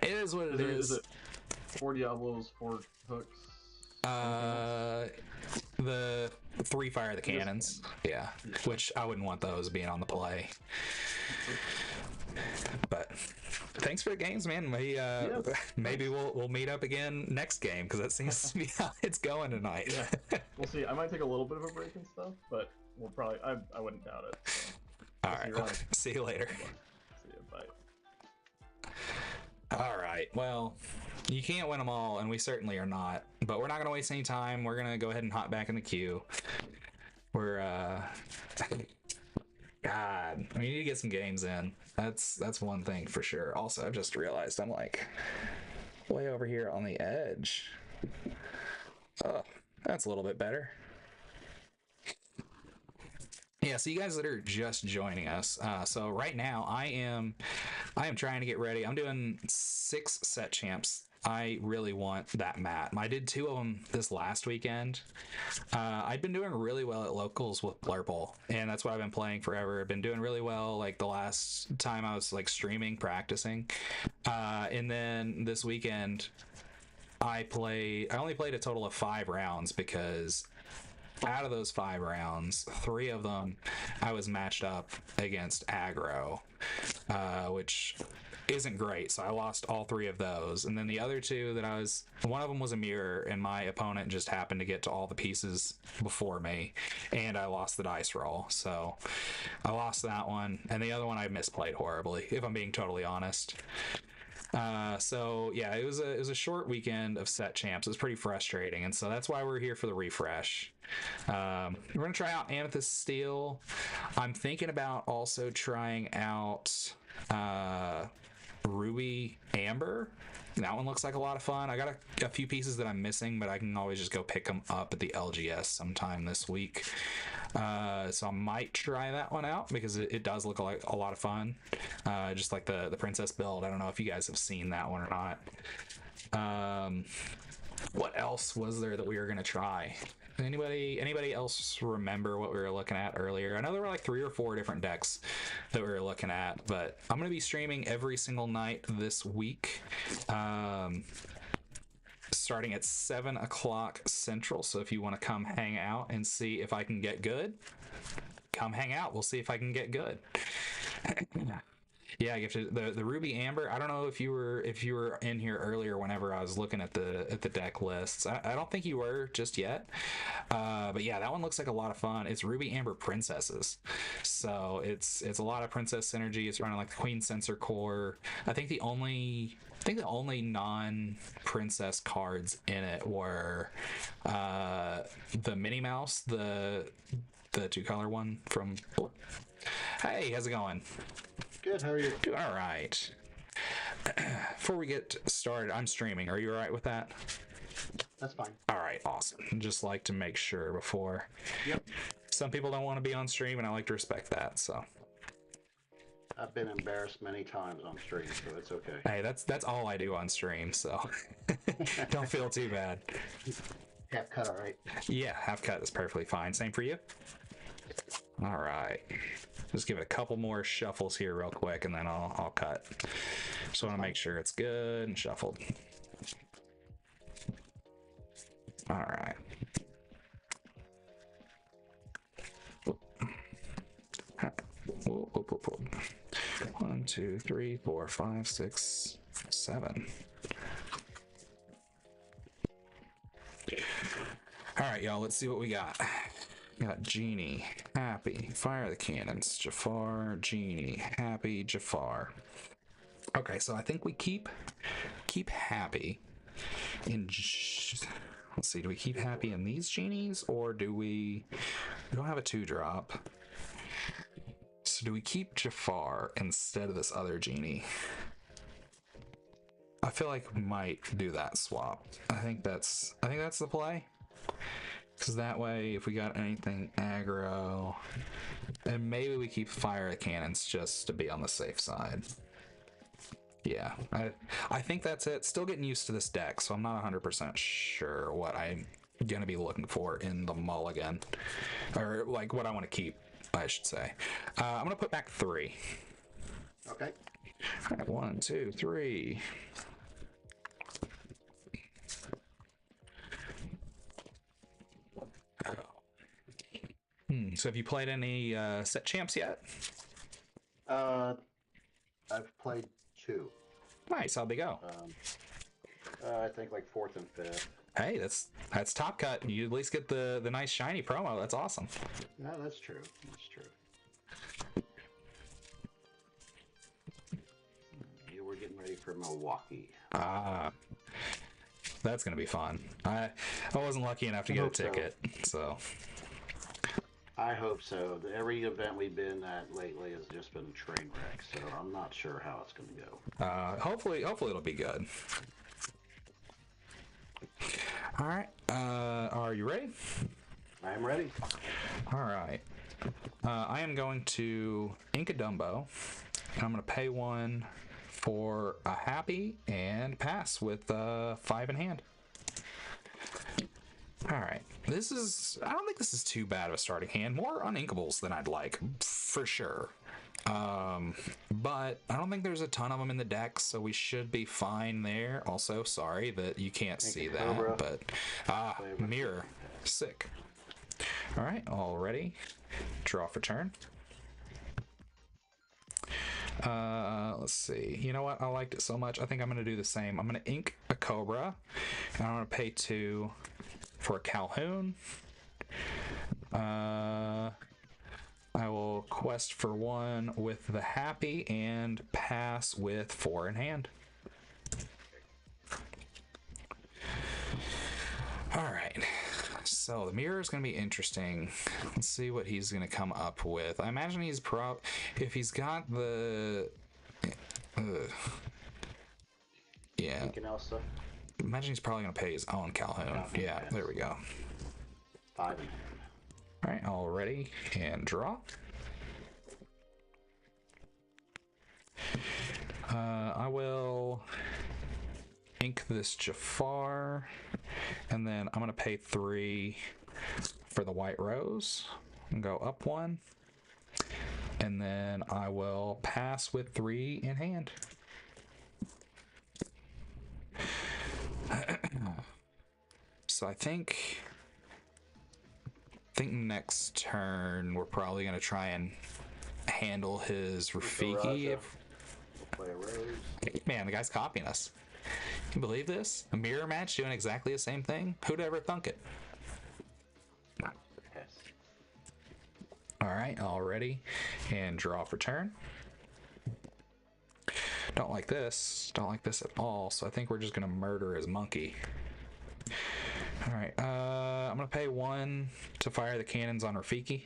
it is what it is. Is it 4 Diablos, 4 hooks? The 3 fire the cannons, yeah, which I wouldn't want those being on the play. But thanks for the games, man. Maybe we'll meet up again next game because that seems to be how it's going tonight. Yeah. We'll see. I might take a little bit of a break and stuff, but we'll probably. I wouldn't doubt it. So. All right. See you later. See you. Bye. All right. Well, you can't win them all, and we certainly are not. But we're not gonna waste any time. We're gonna go ahead and hop back in the queue. We're God, we need to get some games in. That's one thing for sure. Also, I've just realized I'm like way over here on the edge. Oh, that's a little bit better. Yeah, so you guys that are just joining us, so right now I am trying to get ready. I'm doing 6 set champs. I really want that map. I did 2 of them this last weekend. I've been doing really well at locals with Blurple, and that's what I've been playing forever. I've been doing really well. Like the last time I was like streaming, practicing, and then this weekend I only played a total of 5 rounds because out of those 5 rounds, 3 of them I was matched up against aggro, which isn't great. So I lost all 3 of those. And then the other 2 one of them was a mirror, and my opponent just happened to get to all the pieces before me, and I lost the dice roll. So I lost that one. And the other one I misplayed horribly, if I'm being totally honest. So yeah, it was a short weekend of set champs. It was pretty frustrating, and so that's why we're here for the refresh. We're gonna try out Amethyst Steel. I'm thinking about also trying out Ruby Amber That one looks like a lot of fun. I got a few pieces that I'm missing, but I can always just go pick them up at the LGS sometime this week. So I might try that one out because it does look like a lot of fun. Just like the princess build. I don't know if you guys have seen that one or not. What else was there that we were gonna try? Anybody else remember what we were looking at earlier? I know there were like 3 or 4 different decks that we were looking at, but I'm gonna be streaming every single night this week, starting at 7 o'clock Central. So if you want to come hang out and see if I can get good, come hang out. We'll see if I can get good. Yeah, gifted the Ruby Amber. I don't know if you were in here earlier whenever I was looking at the deck lists. I don't think you were just yet. But yeah, that one looks like a lot of fun. It's Ruby Amber Princesses. So it's a lot of princess synergy. It's running like the Queen Sensor Core. I think the only non-princess cards in it were the Minnie Mouse, the 2-color one from. Hey, how's it going? Good, how are you? All right. Before we get started, I'm streaming. Are you all right with that? That's fine. All right, awesome. Just like to make sure before. Yep. Some people don't want to be on stream, and I like to respect that. So. I've been embarrassed many times on stream, so it's okay. Hey, that's all I do on stream, so don't feel too bad. Half cut, all right. Yeah, half cut is perfectly fine. Same for you. All right. Just give it a couple more shuffles here real quick, and then I'll cut. Just want to make sure it's good and shuffled. All right. 1, 2, 3, 4, 5, 6, 7. All right, y'all. Let's see what we got. We got Genie, Happy, Fire the Cannons, Jafar, Genie, Happy, Jafar. Okay, so I think we keep Happy in. Let's see. Do we keep Happy in these genies, or do we? We don't have a 2-drop. So do we keep Jafar instead of this other genie? I feel like we might do that swap. I think that's the play. Because that way, if we got anything aggro, and maybe we keep Fire the Cannons just to be on the safe side. Yeah, I think that's it. Still getting used to this deck, so I'm not 100% sure what I'm going to be looking for in the mulligan. Or, like, what I want to keep, I should say. I'm going to put back 3. Okay. All right, 1, 2, 3. So have you played any set champs yet? I've played 2. Nice. How'd they go? I think like 4th and 5th. Hey, that's top cut. You at least get the nice shiny promo. That's awesome. No, that's true. That's true. You were getting ready for Milwaukee. That's gonna be fun. I wasn't lucky enough to get a ticket, so. I hope so. Every event we've been at lately has just been a train wreck, so I'm not sure how it's going to go. Hopefully it'll be good. All right. Are you ready? I am ready. All right. I am going to ink a Dumbo, and I'm going to pay 1 for a Happy and pass with 5 in hand. All right. I don't think this is too bad of a starting hand. More uninkables than I'd like, for sure. But I don't think there's a ton of them in the deck, so we should be fine there. Also, sorry that you can't see that, Cobra. but mirror. Sick. All right, all ready. Draw for turn. Let's see. You know what? I liked it so much. I think I'm going to do the same. I'm going to ink a Cobra, and I'm going to pay 2 for a Calhoun. I will quest for 1 with the Happy and pass with 4 in hand. All right. So the mirror is going to be interesting. Let's see what he's going to come up with. I imagine he's if he's got the yeah, Yeah. Anything else, stuff? Imagine he's probably going to pay his own Calhoun. Calhoun, Yeah, yes. there we go. 5 in hand. All right, all ready and draw. I will ink this Jafar, and then I'm going to pay 3 for the White Rose and go up 1. And then I will pass with 3 in hand. So I think next turn we're probably going to try and handle his Rafiki. Play a Rose. Man, the guy's copying us. Can you believe this? A mirror match doing exactly the same thing? Who'd ever thunk it? Yes. All right, all ready, and draw for turn. Don't like this. Don't like this at all. So I think we're just gonna murder his monkey. All right. I'm gonna pay 1 to fire the cannons on Rafiki.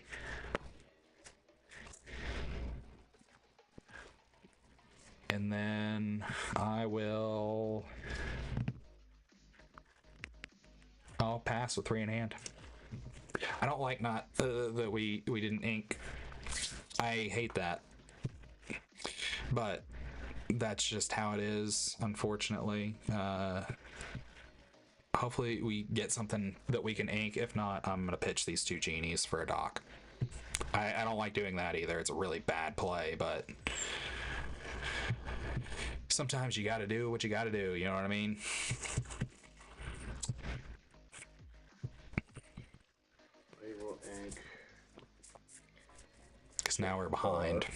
And then I'll pass with 3 in hand. I don't like not that we didn't ink. I hate that, but that's just how it is, unfortunately. Hopefully we get something that we can ink. If not, I'm gonna pitch these 2 genies for a dock. I don't like doing that either. It's a really bad play, but sometimes you gotta do what you gotta do, you know what I mean? We will ink. Because now we're behind.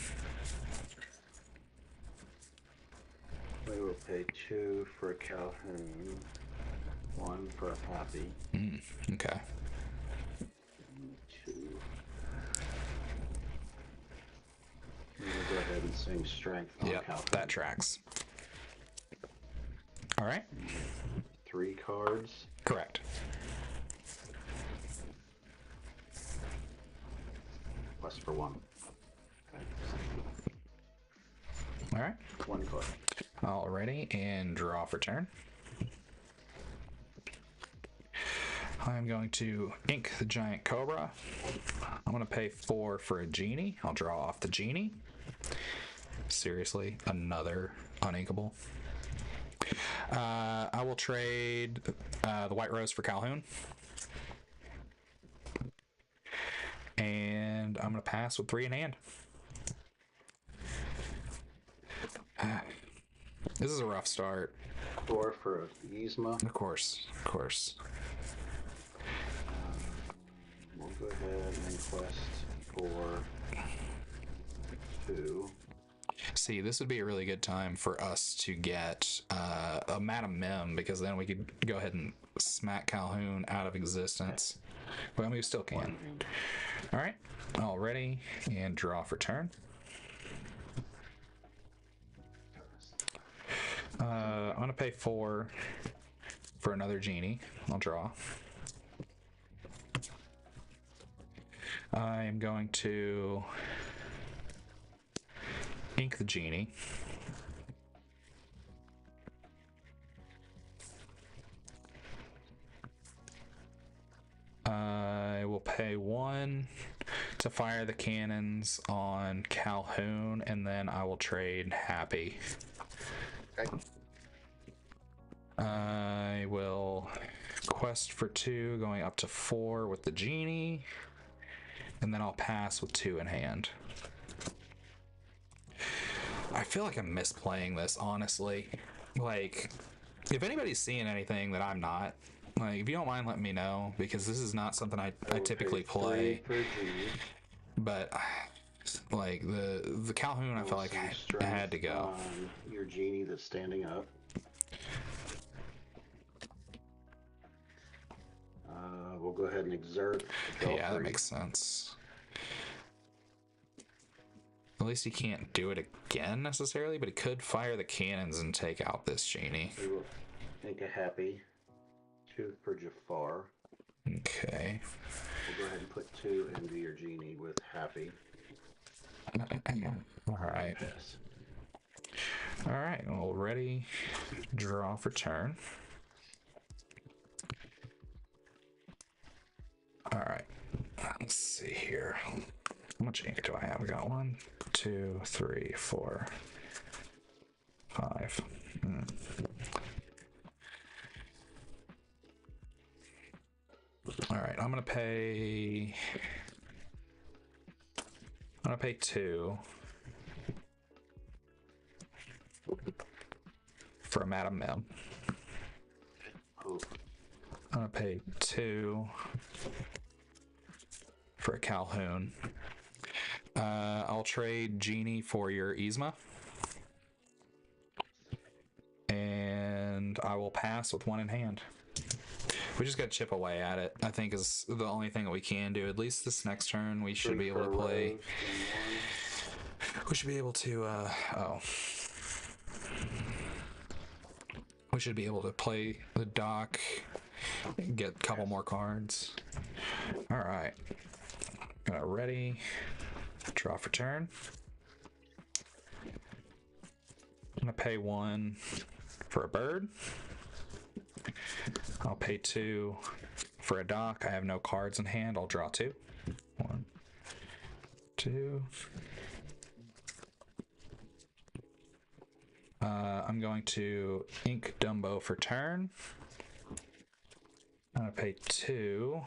We will pay 2 for a Calhoun, 1 for a Happy. Okay. 2. We'll go ahead and sing Strength on Yep, Calhoun. that tracks. All right. 3 cards. Correct. Plus for 1. Okay. All right. 1 card. Alrighty, and draw for turn. I'm going to ink the giant cobra. I'm going to pay 4 for a genie. I'll draw off the genie. Seriously, another uninkable. I will trade the White Rose for Calhoun. And I'm going to pass with 3 in hand. This is a rough start. 4 for Yzma. Of course, of course. We'll go ahead and quest for 2. See, this would be a really good time for us to get a Madam Mim, because then we could go ahead and smack Calhoun out of existence. Well, we still can. All right, all ready, and draw for turn. I'm gonna pay 4 for another genie. I'll draw. I'm going to ink the genie. I will pay 1 to fire the cannons on Calhoun, and then I will trade Happy. Okay. I will quest for 2, going up to 4 with the genie, and then I'll pass with 2 in hand. I feel like I'm misplaying this, honestly. Like, if anybody's seeing anything that I'm not, like, if you don't mind letting me know, because this is not something I typically play. 3 for G. But like the Calhoun, I felt like I had to go. On your genie that's standing up. We'll go ahead and exert. Yeah, that makes sense. At least he can't do it again necessarily, but he could fire the cannons and take out this genie. We will make a Happy. 2 for Jafar. Okay. We'll go ahead and put 2 into your genie with Happy. All right. Yes. All right, well, ready, draw for turn. All right, let's see here. How much ink do I have? I got 1, 2, 3, 4, 5. All right, I'm gonna pay 2 for a Madam Mim. Ooh. I'm gonna pay 2 for a Calhoun. I'll trade Genie for your Yzma. And I will pass with 1 in hand. We just gotta chip away at it, I think, is the only thing that we can do. At least this next turn, we should be able to play. We should be able to, we should be able to play the dock, get a couple more cards. All right. Ready, draw for turn. I'm gonna pay 1 for a bird. I'll pay 2 for a dock. I have no cards in hand. I'll draw 2. 1, 2. I'm going to ink Dumbo for turn. I'm gonna pay 2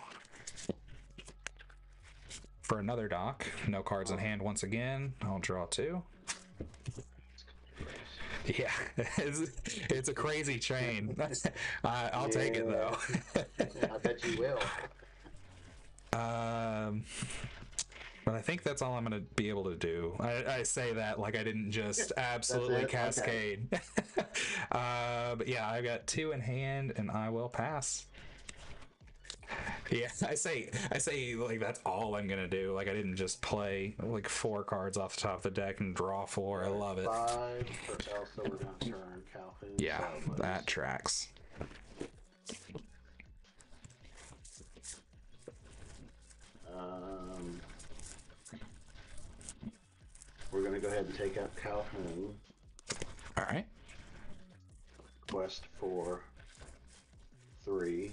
for another dock. No cards in hand once again. I'll draw 2. Yeah, it's a crazy chain. I'll take it though. I bet you will. But I think that's all I'm going to be able to do. I say that like I didn't just absolutely cascade. Okay. But yeah, I've got 2 in hand, and I will pass. Yeah, I say like that's all I'm gonna do. Like I didn't just play like 4 cards off the top of the deck and draw 4. I love it. 5 for Elsa. We're gonna turn Calhoun. Yeah, that tracks. We're gonna go ahead and take out Calhoun. All right. Quest for 3.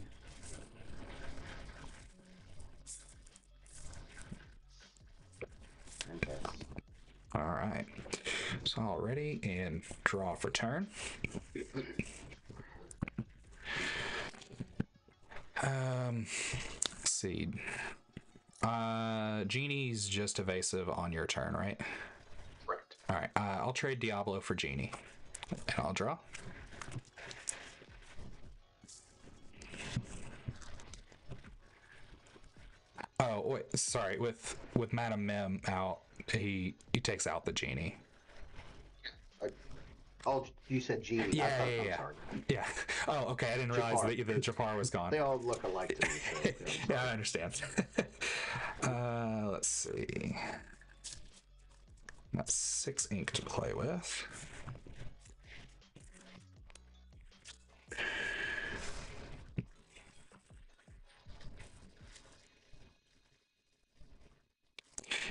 Okay. All right. So all ready and draw for turn. Let's see. Genie's just evasive on your turn, right? Correct. All right. I'll trade Diablo for Genie, and I'll draw. Oh wait, sorry. With Madam Mim out, he takes out the Genie. Oh, you said Genie. Yeah. Yeah. Oh, okay. I didn't realize that the Jafar was gone. They all look alike to me. So, yeah, I understand. Let's see. Got 6 ink to play with.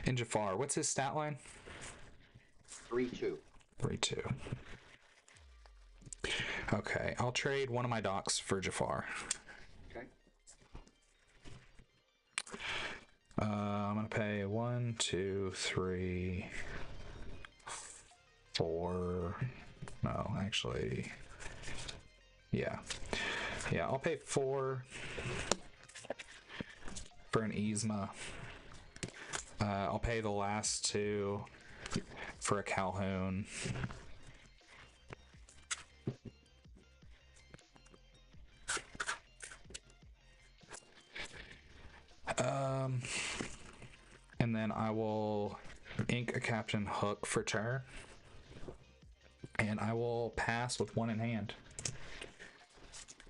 And Jafar, what's his stat line? 3-2. 3-2. Okay, I'll trade one of my docks for Jafar. Okay. I'm gonna pay 1, 2, 3, 4. No, actually, yeah. I'll pay 4 for an Yzma. I'll pay the last 2 for a Calhoun. And then I will ink a Captain Hook for turn, and I will pass with 1 in hand.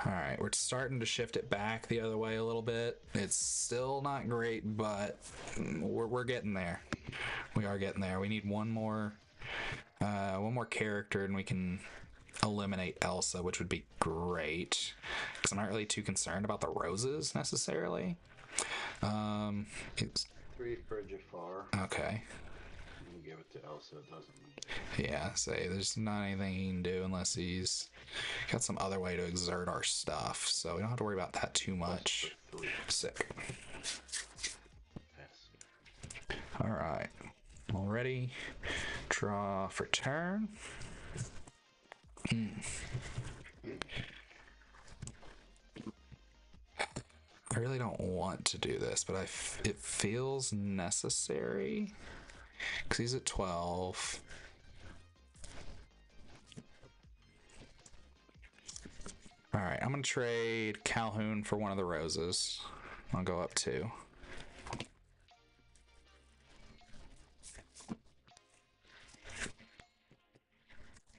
All right, we're starting to shift it back the other way a little bit. It's still not great, but we're getting there. We are getting there. We need one more character, and we can eliminate Elsa, which would be great, because I'm not really too concerned about the roses necessarily. It's 3 for Jafar. okay. give it to Elsa doesn't mean. Yeah, say there's not anything he can do unless he's got some other way to exert our stuff, so we don't have to worry about that too much. Sick. Yes. Alright. All ready. Draw for turn. I really don't want to do this, but it feels necessary. Because he's at 12. Alright, I'm going to trade Calhoun for one of the roses. I'll go up 2.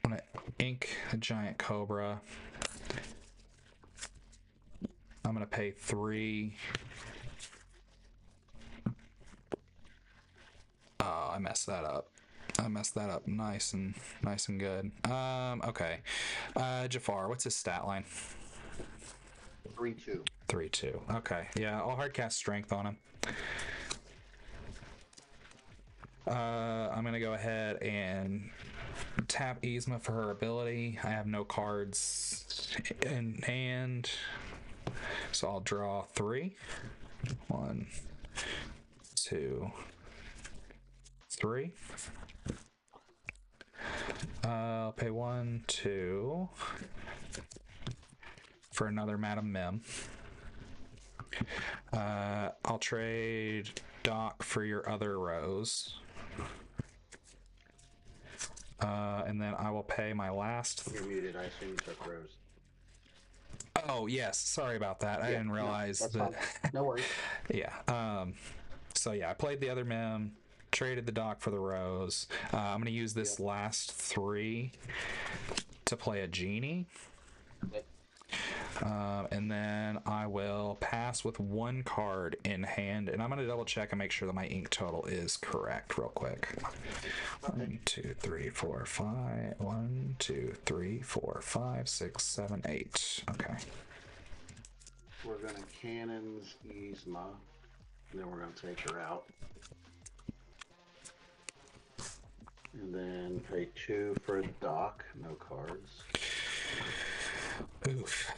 I'm going to ink a giant cobra. I'm going to pay 3. Oh, I messed that up. Nice and good. Okay. Jafar, what's his stat line? 3-2. 3-2. Okay. Yeah, I'll hard cast strength on him. I'm gonna go ahead and tap Yzma for her ability. I have no cards in hand, so I'll draw 3. 1, 2, 3. I'll pay 1, 2 for another Madam Mim. I'll trade Doc for your other rose. And then I will pay my last. You're muted. I assume you took Rose. Oh yes, sorry about that. I didn't realize that's that. fine. No worries. Yeah. So yeah, I played the other Mim, traded the Doc for the rose. I'm gonna use this last 3 to play a genie. And then I will pass with 1 card in hand, and I'm going to double check and make sure that my ink total is correct real quick. 1, 2, 3, 4, 5. 1, 2, 3, 4, 5, 6, 7, 8. Okay. We're going to cannons Yzma, and then we're going to take her out. And then pay 2 for Doc, no cards. Oof.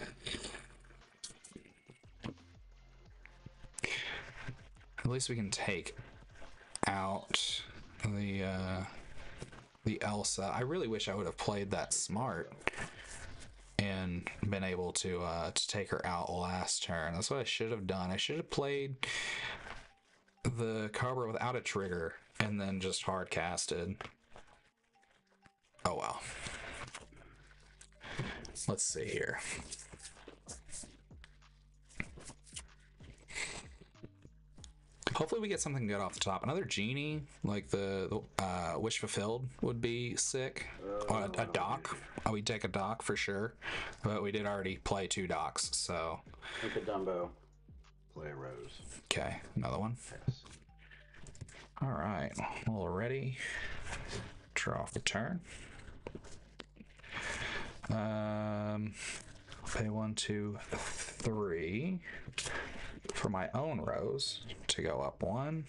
At least we can take out the Elsa. I really wish I would have played that smart and been able to take her out last turn. That's what I should have done. I should have played the Cobra without a trigger and then just hard casted. Oh well. Let's see here. Hopefully we get something good off the top. Another genie, like the Wish Fulfilled, would be sick. A doc. Oh, we'd take a doc for sure. But we did already play 2 docs, so. Take a Dumbo. Play a Rose. Okay, another one. Yes. All right, all ready. Draw for turn. Pay 1, 2, 3 for my own rose to go up 1.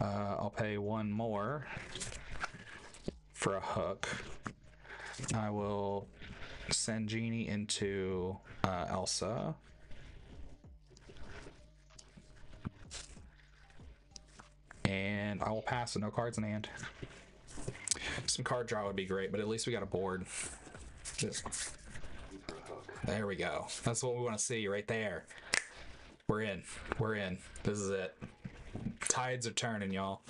I'll pay 1 more for a hook. I will send Genie into Elsa. And I will pass with no cards in hand. Some card draw would be great, but at least we got a board. There we go. That's what we want to see right there. We're in. We're in. This is it. Tides are turning, y'all.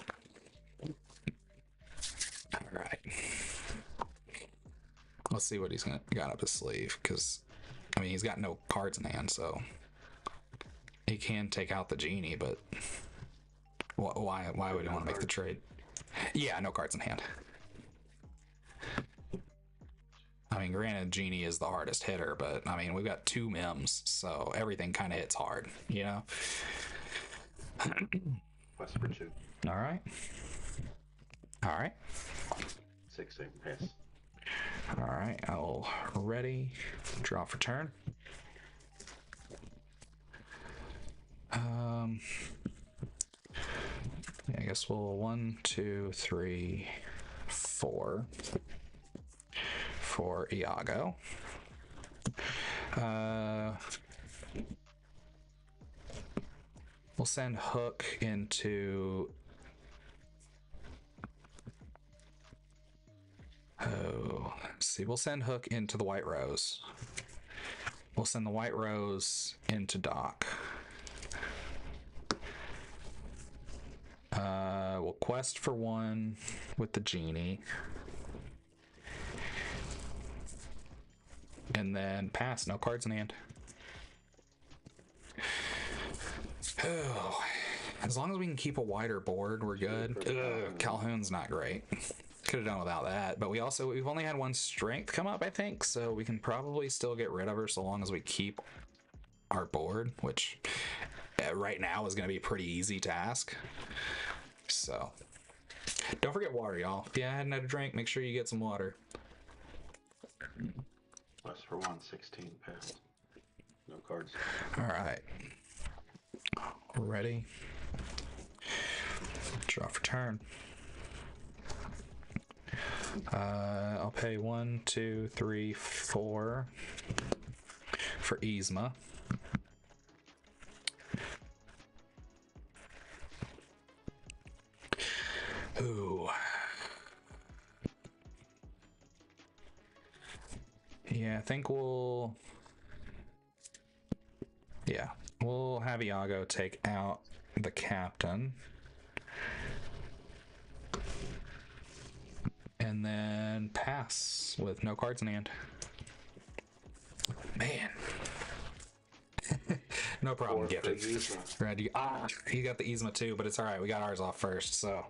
All right. Let's see what he's got up his sleeve, because I mean he's got no cards in hand, so he can take out the genie. But why would he want to make the trade? Yeah, no cards in hand. I mean, granted, Genie is the hardest hitter, but I mean, we've got 2 Mims, so everything kind of hits hard, you know? Quest for 2. All right. All right. 16. Pass. All right. I'll ready. Draw for turn. Yeah, I guess we'll 1, 2, 3, 4 for Iago. We'll send Hook into... Oh, let's see. We'll send Hook into the White Rose. We'll send the White Rose into Doc. We'll quest for 1 with the Genie. And then pass. No cards in hand. Oh, as long as we can keep a wider board, we're good. Calhoun's not great. Could have done without that, but we've only had 1 strength come up, I think, so we can probably still get rid of her so long as we keep our board, which right now is going to be a pretty easy task. So don't forget water, y'all. If you hadn't had a drink, make sure you get some water. Plus for 1, 16 pounds. No cards. All right. Ready? Draw for turn. I'll pay 1, 2, 3, 4 for Yzma. Ooh. Yeah, I think we'll have Iago take out the captain. And then pass with no cards in hand. Man. No problem, Gifted. Right, you got the Yzma too, but it's alright. We got ours off first, so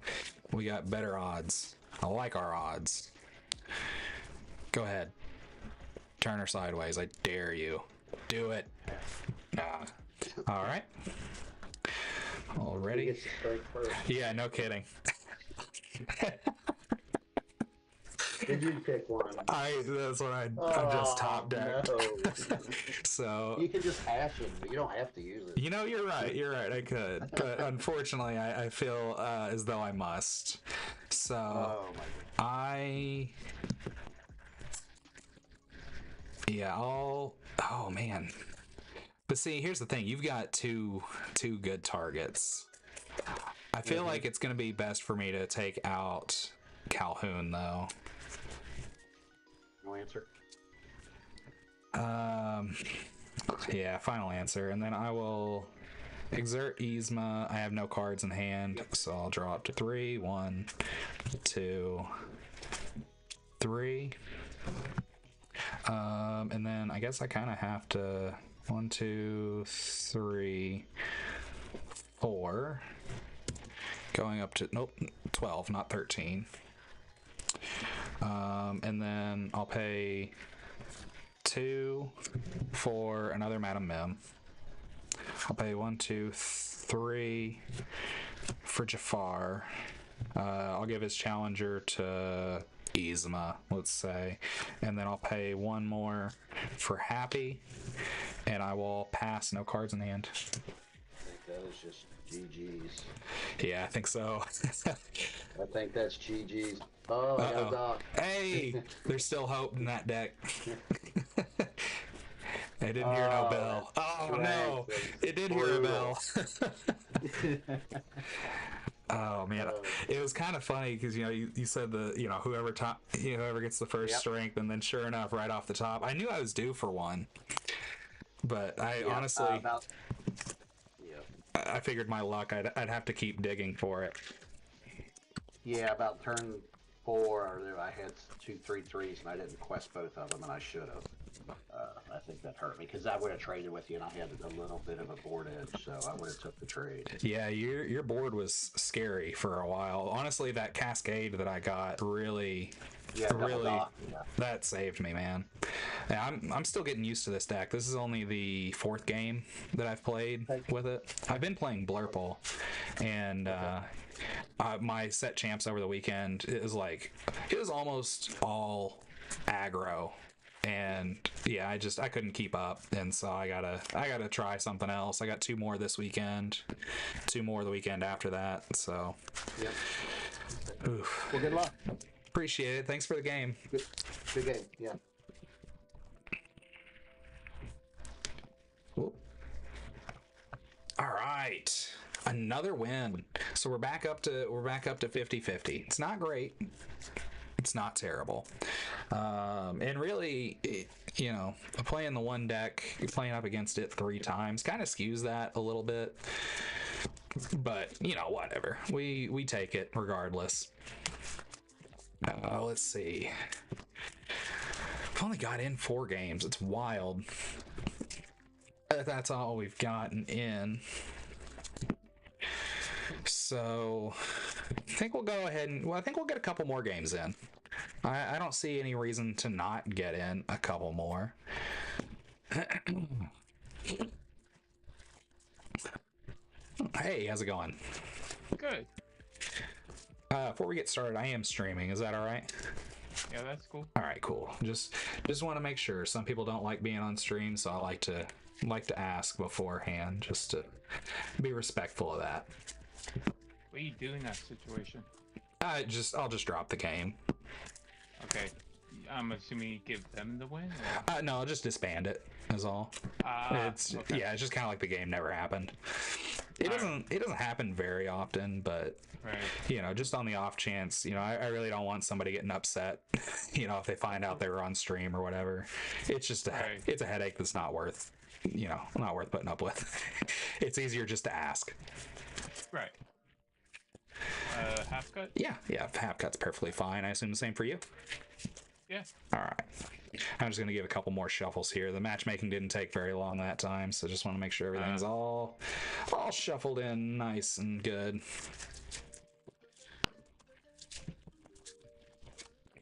we got better odds. I like our odds. Go ahead. Turn her sideways. I dare you. Do it. Alright. Already? Yeah, no kidding. Did you pick one? That's what I just top decked. No. So you can just hash it, but you don't have to use it. You know, you're right. I could, but unfortunately, I feel as though I must. So Oh man. But see, here's the thing: you've got two good targets. I feel like it's going to be best for me to take out Calhoun, though. No answer. Yeah, final answer, and then I will exert Yzma. I have no cards in hand, so I'll draw up to 3. 1, 2, 3. And then I guess I kind of have to 1, 2, 3, 4. Going up to 12, not 13. And then I'll pay 2 for another Madam Mim. I'll pay 1, 2, 3 for Jafar. I'll give his challenger to Yzma, let's say, and then I'll pay 1 more for Happy, and I will pass. No cards in hand. I think that is just GG's. Yeah, I think so. I think that's GG's. Oh, I got a dog. Hey, there's still hope in that deck. I didn't hear no bell. Oh no, it did hear a bell. Oh man, it was kind of funny because you said whoever gets the first strength, and then sure enough, right off the top, I knew I was due for one, but I honestly, I figured my luck, I'd have to keep digging for it. Yeah, about turn 4, I had 2 3/3s, and I didn't quest both of them, and I should have. I think that hurt me because I would have traded with you, and I had a little bit of a board edge, so I would have took the trade. Yeah, your board was scary for a while. Honestly, that Cascade that I got really that saved me, man. Yeah, I'm still getting used to this deck. This is only the 4th game that I've played with it. I've been playing Blurple, and my set champs over the weekend, it was almost all aggro and yeah, I couldn't keep up, and so I gotta try something else. I got 2 more this weekend, 2 more the weekend after that. So, Yep. oof. Well, good luck. Appreciate it. Thanks for the game. Good game. Yeah. All right, another win. So we're back up to 50-50. It's not great. It's not terrible. And really, playing the one deck, playing up against it 3 times, kind of skews that a little bit. But whatever. We take it regardless. Let's see. We've only got in 4 games. It's wild. That's all we've gotten in. So I think we'll go ahead and I think we'll get a couple more games in. I don't see any reason to not get in a couple more. Hey, how's it going? Good. Before we get started, I am streaming. Is that all right? Yeah, that's cool. All right, cool. Just want to make sure. Some people don't like being on stream, so I like to ask beforehand, just to be respectful of that. What do you do in that situation? I'll just drop the game. Okay. I'm assuming you give them the win? No, I'll just disband it. Is all. It's okay. Yeah, it's just kind of like the game never happened. It doesn't happen very often, but Right. just on the off chance, I really don't want somebody getting upset, if they find out they were on stream or whatever. It's just Right. it's a headache that's not worth, not worth putting up with. It's easier just to ask. Right. Half cut? Yeah, half cut's perfectly fine. I assume the same for you. Yeah. All right. I'm just gonna give a couple more shuffles here. The matchmaking didn't take very long that time, so just want to make sure everything's all shuffled in nice and good.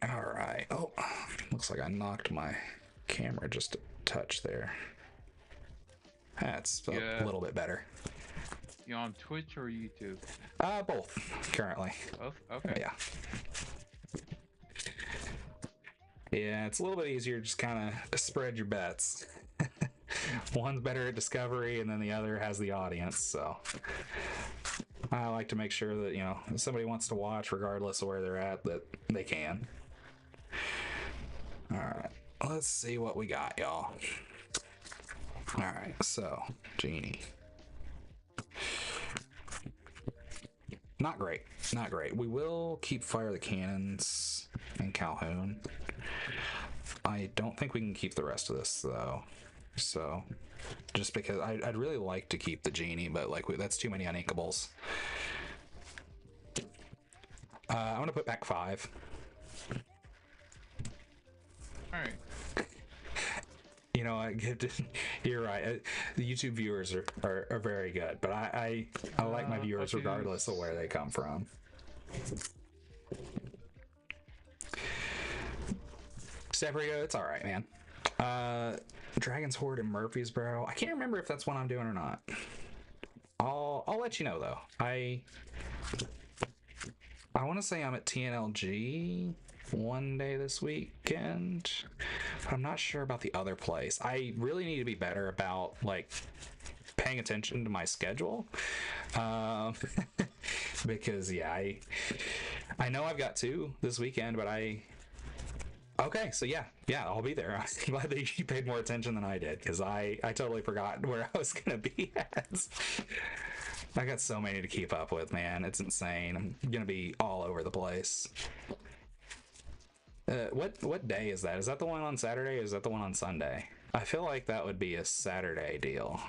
All right. Oh, looks like I knocked my camera just a touch there. That's a little bit better. You on Twitch or YouTube? Both currently. Both? Okay. Yeah. Yeah, it's a little bit easier. Just kind of spread your bets. One's better at discovery, and then the other has the audience. So I like to make sure that if somebody wants to watch, regardless of where they're at, that they can. All right, let's see what we got, y'all. All right, so Genie. Not great. We will keep Fire the Cannons and Calhoun. I don't think we can keep the rest of this though. So, just because I'd really like to keep the Genie, but that's too many uninkables. I'm gonna put back 5. All right. You're right. The YouTube viewers are very good, but I like my viewers regardless of where they come from. Seprio, it's all right, man. Dragon's Horde in Murfreesboro. I can't remember if that's one I'm doing or not. I'll let you know though. I want to say I'm at TNLG one day this weekend, but I'm not sure about the other place. I really need to be better about paying attention to my schedule, because I know I've got 2 this weekend, but okay, so yeah, I'll be there. I'm glad that you paid more attention than I did, because I totally forgot where I was gonna be at. I got so many to keep up with, man. It's insane. I'm gonna be all over the place. What day is that? Is that the one on Saturday or is that the one on Sunday? I feel like that would be a Saturday deal.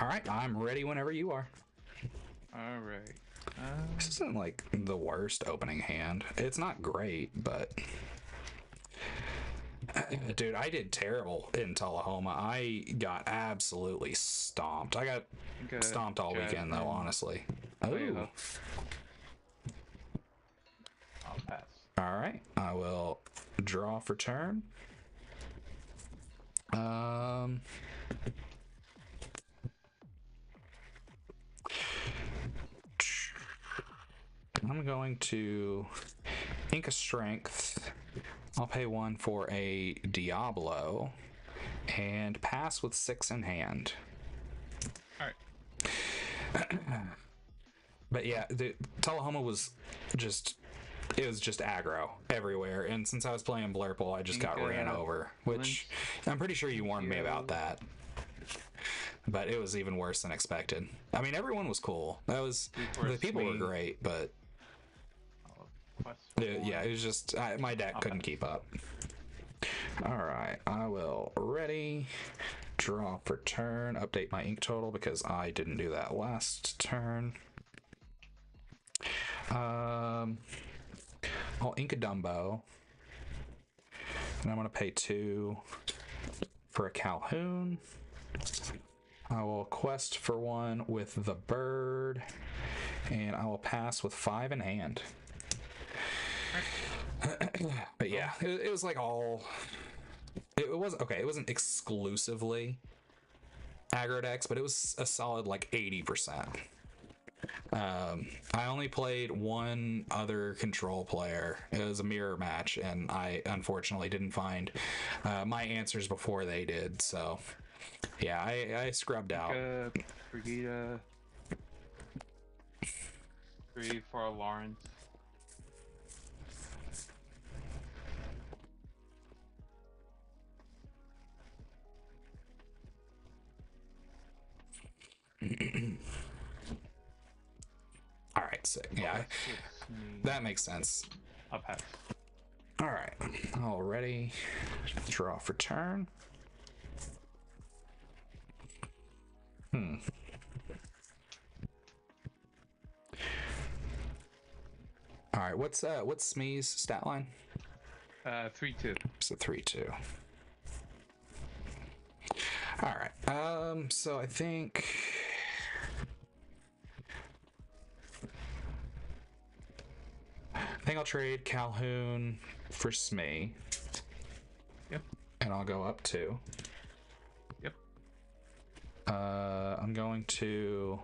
All right, I'm ready whenever you are. All right. This isn't the worst opening hand. It's not great, but dude, I did terrible in Tullahoma. I got absolutely stomped. I got stomped all weekend though, honestly. Oh. I'll pass. All right, I will draw for turn. I'm going to Inca Strength. I'll pay 1 for a Diablo and pass with 6 in hand. All right. But yeah, the Tullahoma was just aggro everywhere, and since I was playing Blurple, I just got ran over, which I'm pretty sure you warned me about that. But it was even worse than expected. I mean, everyone was cool. The people were great, but yeah, it was just my deck couldn't keep up. All right, I will ready, draw for turn, update my ink total because I didn't do that last turn. I'll ink a Dumbo, and I'm gonna pay 2 for a Calhoun. I will quest for 1 with the bird, and I will pass with 5 in hand. But yeah, it was like all. It wasn't okay. It wasn't exclusively aggro decks, but it was a solid like 80%. I only played one other control player. It was a mirror match, and I unfortunately didn't find my answers before they did. So yeah, I scrubbed out. Brigida, 3 for Lawrence. All right, sick. Yeah, that makes sense. I'll pass. All right, all ready. Draw for turn. All right, what's Smee's stat line? 3-2. It's a 3-2. All right. So I think I'll trade Calhoun for Smee. Yep. And I'll go up 2. Yep. I'm going to.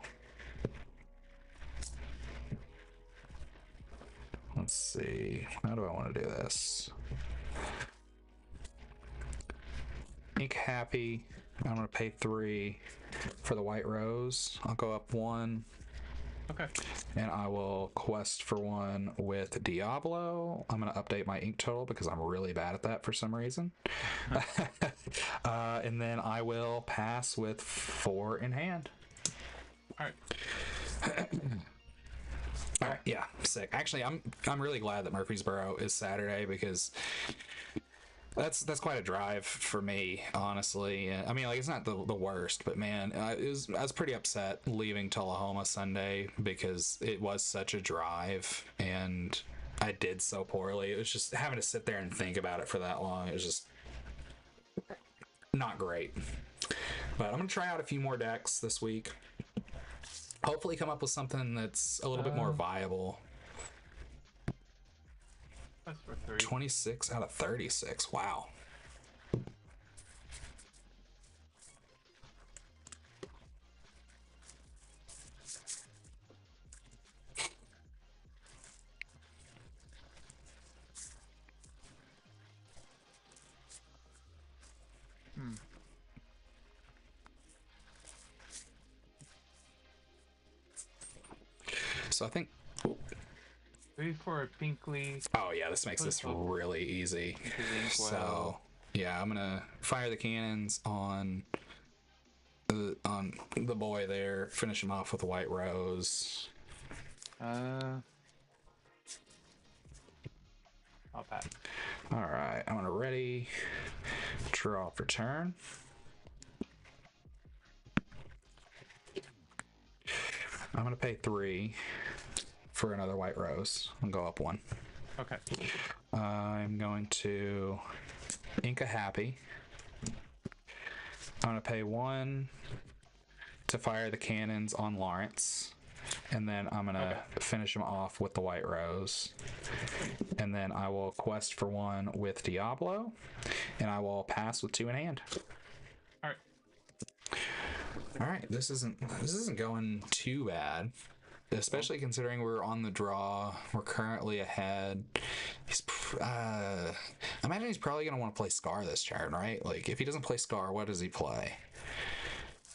Let's see. How do I want to do this? Ink Happy. I'm going to pay 3 for the White Rose. I'll go up 1. Okay. And I will quest for 1 with Diablo. I'm going to update my ink total because I'm really bad at that for some reason. And then I will pass with 4 in hand. All right. All right, yeah, sick. Actually, I'm really glad that Murfreesboro is Saturday because that's quite a drive for me, honestly. I mean, like, it's not the worst, but man, I was pretty upset leaving Tullahoma Sunday because it was such a drive and I did so poorly. It was just having to sit there and think about it for that long. It was just not great. But I'm gonna try out a few more decks this week. Hopefully come up with something that's a little bit more viable. That's for 3. 26 out of 36. Wow. So I think. 3 for Pinkley. Oh yeah, this makes this really easy. So yeah, I'm gonna fire the cannons on the boy there. Finish him off with a White Rose. I'll pass. All right, I'm gonna ready. Draw for turn. I'm gonna pay 3 for another White Rose and go up 1. Okay. I'm going to Inca Happy. I'm gonna pay 1 to fire the cannons on Lawrence, and then I'm gonna finish him off with the White Rose, and then I will quest for 1 with Diablo, and I will pass with 2 in hand. All right. All right, this isn't going too bad. especially considering we're on the draw. We're currently ahead. I imagine he's probably going to want to play Scar this turn, right? Like, if he doesn't play Scar, what does he play?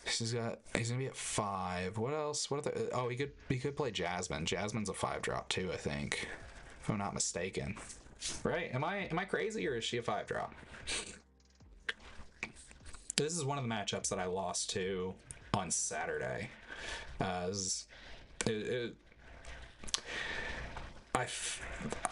He's gonna be at 5. What else? What other? Oh, he could play Jasmine. Jasmine's a 5-drop too, I think, if I'm not mistaken. Right? Am I crazy, or is she a 5-drop? This is one of the matchups that I lost to on Saturday. I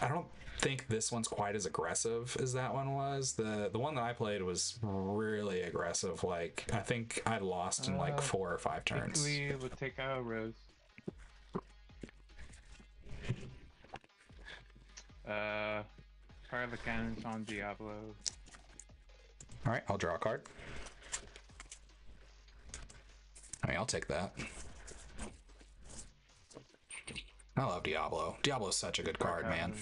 don't think this one's quite as aggressive as that one was. The one that I played was really aggressive. Like, I think I lost in like 4 or 5 turns. We will take out Rose. Fire the cannons on Diablo. All right, I'll draw a card. I mean, I'll take that. I love Diablo. Diablo's such a good card, man.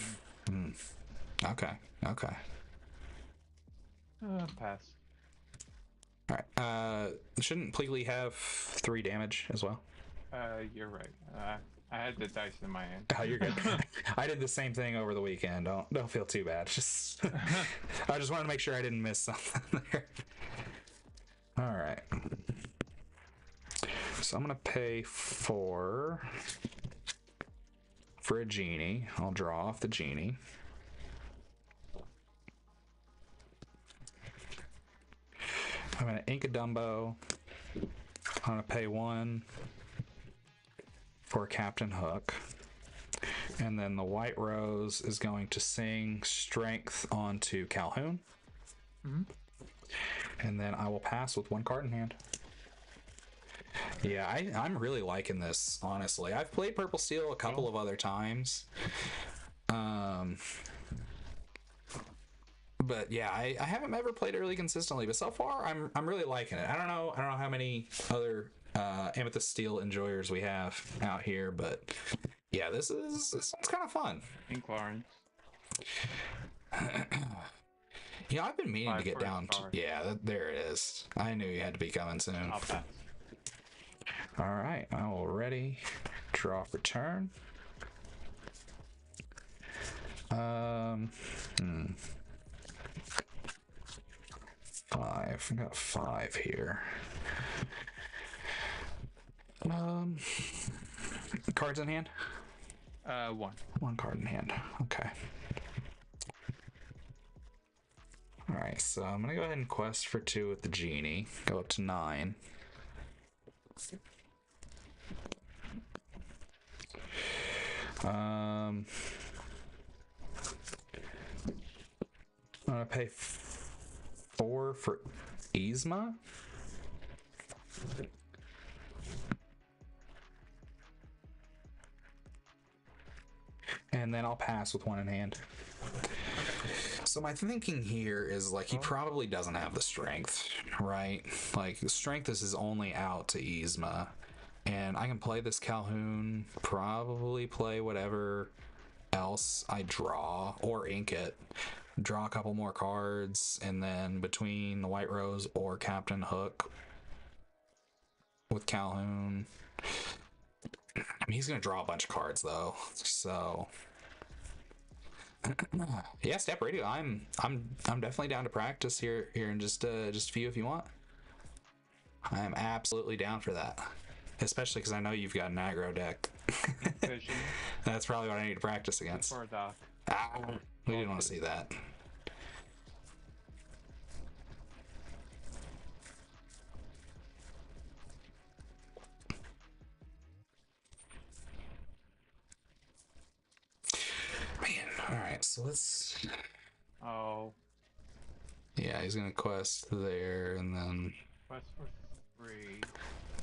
Okay. Pass. All right. Shouldn't Pleakley have 3 damage as well? You're right. I had the dice in my hand. Oh, you're good. I did the same thing over the weekend. Don't feel too bad. Just I just wanted to make sure I didn't miss something there. All right. So I'm gonna pay 4 for a genie. I'll draw off the genie. I'm gonna ink a Dumbo. I'm gonna pay 1 for Captain Hook. And then the White Rose is going to sing Strength onto Calhoun. And then I will pass with 1 card in hand. Yeah, I'm really liking this, honestly. I've played Purple Steel a couple of other times. But yeah, I haven't ever played it really consistently, but so far I'm really liking it. I don't know how many other Amethyst Steel enjoyers we have out here, but yeah, this sounds kind of fun. Ink Lawrence. You know, I've been meaning to get down to, Scar. yeah, there it is. I knew you had to be coming soon. I'll pass. All right, I will ready. Draw for turn. 5. I got 5 here. Cards in hand? 1. 1 card in hand. Okay. Alright, so I'm gonna go ahead and quest for 2 with the genie. Go up to 9. I'm gonna pay 4 for Yzma. And then I'll pass with 1 in hand. So my thinking here is, like, he probably doesn't have the strength, right? Like, the strength is his only out to Yzma. And I can play this Calhoun, probably play whatever else I draw, or ink it. Draw a couple more cards, and then between the White Rose or Captain Hook with Calhoun. I mean, he's gonna draw a bunch of cards though, so yeah, Step Radio. I'm definitely down to practice here in just a few if you want. I am absolutely down for that, especially because I know you've got an aggro deck. Vision. That's probably what I need to practice against. For a doc. We didn't want to see that. Man, alright, so let's... Oh. Yeah, he's gonna quest there, and then... Quest for 3.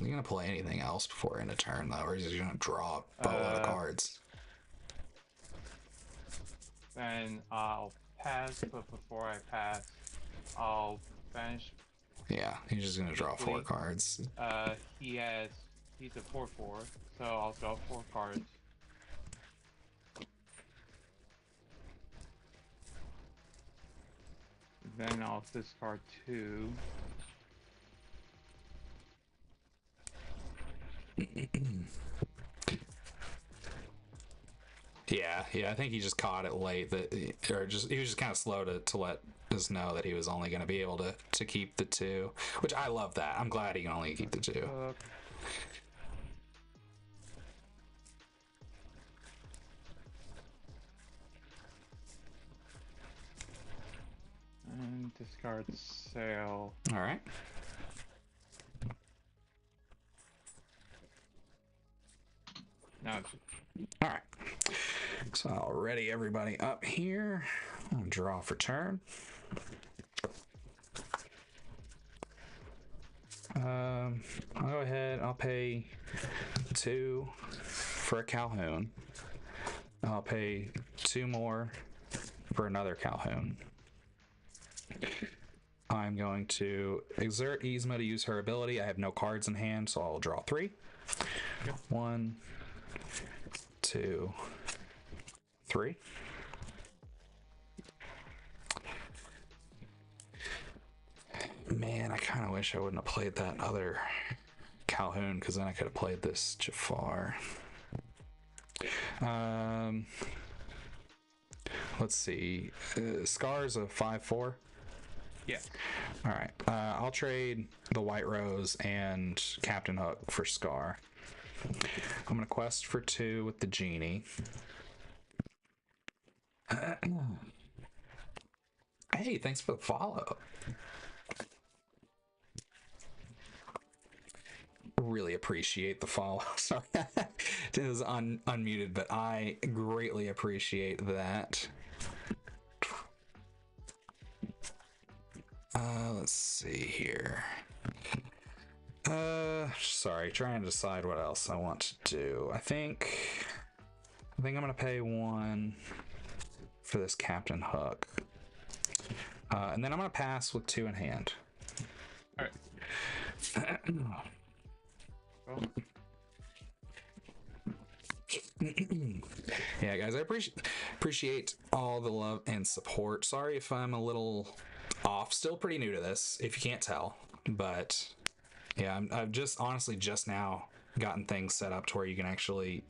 Is he gonna play anything else before end of turn, though, or is he gonna draw a boatload of cards? Then I'll pass, but before I pass, I'll banish. Yeah, he's just gonna draw 4 cards. He's a 4/4, so I'll draw 4 cards. Then I'll discard 2. Yeah, I think he just caught it late. Or just he was just kind of slow to let us know that he was only going to be able to keep the 2, which I love that. I'm glad he can only keep the 2. And discard sail. All right. Now, All right. So I'll ready everybody up here. I'll draw for turn. I'll go ahead. I'll pay 2 for a Calhoun. I'll pay 2 more for another Calhoun. I'm going to exert Yzma to use her ability. I have no cards in hand, so I'll draw 3. Yep. 1, 2, 3. Man, I kind of wish I wouldn't have played that other Calhoun, because then I could have played this Jafar. Let's see. Scar's a 5/4. yeah. All right. I'll trade the White Rose and Captain Hook for Scar. I'm gonna quest for 2 with the genie. Hey, thanks for the follow. Really appreciate the follow. Sorry, it is unmuted, but I greatly appreciate that. Let's see here. Sorry, trying to decide what else I want to do. I think I'm gonna pay 1 for this Captain Hook, and then I'm gonna pass with 2 in hand. All right. Well, Yeah, guys, I appreciate all the love and support. Sorry if I'm a little off. Still pretty new to this, if you can't tell. But yeah, I've just honestly just now gotten things set up to where you can actually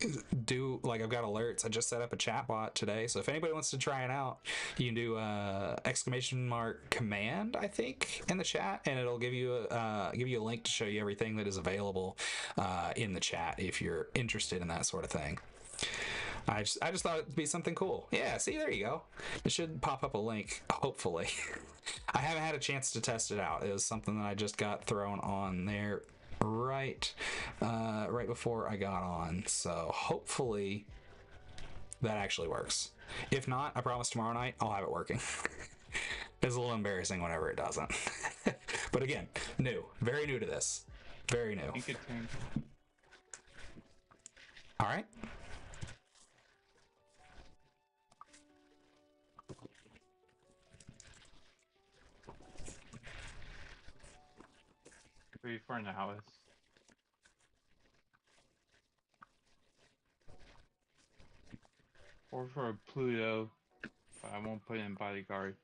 do, like, I've got alerts. I just set up a chat bot today, so if anybody wants to try it out, you can do !command, I think, in the chat, and it'll give you a link to show you everything that is available in the chat if you're interested in that sort of thing. I just thought it'd be something cool. Yeah, see, there you go. It should pop up a link, hopefully. I haven't had a chance to test it out. It was something that I just got thrown on there right before I got on. So hopefully that actually works. If not, I promise tomorrow night I'll have it working. It's a little embarrassing whenever it doesn't. But again, new. Very new to this. Very new. I think it's in. All right. Free for an Alice. Or for a Pluto, but I won't put in bodyguard.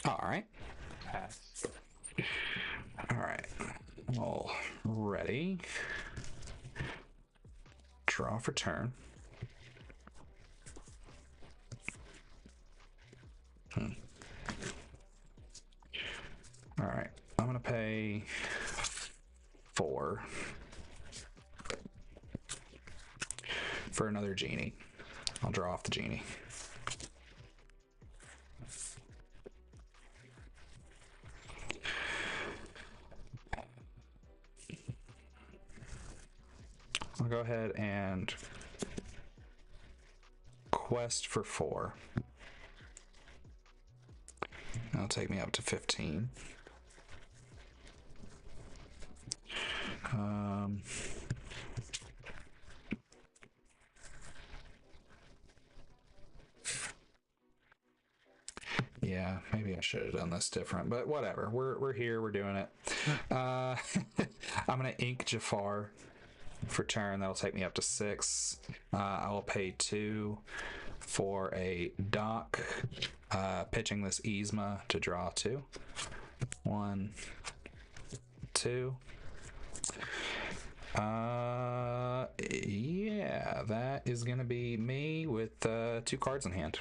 All right. Pass. All right. All ready. Draw for turn. All right. I'm going to pay 4 for another genie. I'll draw off the genie. I'll go ahead and quest for 4. That'll take me up to 15. Yeah, maybe I should have done this different, but whatever. We're here. We're doing it. I'm gonna ink Jafar for turn. That'll take me up to 6. I will pay 2 for a dock, pitching this Yzma to draw 2. 1, 2. Yeah, that is gonna be me with 2 cards in hand.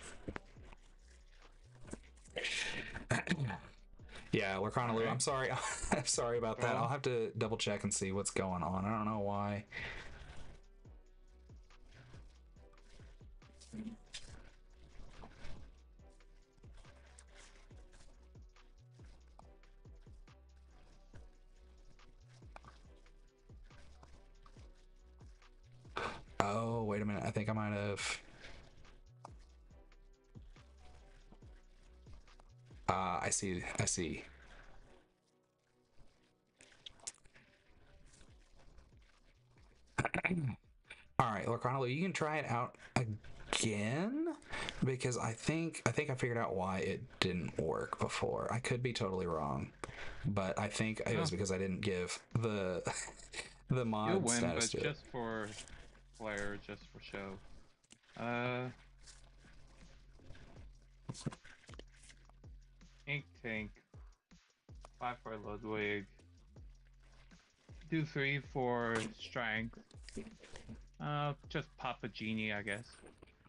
Yeah, Lurkana Lu, I'm sorry. I'm sorry about that. Well. I'll have to double check and see what's going on. I don't know why. Oh, wait a minute. I think I might have. I see. I see. All right, Lurkana, you can try it out again because I think I figured out why it didn't work before. I could be totally wrong, but I think it was because I didn't give the the mod You'll win, status but to it. just for flair, just for show. Ink Tank, 5 for Ludwig, do 3 for strength. Just pop a genie, I guess.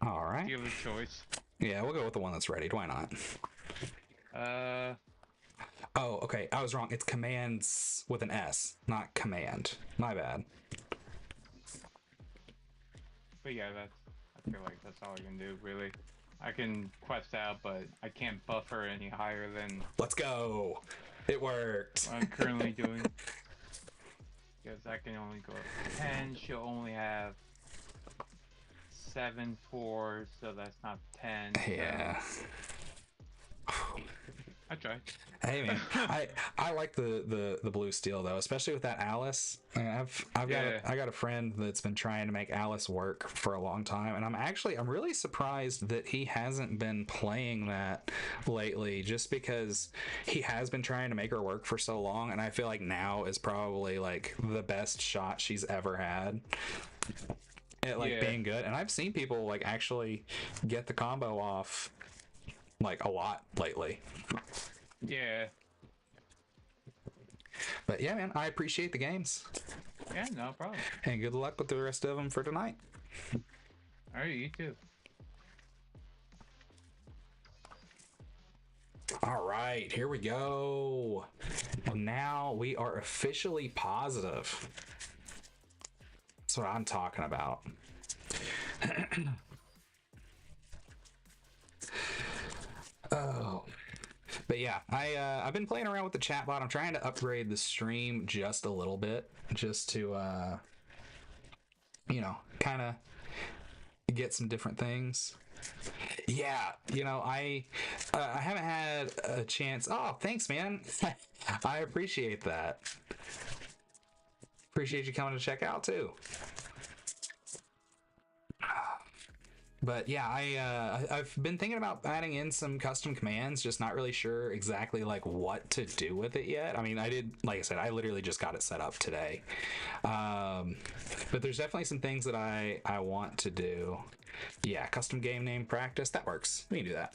All right. Give a choice. Yeah, we'll go with the one that's ready. Why not? Oh, okay. I was wrong. It's commands with an S, not command. My bad. But yeah, I feel like that's all I can do, really. I can quest out, but I can't buffer any higher than Let's go. It worked. what I'm currently doing. Because I can only go up to 10. She'll only have 7 4, so that's not 10. So Yeah. I tried. Hey man, I like the blue steel though, especially with that Alice. I've got a friend that's been trying to make Alice work for a long time, and I'm really surprised that he hasn't been playing that lately, just because he has been trying to make her work for so long, and I feel like now is probably like the best shot she's ever had at like being good. And I've seen people like actually get the combo off like a lot lately. Yeah. But yeah, man, I appreciate the games. Yeah, no problem. And good luck with the rest of them for tonight. Alright, you too. All right, here we go. Now we are officially positive. That's what I'm talking about. Oh. But yeah, I've been playing around with the chatbot. I'm trying to upgrade the stream just a little bit, just to kind of get some different things. Yeah, I haven't had a chance. Oh, thanks, man. I appreciate that. Appreciate you coming to check out too. But yeah, I've been thinking about adding in some custom commands, just not really sure exactly like what to do with it yet. I mean, like I said, I literally just got it set up today. But there's definitely some things that I want to do. Yeah, custom game name practice, that works. We can do that.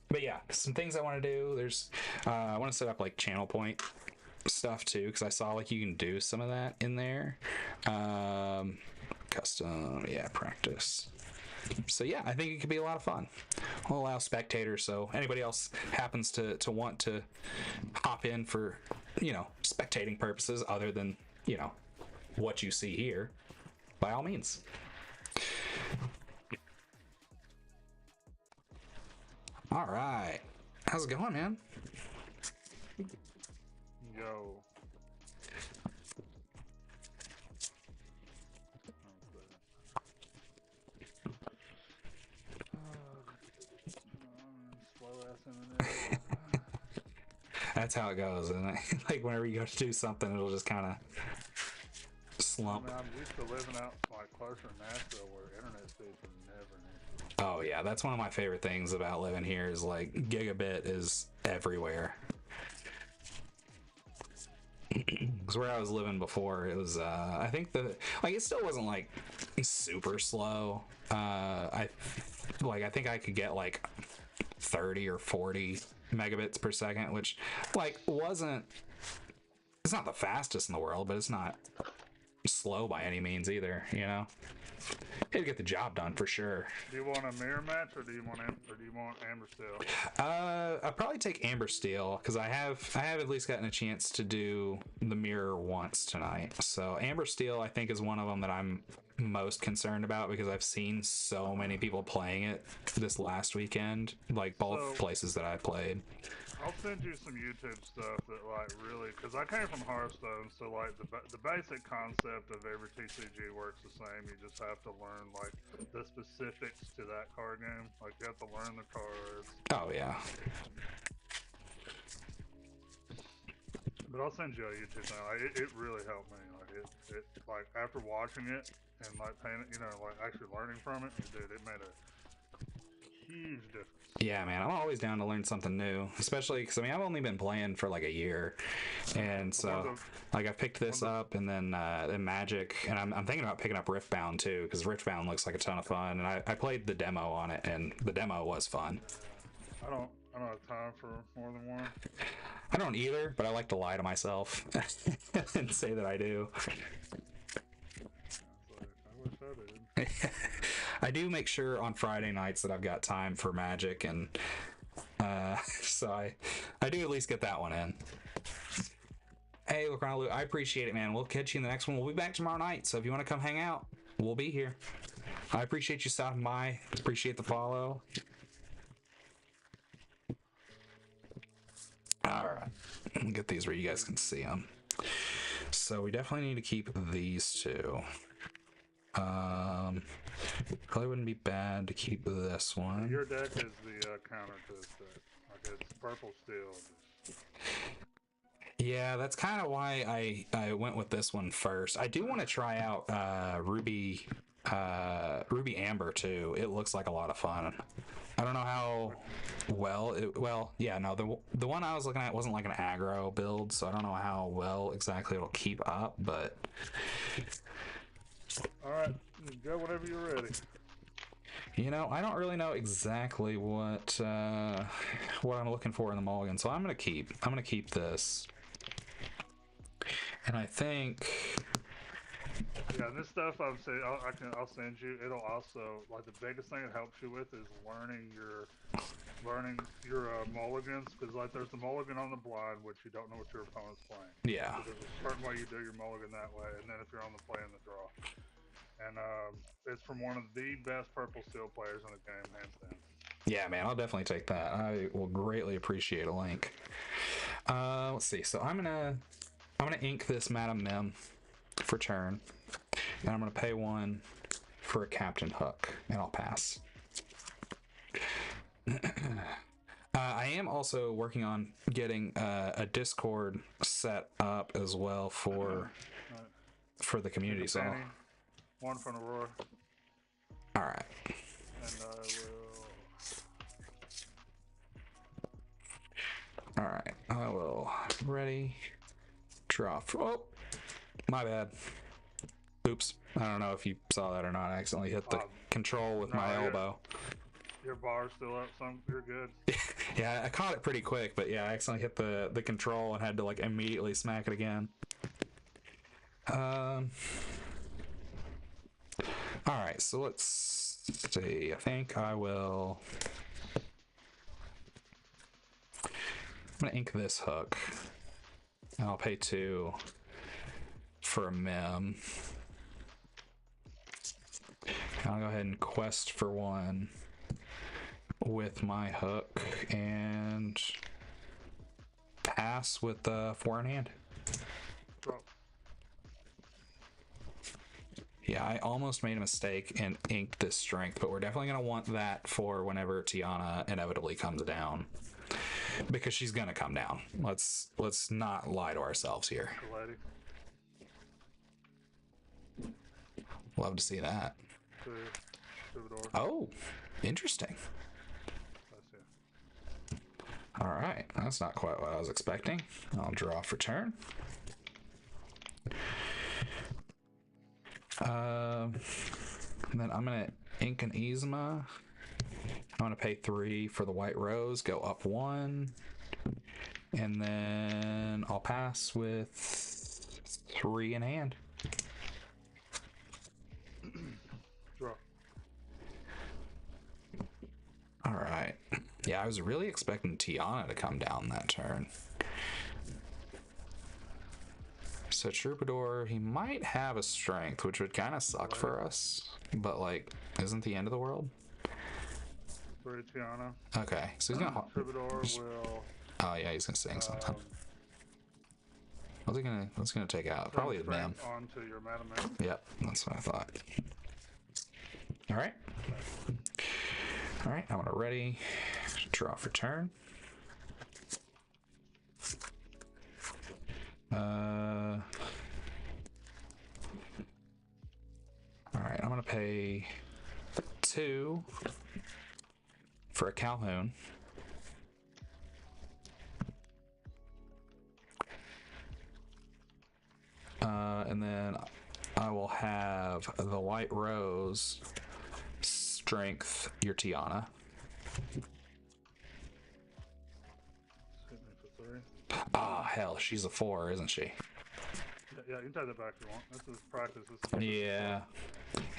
But yeah, some things I want to do. There's I want to set up like channel point stuff too, because I saw like you can do some of that in there. Custom, yeah, practice. So yeah, I think it could be a lot of fun. We'll allow spectators, so anybody else happens to want to hop in for spectating purposes other than what you see here, by all means. All right, how's it going, man? Yo. Slow ass internet. That's how it goes, isn't it? Like whenever you go to do something, it'll just kind of I slump. mean, I'm used to living out like closer to Nashville where internet speeds are never an issue. Oh yeah, that's one of my favorite things about living here is like gigabit is everywhere. Because where I was living before, it was I think it still wasn't like super slow. I think I could get like 30 or 40 megabits per second, which like wasn't, it's not the fastest in the world, but it's not slow by any means either, you know. It'd get the job done for sure. Do you want a mirror match or do you want Amber Steel? I'd probably take Amber Steel because I have at least gotten a chance to do the mirror once tonight. So Amber Steel I think is one of them that I'm most concerned about because I've seen so many people playing it this last weekend, like both So- places that I played. I'll send you some YouTube stuff that like really, because I came from Hearthstone, so like the basic concept of every TCG works the same. You just have to learn like the specifics to that card game. Like you have to learn the cards. Oh yeah. But I'll send you a YouTube channel. It really helped me. Like it like after watching it and like paying, you know, like actually learning from it, dude, it made a huge difference. Yeah, man, I'm always down to learn something new, especially because I mean I've only been playing for like a year, and so like I've picked this up and then Magic, and I'm thinking about picking up Riftbound too because Riftbound looks like a ton of fun, and I played the demo on it, and the demo was fun. I don't have time for more than one. I don't either, but I like to lie to myself and say that I do. It's like, I wish I did. I do make sure on Friday nights that I've got time for Magic, and so I do at least get that one in. Hey, Lacronalu, I appreciate it, man. We'll catch you in the next one. We'll be back tomorrow night, so if you want to come hang out, we'll be here. I appreciate you stopping by. Appreciate the follow. All right, let me get these where you guys can see them. So we definitely need to keep these two. Probably wouldn't be bad to keep this one. Your deck is the counter to this deck. Like it's purple steel. Yeah, that's kind of why I went with this one first. I do want to try out Ruby Amber too. It looks like a lot of fun. I don't know how well the one I was looking at wasn't like an aggro build, so I don't know how well exactly it'll keep up, but All right, go whenever you're ready. you know, I don't really know exactly what I'm looking for in the mulligan, so I'm gonna keep this. And I think, Yeah, this stuff I'll send you. It'll also like the biggest thing it helps you with is learning your mulligans, because like there's the mulligan on the blind, which you don't know what your opponent's playing. yeah, So there's a certain way you do your mulligan that way, and then if you're on the play in the draw. And it's from one of the best purple steel players in the game, hands down. yeah, man, I'll definitely take that. I will greatly appreciate a link. Let's see. So I'm gonna ink this Madam Mim for turn, and I'm gonna pay one for a Captain Hook, and I'll pass. I am also working on getting a Discord set up as well for the community. So, Penny, one from Aurora, all right. and I will. All right, I will ready, draw. Oh, my bad. Oops. I don't know if you saw that or not. I accidentally hit the control with my no, elbow. Your bar's still up, so you're good. Yeah, I caught it pretty quick, but yeah, I accidentally hit the control and had to like immediately smack it again. All right, so let's see. I think I will. I'm gonna ink this hook, and I'll pay 2 for a Mem. And I'll go ahead and quest for 1 with my hook and pass with the 4 in hand. Drop. Yeah, I almost made a mistake and inked this strength, but we're definitely going to want that for whenever Tiana inevitably comes down, because she's going to come down. Let's not lie to ourselves here. The lady. Love to see that. To the door. Oh, interesting. That's it. All right, that's not quite what I was expecting. I'll draw for turn. Then I'm gonna ink an Yzma, going to pay 3 for the White Rose, go up 1. And then I'll pass with 3 in hand. Draw. All right. Yeah, I was really expecting Tiana to come down that turn. So Troubadour, he might have a strength, which would kind of suck for us. But, like, isn't the end of the world? 3 Tiana. Okay, so he's gonna... Troubadour will. Oh, yeah, he's gonna sing something. What's he gonna take out? Probably his man. Onto your mana man. Yep, that's what I thought. All right. All right, I'm gonna ready. Draw for turn. All right, I'm gonna pay 2 for a Calhoun. And then I will have the White Rose strength your Tiana. Hit me for 3. Ah, hell, she's a 4, isn't she? Yeah, you can take that back if you want. This is practice. This is Yeah.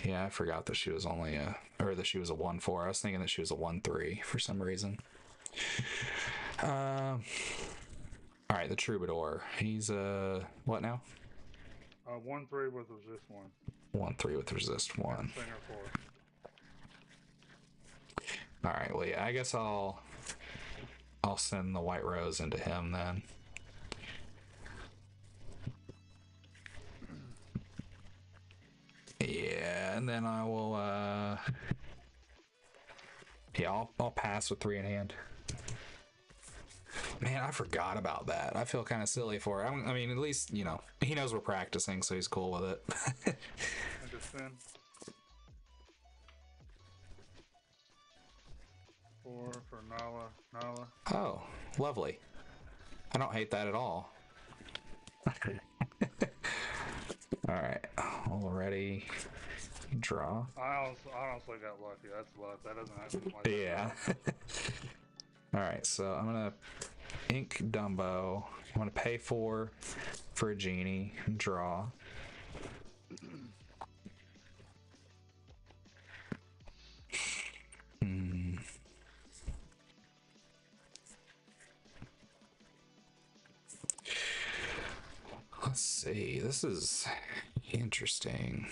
Yeah, I forgot that she was only that she was a 1-4. I was thinking that she was a 1-3 for some reason. All right, the Troubadour. He's what now? 1-3 with resist 1. 1-3 with resist 1. Singer 4. All right, well, yeah, I guess I'll send the White Rose into him then. Yeah, and then I will yeah, I'll pass with 3 in hand. Man, I forgot about that. I feel kind of silly for it. I mean, at least, you know, he knows we're practicing, so he's cool with it. I just spin. 4 for Nala. Oh, lovely. I don't hate that at all. All right, already draw. I honestly got lucky. That's luck. That doesn't happen like Yeah. All right, so I'm gonna ink Dumbo. I'm gonna pay 4 for a genie. Draw. Let's see. This is interesting.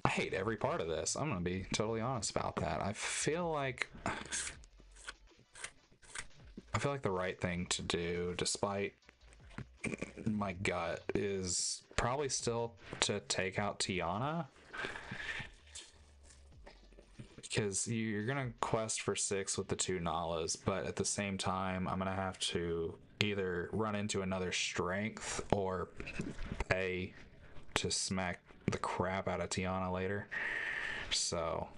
I hate every part of this. I'm gonna be totally honest about that. I feel like the right thing to do, despite my gut, is probably still to take out Tiana. Because you're gonna quest for 6 with the 2 Nalas, but at the same time, I'm gonna have to either run into another strength or pay to smack the crap out of Tiana later. So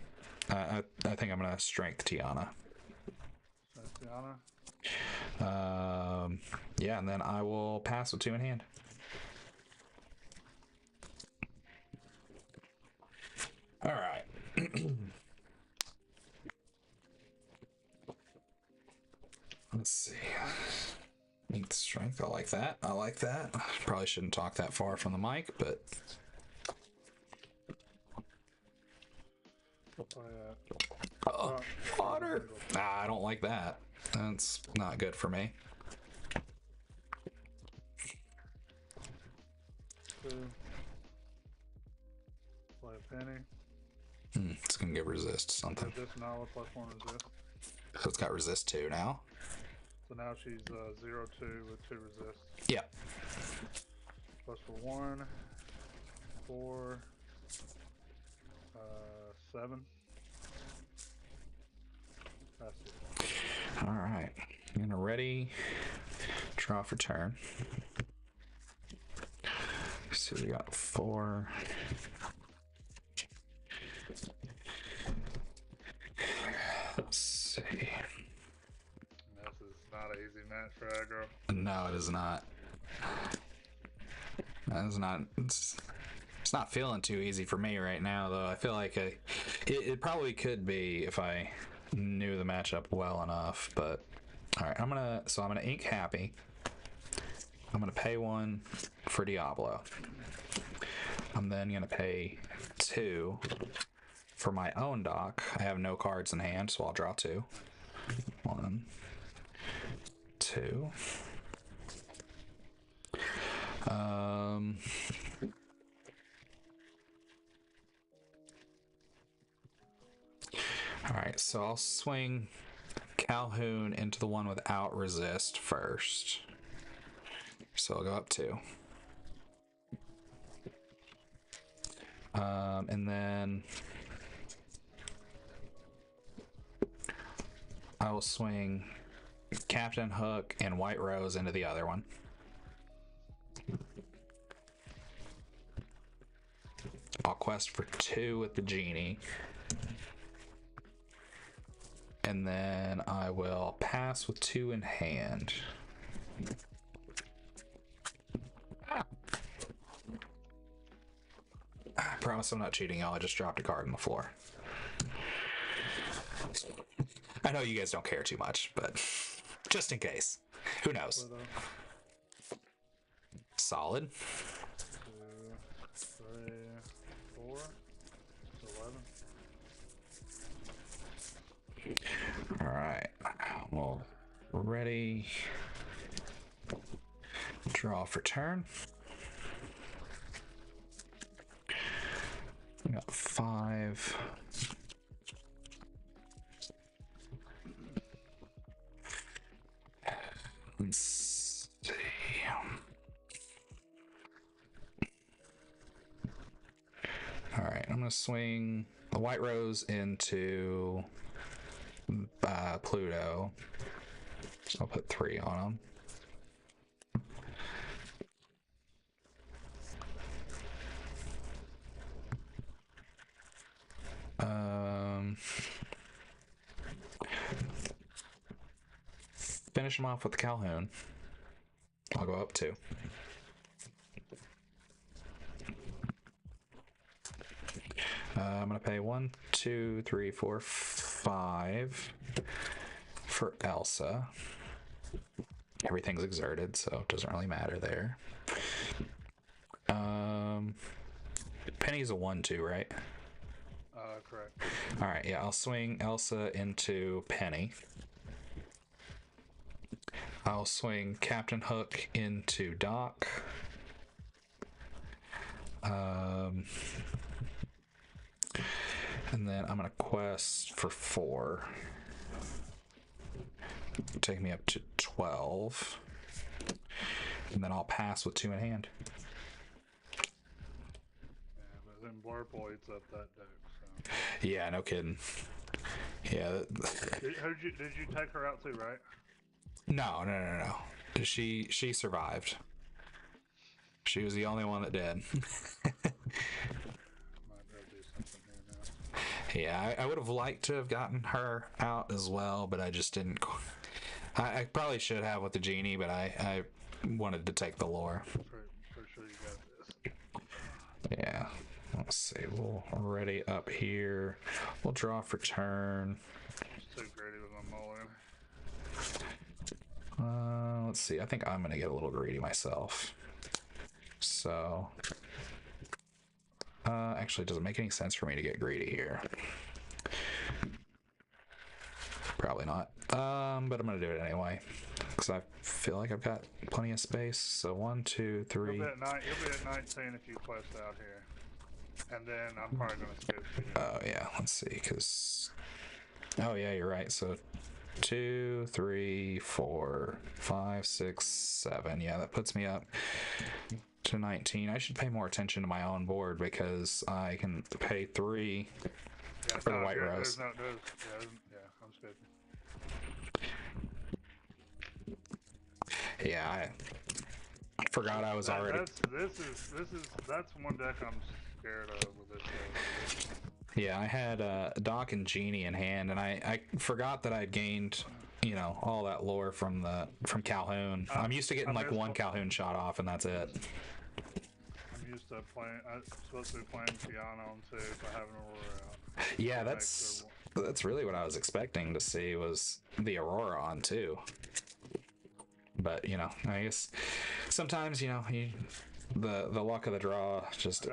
I think I'm gonna strength Tiana. Tiana. Yeah, and then I will pass with 2 in hand. All right. Let's see. Need strength. I like that. I like that. Probably shouldn't talk that far from the mic, but oh, water. Nah, I don't like that. That's not good for me. 2. Play a penny. It's gonna give resist something. This Nala plus 1 resist. So it's got resist 2 now. So now she's 0-2 with 2 resist. Yep. Plus for 1, 4, 7. That's it. All right. I'm gonna ready. Draw for turn. So we got 4. Let's see. This is not an easy match for aggro. No, it is not. That's not. It's not feeling too easy for me right now, though. I feel like it probably could be if I knew the matchup well enough. But all right, I'm gonna ink Happy. I'm gonna pay 1 for Diablo. I'm then gonna pay 2 for my own dock. I have no cards in hand, so I'll draw 2. 1, 2. All right, so I'll swing Calhoun into the one without resist first. So I'll go up 2. And then I will swing Captain Hook and White Rose into the other one. I'll quest for 2 with the genie. And then I will pass with 2 in hand. I promise I'm not cheating, y'all. I just dropped a card on the floor. I know you guys don't care too much, but just in case. Who knows? Solid. 2, 3, 4, 11. All right. Well, ready. Draw for turn. We got 5. Let's see. All right, I'm gonna swing the White Rose into Pluto. So I'll put 3 on him. Finish him off with the Calhoun. I'll go up 2. I'm gonna pay 1, 2, 3, 4, 5 for Elsa. Everything's exerted, so it doesn't really matter there. Penny's a 1/2, right? Correct. All right, yeah, I'll swing Elsa into Penny. I'll swing Captain Hook into Doc. And then I'm gonna quest for 4. Take me up to 12. And then I'll pass with 2 in hand. Yeah, but then Blurple eats up that deck. So. Yeah, no kidding. Yeah. Did you take her out too, right? No. She survived. She was the only one that did. Might go do something here now. Yeah, I would have liked to have gotten her out as well, but I just didn't. I probably should have with the genie, but I wanted to take the lore. Pretty sure you got this. Yeah. Let's see. We'll ready up here. We'll draw for turn. It's too greedy with my mulligan. Let's see. I think I'm gonna get a little greedy myself. So, actually, it doesn't make any sense for me to get greedy here. Probably not. But I'm gonna do it anyway because I feel like I've got plenty of space. So 1, 2, 3. You'll be at 19 if you quest out here, and then I'm probably gonna skip you. Oh yeah. Let's see. Because. Oh yeah, you're right. So 2, 3, 4, 5, 6, 7. Yeah, that puts me up to 19. I should pay more attention to my own board because I can pay 3 for the White Rose. Yeah, I'm skipping. Yeah, I forgot I was already. That's one deck I'm scared of with this deck. Yeah, I had Doc and Genie in hand, and I forgot that I'd gained, all that lore from Calhoun. I'm used to getting like one Calhoun shot off, and that's it. said I'm supposed to be playing Tiana on 2, so I have an Aurora out. Yeah, Make that's really what I was expecting to see was the Aurora on too. But you know, I guess sometimes the luck of the draw just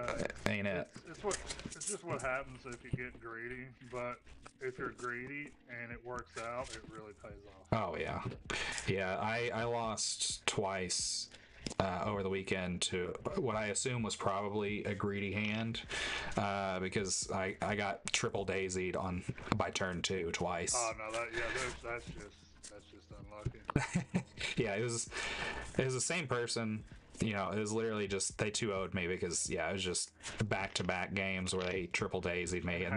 ain't it. It's just what happens if you get greedy. But if you're greedy and it works out, it really pays off. Oh yeah. I lost twice over the weekend to what I assume was probably a greedy hand because I got triple daisied by turn 2 twice. Oh no, that's just unlucky. Yeah, it was the same person. You know, it was literally just they 2-0'd me because it was just back-to-back games where they triple daisied me. And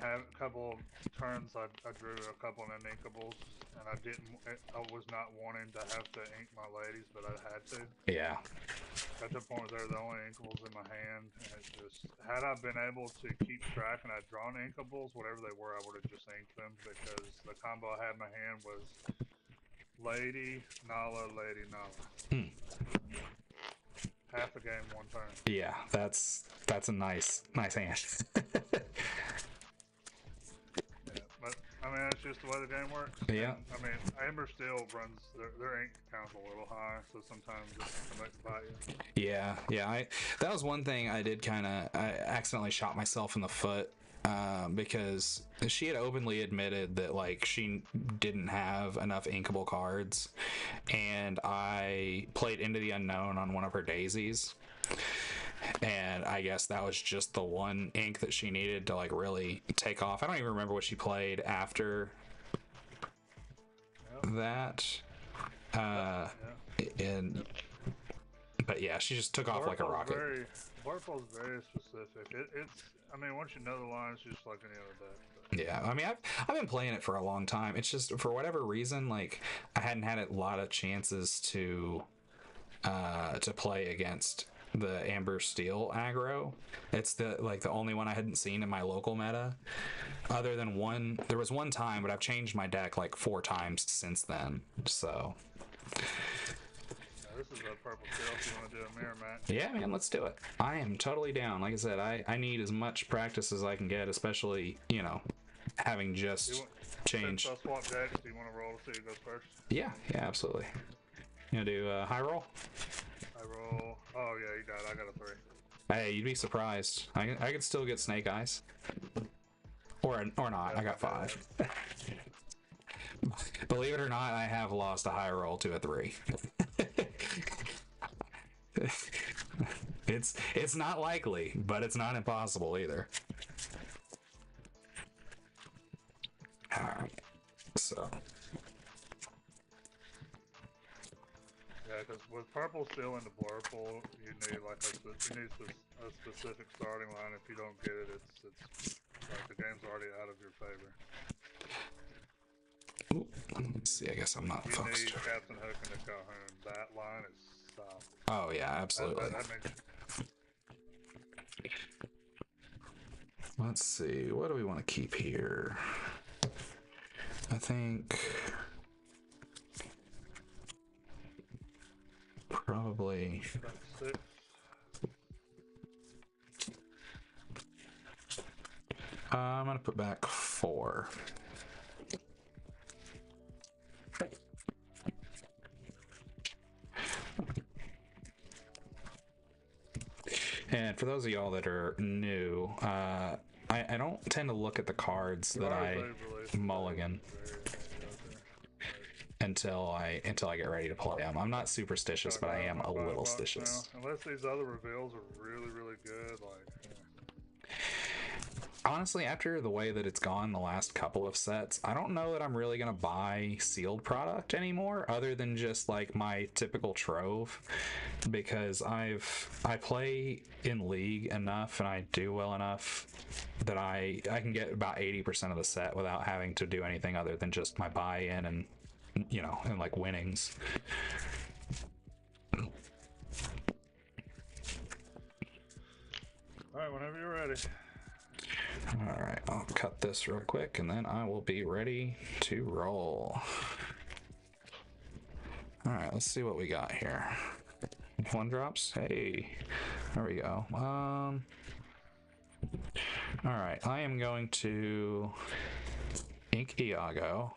have a couple of turns, I drew a couple of inkables, and I was not wanting to have to ink my ladies, but I had to. Yeah. At the point they're the only inkables in my hand, and it just had I been able to keep track and I'd drawn inkables, whatever they were, I would have just inked them because the combo I had in my hand was Lady Nala, Lady Nala. Half a game, 1 turn. Yeah, that's a nice hand. Yeah, but I mean that's just the way the game works. Yeah. And, I mean, Amber still runs their ink count's a little high, so sometimes it can come back to bite you. Yeah. That was one thing I did I accidentally shot myself in the foot. Because she had openly admitted that like she didn't have enough inkable cards, and I played Into the Unknown on one of her daisies, and I guess that was just the one ink that she needed to like really take off. I don't even remember what she played after that. But yeah, she just took off like a rocket. Vorpal's very specific. It's I mean, once you know the lines, it's just like any other deck. Yeah, I mean, I've been playing it for a long time. It's just for whatever reason, like I hadn't had a lot of chances to play against the Amber Steel aggro. It's the only one I hadn't seen in my local meta, other than one. There was one time, but I've changed my deck like 4 times since then. So. This is a purple steel if you want to do a mirror match. Yeah, man, let's do it. I am totally down. Like I said, I need as much practice as I can get, especially, having just changed. Since I swap decks, do you want to roll to see who goes first? Yeah, absolutely. You gonna do high roll? High roll. Oh, yeah, you got it. I got a 3. Hey, you'd be surprised. I could still get snake eyes. Or not. I got 5. Believe it or not, I have lost a high roll to a 3. It's not likely, but it's not impossible either. Alright, so. Yeah, because with purple steel into blurple, you need like a specific starting line. If you don't get it, it's like the game's already out of your favor. Ooh, let's see, I guess I'm not you focused. You need Captain Hook and the Calhoun. That line is solid. Oh yeah, absolutely. That makes... Let's see, what do we want to keep here? I think probably I'm gonna put back 4. And for those of y'all that are new, I don't tend to look at the cards that I mulligan until I get ready to play them. I'm not superstitious, but I am a little stitious. Unless these other reveals are really, really good, Honestly, after the way that it's gone the last couple of sets, I don't know that I'm really going to buy sealed product anymore, other than just like my typical trove, because I play in League enough and I do well enough that I can get about 80% of the set without having to do anything other than just my buy-in and and like winnings. Alright, whenever you're ready. Alright, I'll cut this real quick and then I will be ready to roll. Alright, let's see what we got here. One drops. Hey, there we go. All right, I am going to ink Iago.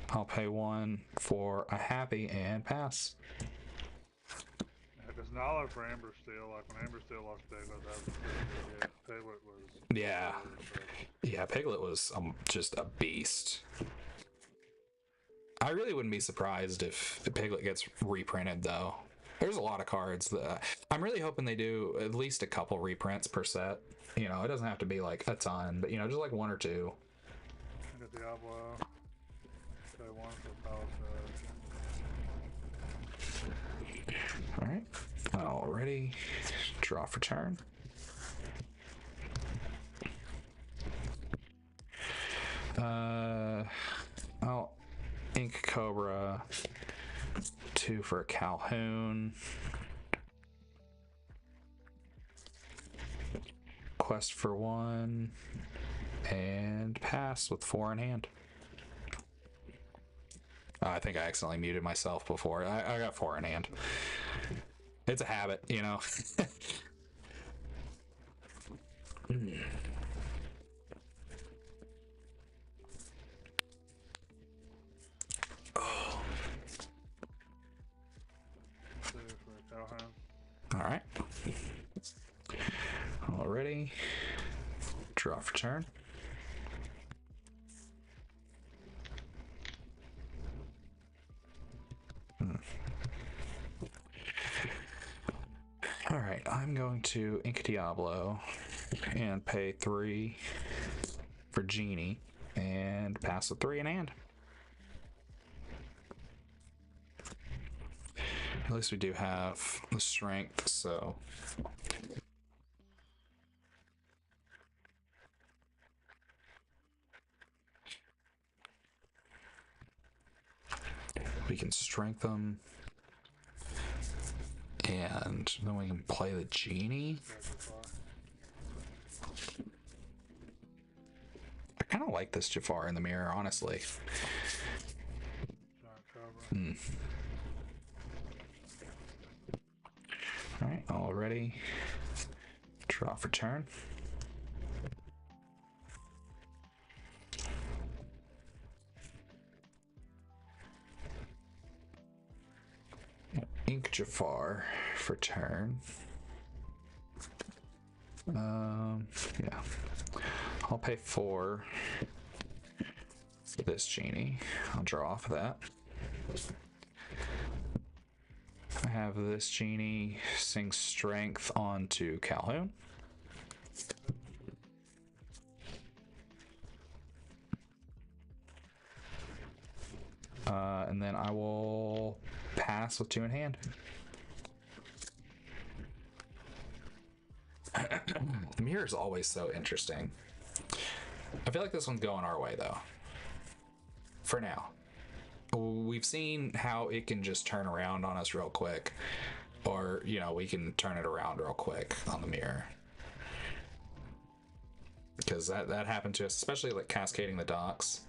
I'll pay 1 for a happy and pass. Because Nala for Amber Steel, like when Amber Steel lost Piglet, that was pretty good. Yeah, Piglet was. Yeah. Yeah, Piglet was just a beast. I really wouldn't be surprised if Piglet gets reprinted, though. There's a lot of cards that I'm really hoping they do at least a couple reprints per set. You know, it doesn't have to be like a ton, but you know, just like 1 or 2. I got Diablo. Say 1 for Palisade. All right. Already. Draw for turn. I'll ink Cobra. 2 for Calhoun. Quest for 1. And pass with 4 in hand. I think I accidentally muted myself before. I got 4 in hand. It's a habit, you know. Oh. 2 for Calhoun. All right. Already. Draw for turn. All right, I'm going to ink Diablo and pay 3 for Genie and pass with 3 in hand. At least we do have the strength, so. We can strength them. And then we can play the Genie. I kind of like this Jafar in the mirror, honestly. Alright, all ready. Draw for turn. Ink Jafar for turn. Yeah. I'll pay 4 for this Genie. I'll draw off of that. I have this Genie sing Strength onto Calhoun. And then I will pass with 2 in hand. The mirror is always so interesting. I feel like this one's going our way, though. For now. We've seen how it can just turn around on us real quick. Or, you know, we can turn it around real quick on the mirror. Because that happened to us, especially like cascading the docks.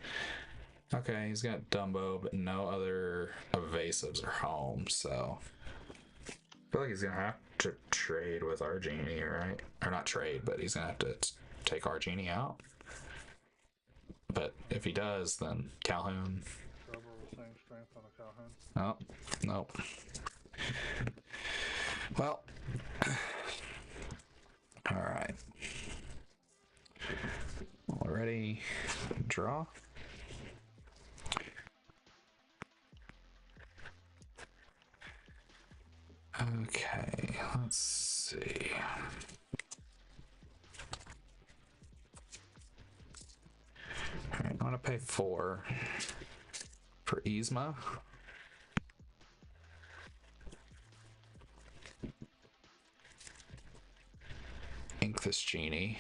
Okay, he's got Dumbo, but no other evasives are home, so I feel like he's gonna have to trade with our Genie, right? Or not trade, but he's gonna have to take our Genie out. But if he does, then Calhoun. Trouble with saying strength on a Calhoun. Oh, nope. Well, all right. Already draw. Okay, let's see. All right, I'm gonna pay 4 for Yzma. Ink this Genie.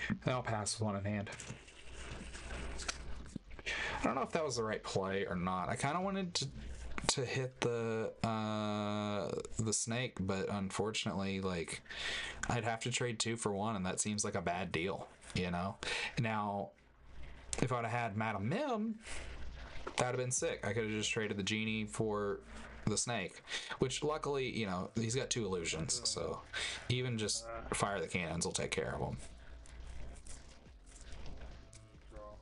And I'll pass with 1 in hand. I don't know if that was the right play or not. I kind of wanted to hit the snake, but unfortunately, like, I'd have to trade 2 for 1, and that seems like a bad deal, you know? Now, if I'd have had Madam Mim, that'd have been sick. I could have just traded the genie for the snake, which luckily, you know, he's got 2 illusions, so even just fire the cannons will take care of him. Draw.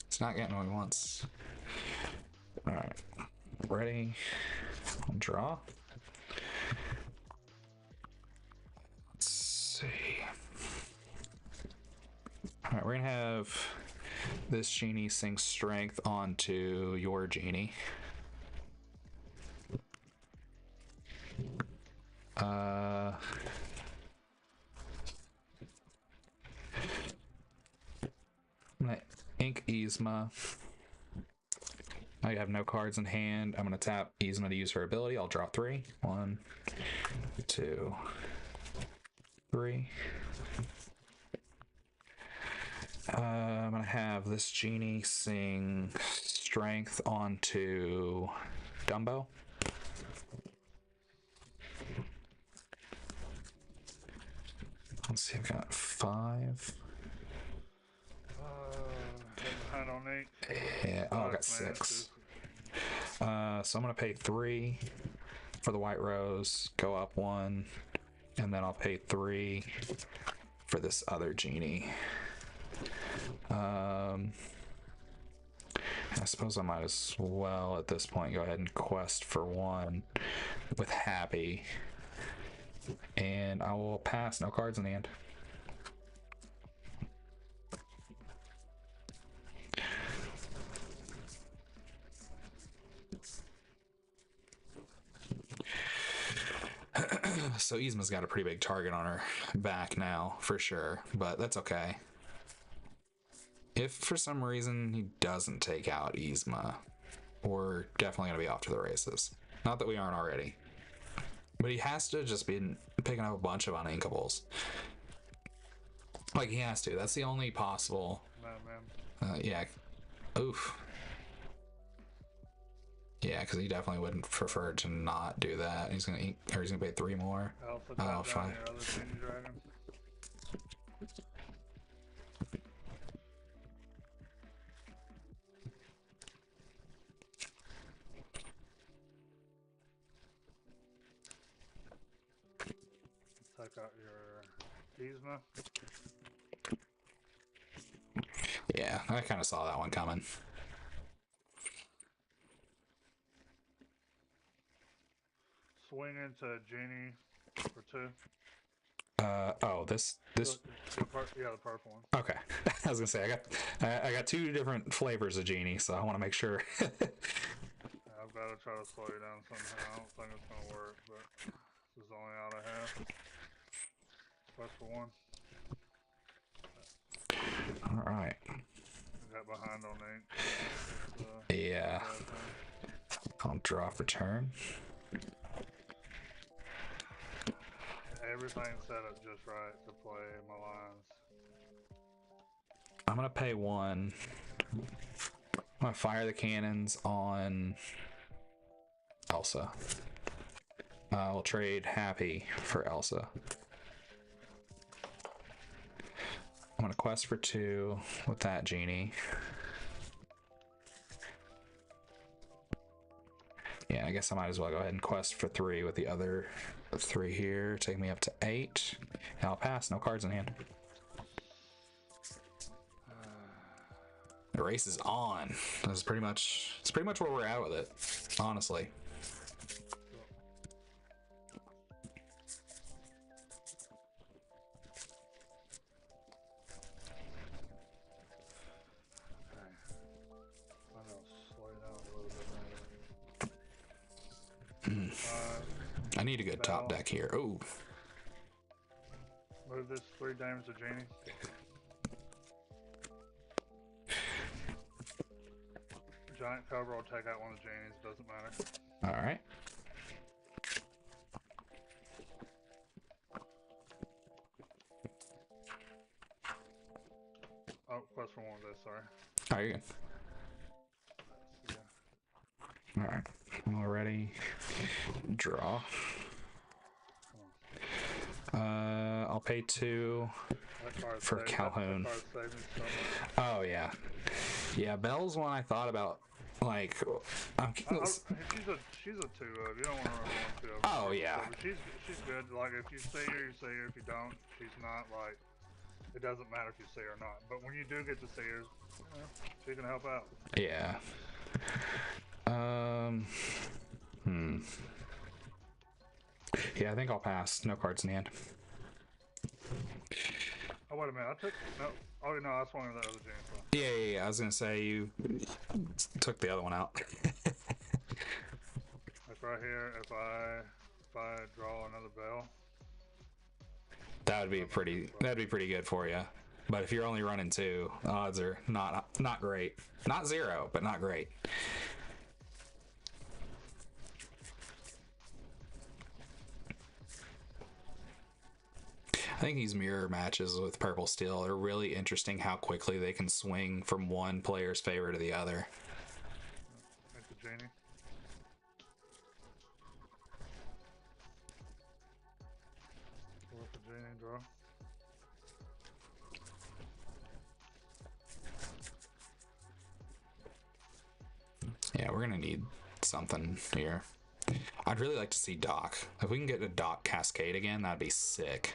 It's not getting what he wants. All right, ready, draw. Let's see. All right, we're gonna have this genie sing strength onto your genie. I'm gonna ink Yzma. I have no cards in hand. I'm gonna tap Yzma to use her ability. I'll draw 3. 1, 2, 3. I'm gonna have this genie sing strength onto Dumbo. Let's see, I've got 5. Behind on 8. Yeah, oh, I got 6. So I'm gonna pay 3 for the white rose, go up 1, and then I'll pay 3 for this other genie. I suppose I might as well at this point go ahead and quest for 1 with Happy, and I will pass. No cards in the end. So Yzma's got a pretty big target on her back now, for sure, but that's okay. If for some reason he doesn't take out Yzma, we're definitely going to be off to the races. Not that we aren't already. But he has to just be picking up a bunch of uninkables. Like, he has to. That's the only possible... yeah. Oof. Yeah, because he definitely wouldn't prefer to not do that. He's gonna pay 3 more. Oh, fine. Take out your Yzma. Yeah, I kind of saw that one coming. Swing into Genie for 2. Oh, this. Yeah, the purple one. Okay, I was gonna say I got 2 different flavors of genie, so I want to make sure. I've got to try to slow you down somehow. I don't think it's gonna work, but this is the only out I have. Quest for 1. All right. I got behind on 8. Yeah. I'll draw for turn. Everything's set up just right to play my lines. I'm gonna pay 1. I'm gonna fire the cannons on Elsa. I'll trade Happy for Elsa. I'm gonna quest for 2 with that genie. Yeah, I guess I might as well go ahead and quest for 3 with the other 3 here. Take me up to 8. And I'll pass. No cards in hand. The race is on. It's pretty much where we're at with it, honestly. I need a good top deck here. Oh. Move this 3 damage to Genie. Giant Cobra will take out one of the Genies, doesn't matter. Alright. Oh, quest for 1 of this, sorry. Oh, you're good. Yeah. Alright. Already. Draw. I'll I'll pay 2 That card for saved- Calhoun. That card saved me so much. Oh yeah, yeah. Bell's one I thought about. Like, She's a 2 of. You don't want to run 1 2 of. Oh, yeah. But she's good. Like if you see her, you see her. If you don't, she's not like. It doesn't matter if you see her or not. But when you do get to see her, you know, she can help out. yeah. Yeah, I think I'll pass. No cards in hand. Oh wait a minute. I took no. Oh no, that's one of the other James. Yeah. I was gonna say you took the other one out. Like right here, if I draw another bell. That'd be pretty good for you. But if you're only running 2, the odds are not great. Not 0, but not great. I think these mirror matches with Purple Steel are really interesting. How quickly they can swing from one player's favor to the other. Thank you, Janie. Pull up the Janie and draw. Yeah, we're gonna need something here. I'd really like to see Doc. If we can get a Doc Cascade again, that'd be sick.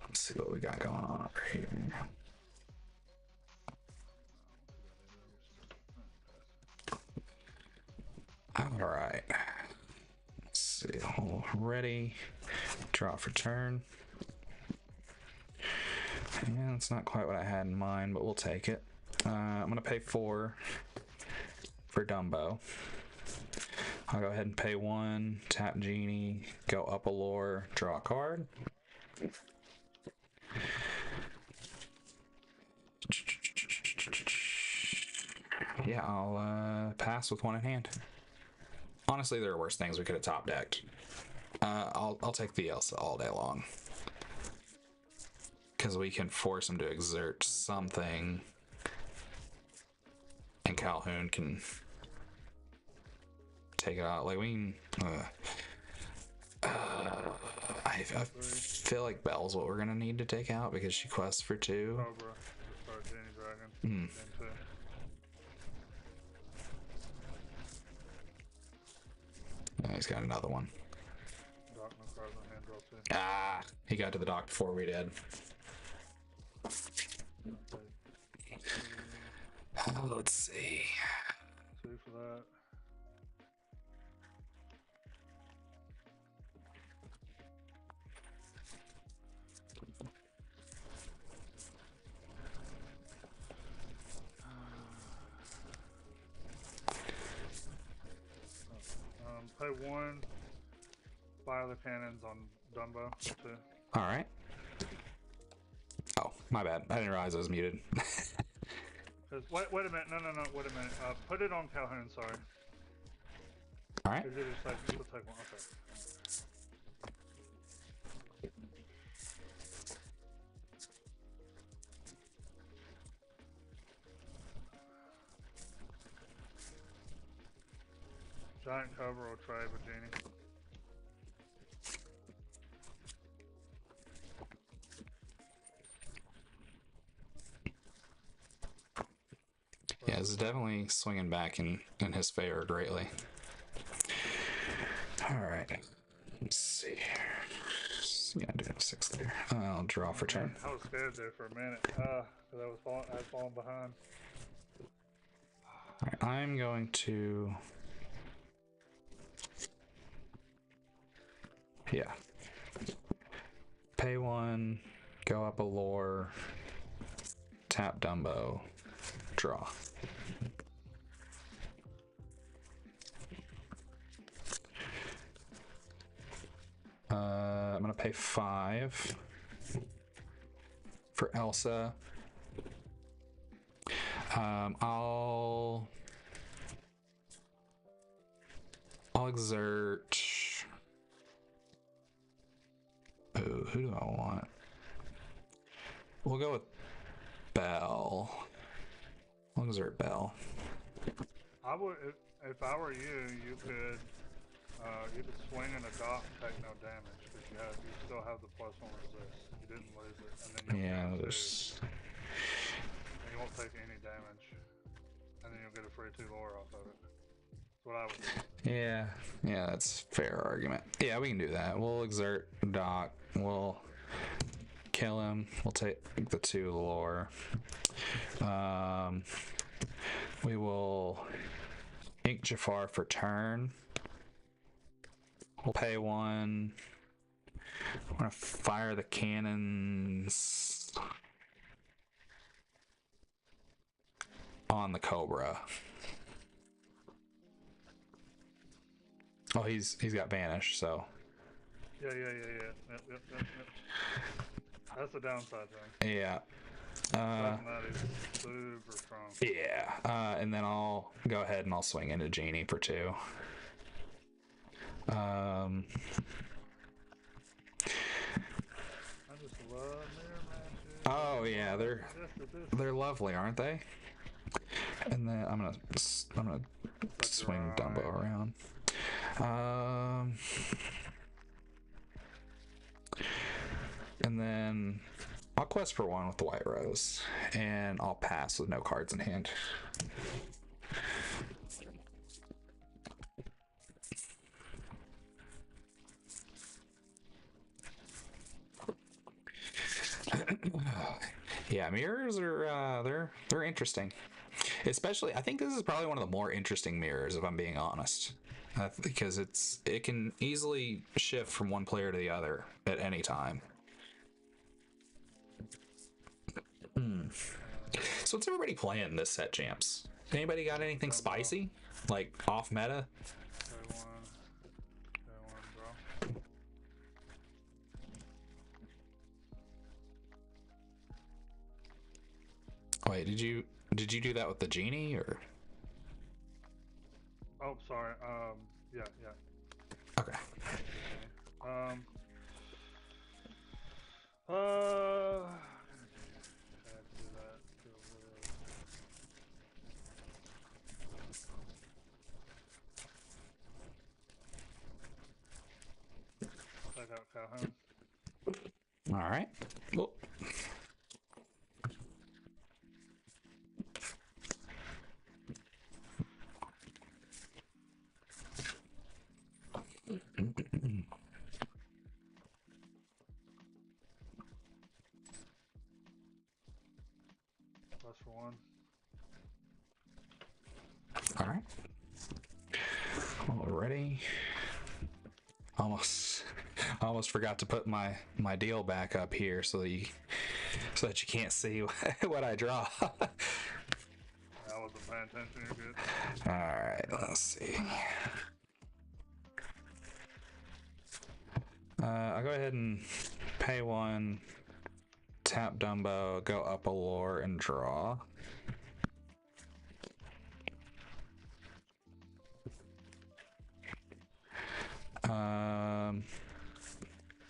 Let's see what we got going on over here. All right. Let's see. All ready. Draw for turn. Yeah, that's not quite what I had in mind, but we'll take it. I'm gonna pay 4 for Dumbo. I'll go ahead and pay 1, tap Genie, go up a lore, draw a card. Yeah, I'll pass with 1 in hand. Honestly, there are worse things we could have top decked. I'll take the Elsa all day long. Because we can force him to exert something. And Calhoun can take it out. Like, we can... I feel like Belle's what we're going to need to take out because she quests for 2. Cobra. Start Janie Dragon. Then 2. He's got another one. Doc, no cards on hand, draw 2. Ah, he got to the dock before we did. Let's see. 2 for that. Pay 1. Fire the cannons on Dumbo. 2. All right. Oh, my bad. I didn't realize I was muted. Wait a minute. No. Wait a minute. Put it on Calhoun. Sorry. All right. Is it just like you'll take 1? Okay. Giant Cobra will trade with Genie. Yeah, it's definitely swinging back in his favor greatly. All right. Let's see. Yeah, I do have 6 there. I'll draw for turn. I was scared there for a minute, because I was falling behind. All right, I'm going to... Yeah. Pay 1, go up a lore, tap Dumbo, draw. I'm gonna pay 5 for Elsa. I'll exert. Ooh, who do I want? We'll go with Belle. We'll exert Bell. I would, if I were you, you could swing in a dock and take no damage because you still have the +1 resist. You didn't lose it, and then you'll Yeah, gain 2, there's. and you won't take any damage, and then you'll get a free 2 lore off of it. That's what I would do. Yeah, that's a fair argument. Yeah, we can do that. We'll exert Doc. We'll kill him. We'll take the 2 lore. We will ink Jafar for turn. We'll pay 1. I'm gonna fire the cannons on the Cobra. Oh, he's got Vanish, so. Yeah. Yep. That's the downside thing. Yeah. That is super strong. Yeah. And then I'll go ahead and I'll swing into Genie for 2. I just love mirror matches. Oh yeah, they're lovely, aren't they? And then I'm gonna swing Dumbo around. And then I'll quest for 1 with the White Rose, and I'll pass with no cards in hand. Yeah, mirrors are they're interesting. Especially, I think this is probably one of the more interesting mirrors, if I'm being honest, because it can easily shift from one player to the other at any time. So what's everybody playing this set, Champs? Anybody got anything spicy, like off meta? K1, bro. Wait, did you do that with the Genie or? Oh, sorry. Yeah. Okay. Check out Calhoun. All right. Well. Plus for 1. All right. Already. Almost forgot to put my deal back up here so that you can't see what I draw. I wasn't paying attention. You're good. All right. Let's see. I'll go ahead and pay 1. Tap Dumbo. Go up a lore and draw.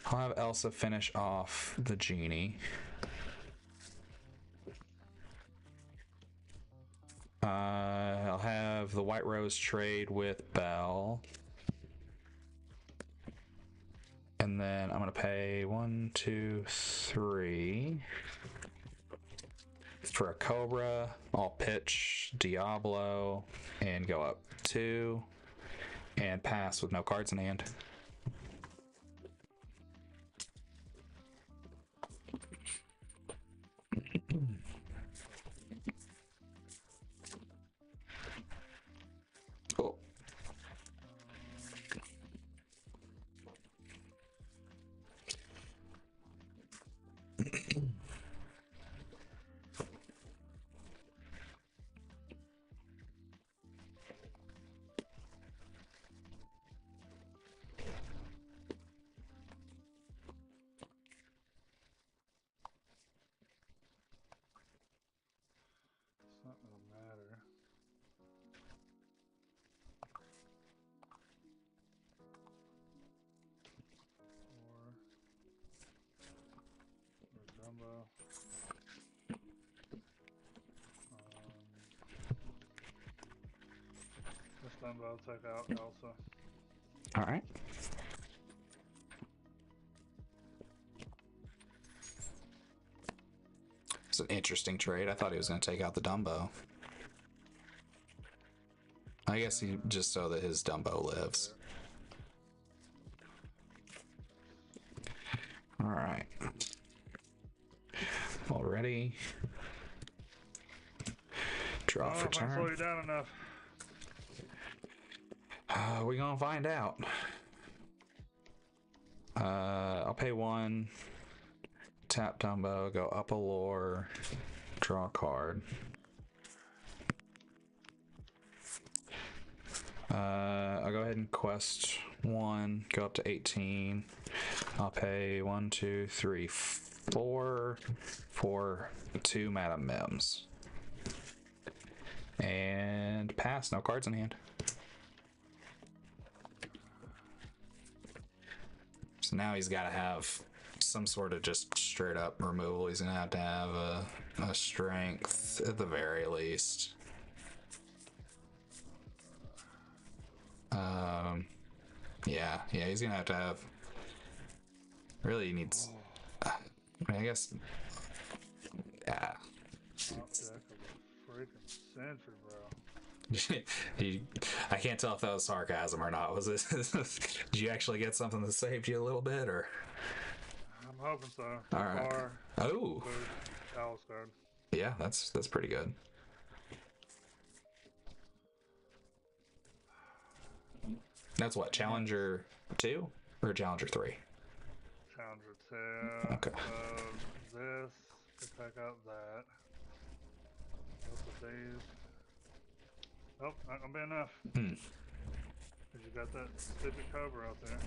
I'll have Elsa finish off the Genie. I'll have the White Rose trade with Belle. And then I'm going to pay 1, 2, 3 for a Cobra. I'll pitch Diablo and go up 2 and pass with no cards in hand. Cool. Dumbo take out Elsa. All right. It's an interesting trade. I thought he was going to take out the Dumbo. I guess he just so that his Dumbo lives. All right. All ready. Draw for If I slow you turn. down enough. We gonna find out. I'll pay 1. Tap Dumbo. Go up a lore. Draw a card. I'll go ahead and quest 1. Go up to 18. I'll pay 1, 2, 3, 4 for 2 Madam Mims. And pass. No cards in hand. So now he's got to have some sort of just straight up removal. He's going to have a strength at the very least. Yeah, he's going to have. Really, he needs. I mean, I guess. Yeah. Top deck of a freaking century, bro. I can't tell if that was sarcasm or not. Was it? Did you actually get something that saved you a little bit, or? I'm hoping so. All right. Bar, Oh, food, Alice card. yeah, that's pretty good. That's what, Challenger 2 or Challenger 3? Challenger 2. Okay. So this could take out that. Both of these. Nope, not gonna be enough. Cause you got that stupid Cobra out there.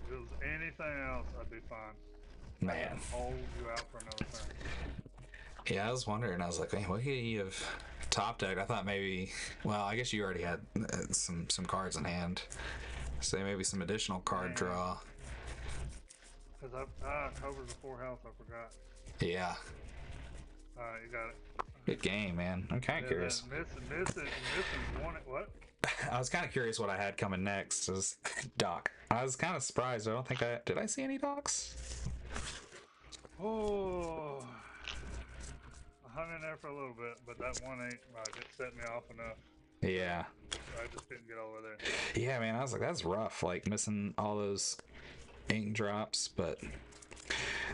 If it was anything else, I'd be fine. Man. Hold you out for another turn. Yeah, I was wondering. I was like, hey, what could you have top decked? I thought maybe. Well, I guess you already had some cards in hand. So maybe some additional card draw. Cause Cobra's a 4 health. I forgot. Yeah. Alright, you got it. Good game, man. I'm kind of curious. Missing one. What? I was kind of curious what I had coming next. Is Doc. I was kind of surprised. I don't think did I see any Docs? Oh, I hung in there for a little bit, but that one ain't like it set me off enough. Yeah. I just didn't get over there. Yeah, man. I was like, that's rough. Like missing all those ink drops, but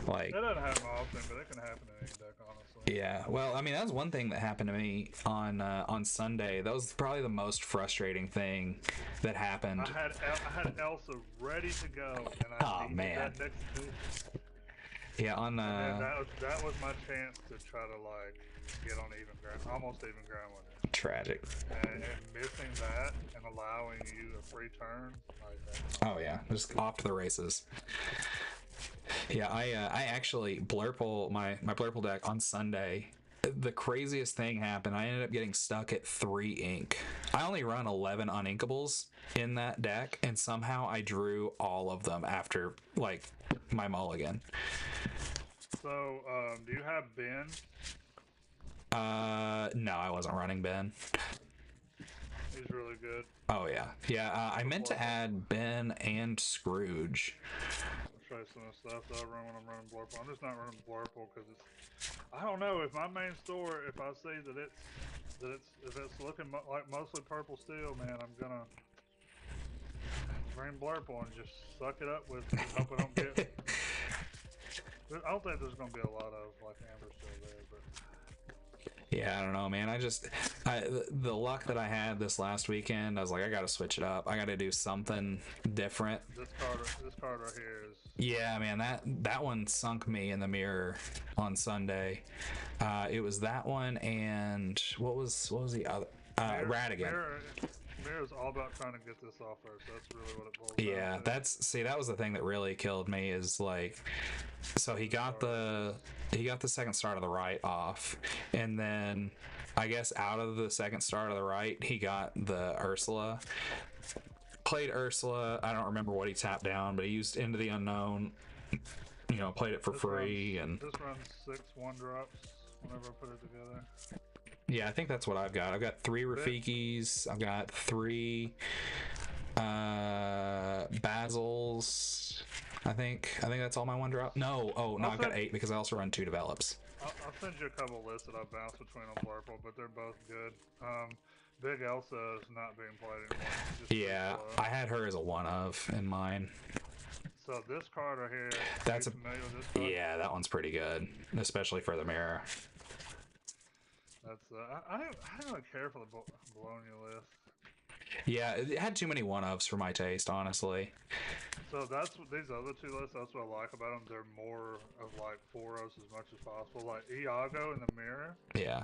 like. That doesn't happen often, but it can happen in any deck, honestly. Yeah, well, I mean, that was one thing that happened to me on Sunday. That was probably the most frustrating thing that happened. I had Elsa ready to go, and I needed man. that next move. Yeah, on And that was my chance to try to like get on even ground, almost even ground with it. tragic. And missing that and allowing you a free turn, like that. Oh yeah, just off to the races. Yeah, I actually Blurple my Blurple deck on Sunday. The craziest thing happened. I ended up getting stuck at 3 ink. I only run 11 uninkables in that deck, and somehow I drew all of them after like my mulligan. So, do you have Ben? No, I wasn't running Ben. He's really good. Oh yeah, yeah. I meant to add Ben and Scrooge. I'll show you some of the stuff that I run when I'm running Blurple. I'm just not running Blurple because it's. I don't know if my main store. If I see if it's looking like mostly purple steel, man, I'm gonna bring Blurple and just suck it up with. Hope I don't get. I don't think there's gonna be a lot of like Amber still there, but. Yeah, I don't know, man. The luck that I had this last weekend, I was like, I gotta switch it up. I gotta do something different. This card right here is. Yeah, man, that one sunk me in the mirror on Sunday. It was that one, and what was the other? Radigan. Mirror's all about trying to get this off first. That's really what it boils down Yeah, to. that was the thing that really killed me is like, so he got the second star to the right off, and then I guess out of the second star to the right he got the Ursula. Played Ursula. I don't remember what he tapped down, but he used Into the Unknown. You know, played it for free, and This runs 6 1-drops whenever I put it together. Yeah, I think that's what I've got. I've got 3 Rafikis. I've got 3 Basils. I think that's all my 1-drop. No, I've got 8 because I also run 2 develops. I'll send you a couple lists that I bounce between on Blurple, but they're both good. Big Elsa is not being played anymore. Just Yeah, I had her as a 1 of in mine. So this card right here, That's are you familiar with this card? Yeah, that one's pretty good, especially for the mirror. That's I don't really care for the Bologna list. Yeah, it had too many 1 ofs for my taste, honestly. So that's what these other 2 lists. That's what I like about them. They're more of like 4-os as much as possible. Like Iago in the mirror. Yeah.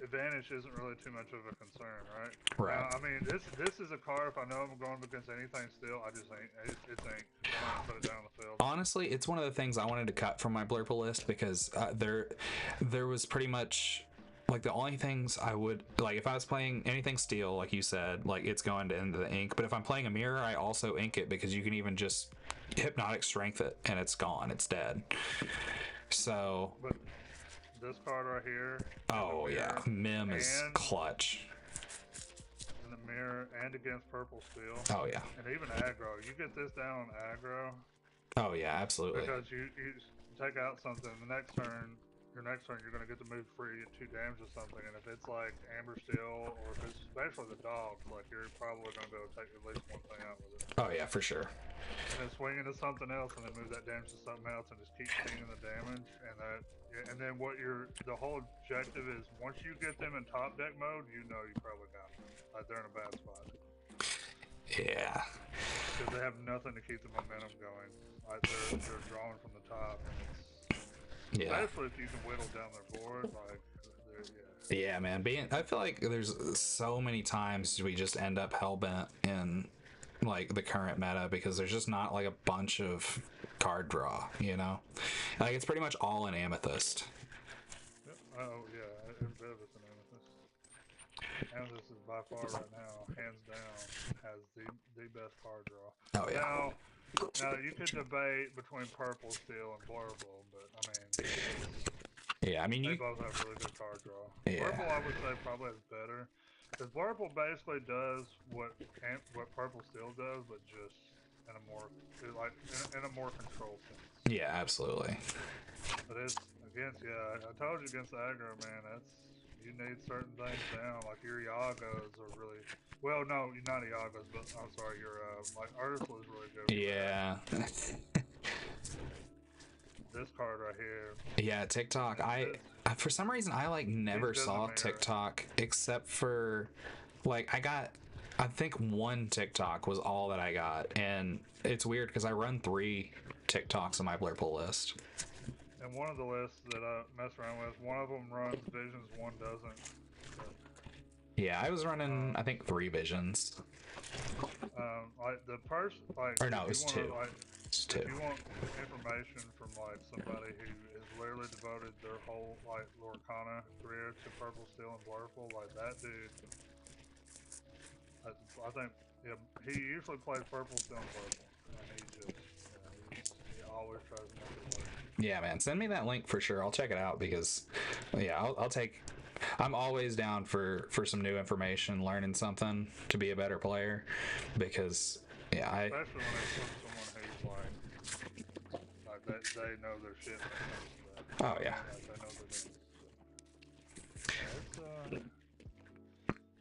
Advantage isn't really too much of a concern, right? Right. I mean, this is a card. If I know I'm going against anything, still, I just ain't. It's ain't. I'm gonna put it down on the field. Honestly, it's one of the things I wanted to cut from my Blurple list because there was pretty much like the only things I would like if I was playing anything steel, like you said, like it's going to end the ink. But if I'm playing a mirror, I also ink it because you can even just hypnotic strength it and it's gone, it's dead. So. But this card right here. Oh yeah, Mim is clutch. In the mirror and against purple steel. Oh yeah. And even aggro. You get this down on aggro. Oh yeah, absolutely. Because you take out something the next turn. Your next turn, you're going to get to move free at 2 damage or something, and if it's like Amber Steel, or if it's especially the dogs, like you're probably going to be able to take at least 1 thing out with it. Oh yeah, for sure. And then swing into something else, and then move that damage to something else, and just keep seeing the damage, and then the whole objective is once you get them in top deck mode, you know you probably got them. Like they're in a bad spot. Yeah. Because they have nothing to keep the momentum going. Like they're drawing from the top, and it's. Yeah. Especially if you can whittle down their board, like, yeah, man. I feel like there's so many times we just end up hellbent in like the current meta because there's just not like a bunch of card draw, you know? Like it's pretty much all in Amethyst. Yep. Oh yeah, it's an Amethyst. Amethyst is by far right now, hands down, has the best card draw. Oh yeah. Now you could debate between Purple Steel and Blurple, but I mean, yeah, I mean they both have really good card draw. Yeah. Purple, I would say, probably is better because Blurple basically does what Purple Steel does, but just in a more in a more control sense. Yeah, absolutely. But it's against I told you against the aggro, man. You need certain things down. Like your Iagos are really well. No, not Iagos, but I'm sorry. Your like Ursula is really good. Yeah. This card right here. Yeah, TikTok. I for some reason I like never saw TikTok except for like I think 1 TikTok was all that I got, and it's weird because I run 3 TikToks on my Blurple list. And one of the lists that I mess around with, one of them runs visions, one doesn't. Yeah, I was running I think 3 visions. Like the person, like or no, it's 2. It's 2. If you want information from like somebody who has literally devoted their whole like Lorcana career to Purple Steel and Blurple, like that dude, I think he usually plays Purple Steel and Blurple, and he always tries to make it work. Yeah, man, send me that link for sure. I'll check it out because, yeah, I'll take. I'm always down for some new information, learning something to be a better player. Because, yeah, especially when they put someone who's like they know their shit. Oh yeah. Like, they know their business.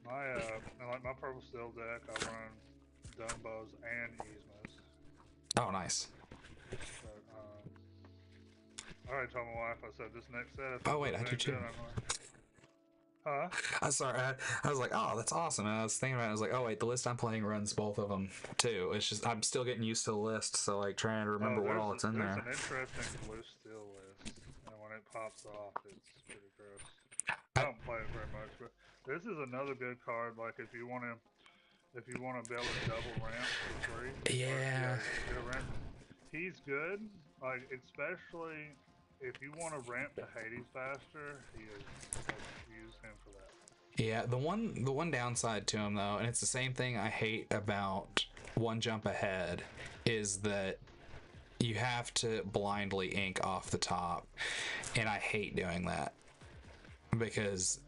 Yeah, it's my Purple Steel deck, I run Dumbos and Yzmas. Oh, nice. But, I already told my wife, I said this next set. Oh wait, I do too. Huh? I'm sorry. I was like, oh, that's awesome. And I was thinking about it. I was like, oh wait, the list I'm playing runs both of them too. It's just I'm still getting used to the list, so like trying to remember what all it's in there. There's an interesting blue steel list, and when it pops off, it's pretty gross. I don't play it very much, but this is another good card. Like if you want to be able to double ramp for free. Yeah. He's good. Like especially if you want to ramp to Hades faster, use him for that. Yeah, the one downside to him though, and it's the same thing I hate about One Jump Ahead, is that you have to blindly ink off the top, and I hate doing that. because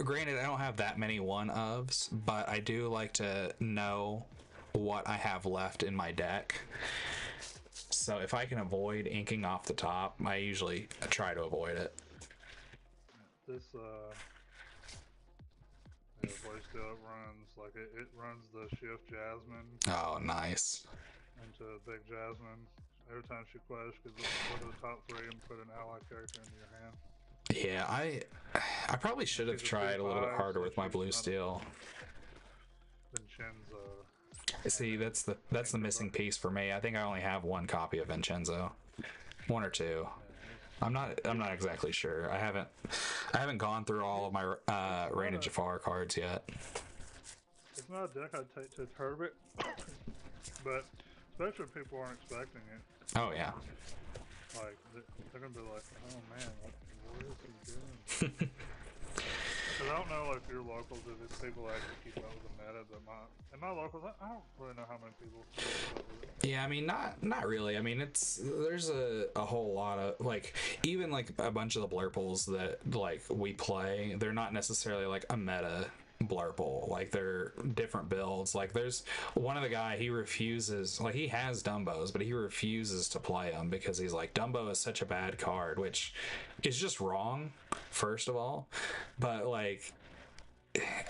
granted I don't have that many one ofs, but I do like to know what I have left in my deck. So if I can avoid inking off the top, I usually try to avoid it. This yeah, Blue Steel runs like it runs the Shift Jasmine Oh, nice. into Big Jasmine every time she quests. Because look at the top 3 and put an ally character into your hand. Yeah, I probably should have She's a tried a little bit 2/5, harder so with my she's blue not a- steel. Vincenzo. See, that's the missing piece for me. I think I only have one copy of Vincenzo, 1 or 2. Yeah, I'm not exactly sure. I haven't gone through all of my Raina Jafar cards yet. it's not a deck I'd take to a tournament, but especially if people aren't expecting it. Oh yeah. Like they're gonna be like, oh man, what is he doing? Because I don't know if your locals, if it's people that actually keep up with the meta, but in my locals, I don't really know how many people keep up with it. Yeah, I mean, not really. I mean, there's a whole lot of, like, even like a bunch of the blurples that like we play, they're not necessarily like a meta blurple. Like, they're different builds. Like, there's one of the guy, he refuses, like, he has Dumbos, but he refuses to play them because he's like, Dumbo is such a bad card, which is just wrong, first of all. But like,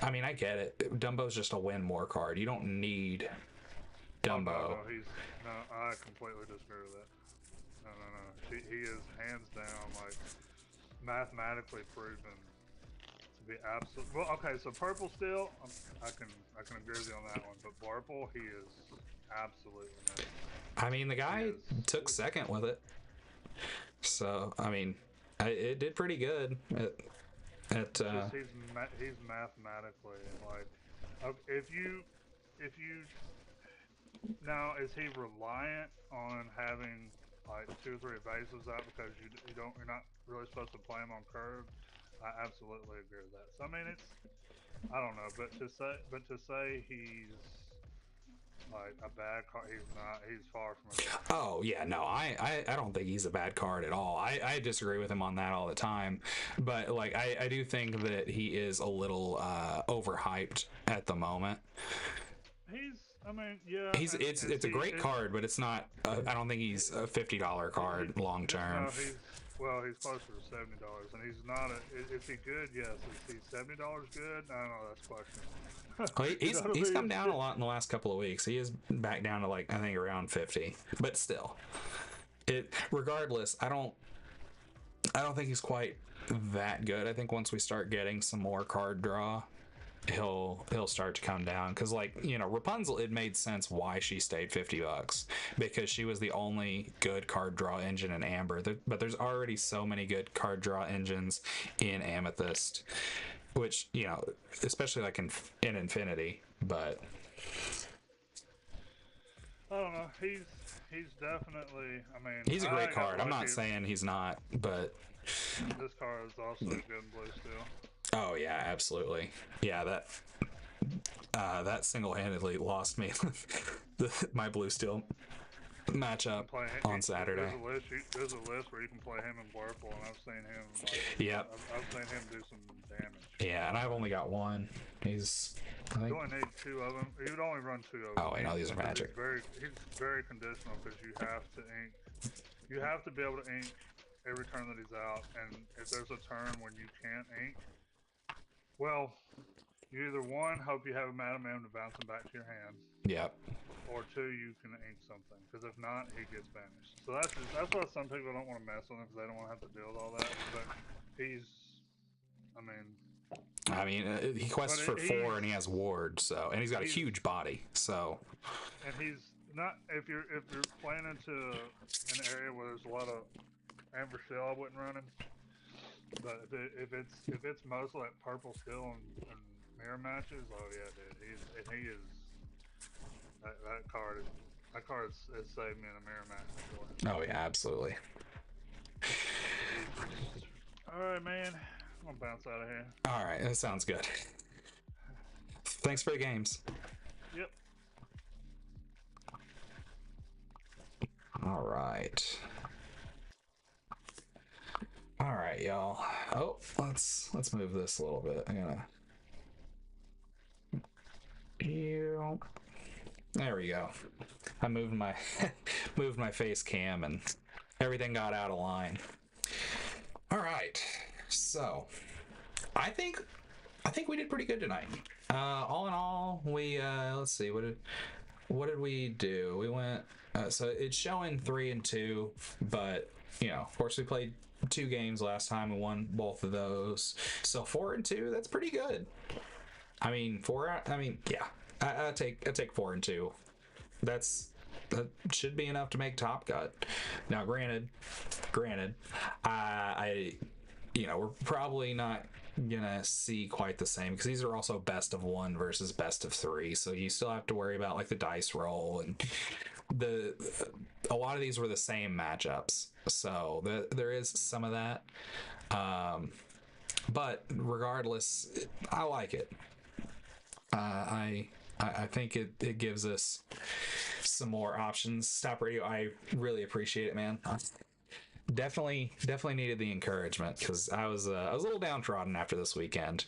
I mean, I get it. Dumbo's just a win more card. You don't need Dumbo. Oh, no, I completely disagree with that. No. He is hands down, like, mathematically proven to be absolute. Well, okay, so Purple Steel, I can agree with you on that one, but Blurple, he is absolutely amazing. I mean, the guy took second with it, so I mean, it did pretty good. He's mathematically like, if you now, is he reliant on having like 2 or 3 evasives out because you're not really supposed to play him on curve? I absolutely agree with that. So I mean, I don't know, but to say he's like a bad card, he's not. He's far from a bad card. Oh yeah, no, I don't think he's a bad card at all. I disagree with him on that all the time, but like I do think that he is a little overhyped at the moment. I mean, yeah. It's a great card, but it's not. I don't think he's a $50 card long term. No, he's closer to $70, and he's not. Is he good? Yes. Is he $70 good? I don't know. That's questionable. He's come down a lot in the last couple of weeks. He is back down to like I think around 50, but still, regardless, I don't think he's quite that good. I think once we start getting some more card draw, he'll start to come down, because like, you know, Rapunzel, it made sense why she stayed $50 because she was the only good card draw engine in Amber, but there's already so many good card draw engines in Amethyst, which, you know, especially like in Infinity. But I don't know. He's definitely. I mean, he's a great card. I'm not saying he's not, but this card is also good in Blue Steel. Oh yeah, absolutely. Yeah, that single-handedly lost me my Blue Steel matchup on Saturday. There's a list where you can play him in Blurple, and I've seen him. Like, Yep. I've seen him do some damage. Yeah, and I've only got one. I You think. only need 2 of them. You'd only run 2 of them. Oh wait, no, these are magic. He's very conditional because you have to ink. You have to be able to ink every turn that he's out, and if there's a turn when you can't ink, well, you either 1, hope you have a Madam M to bounce him back to your hand, Yep. or 2, you can ink something. Because if not, he gets banished. So that's why some people don't want to mess with him, because they don't want to have to deal with all that. But I mean, he quests for 4 and he has ward, so, and he's got a huge body, so. And he's not, if you're playing into an area where there's a lot of Amber Steel, I wouldn't run him. But if it's mostly like Purple Steel and mirror matches, oh yeah, dude, he is that card has saved me in a mirror match before. Oh yeah, absolutely. All right, man, I'm gonna bounce out of here. All right, that sounds good. Thanks for the games. Yep. All right. All right. right, y'all. Oh, let's move this a little bit. I'm gonna. There we go. I moved my moved my face cam and everything got out of line. All right, so I think we did pretty good tonight. All in all, we let's see, what did we do? We went so it's showing 3-2, but you know, of course, we played 2 games last time and won both of those. So 4-2, that's pretty good. I mean, yeah, I take 4-2. That should be enough to make Top Cut. Now, granted, I you know, we're probably not gonna see quite the same because these are also best of 1 versus best of 3, so you still have to worry about like the dice roll, and a lot of these were the same matchups, so there is some of that, but regardless, I like it. I think it gives us some more options. Stop Radio, I really appreciate it, man. Definitely needed the encouragement because I was a little downtrodden after this weekend,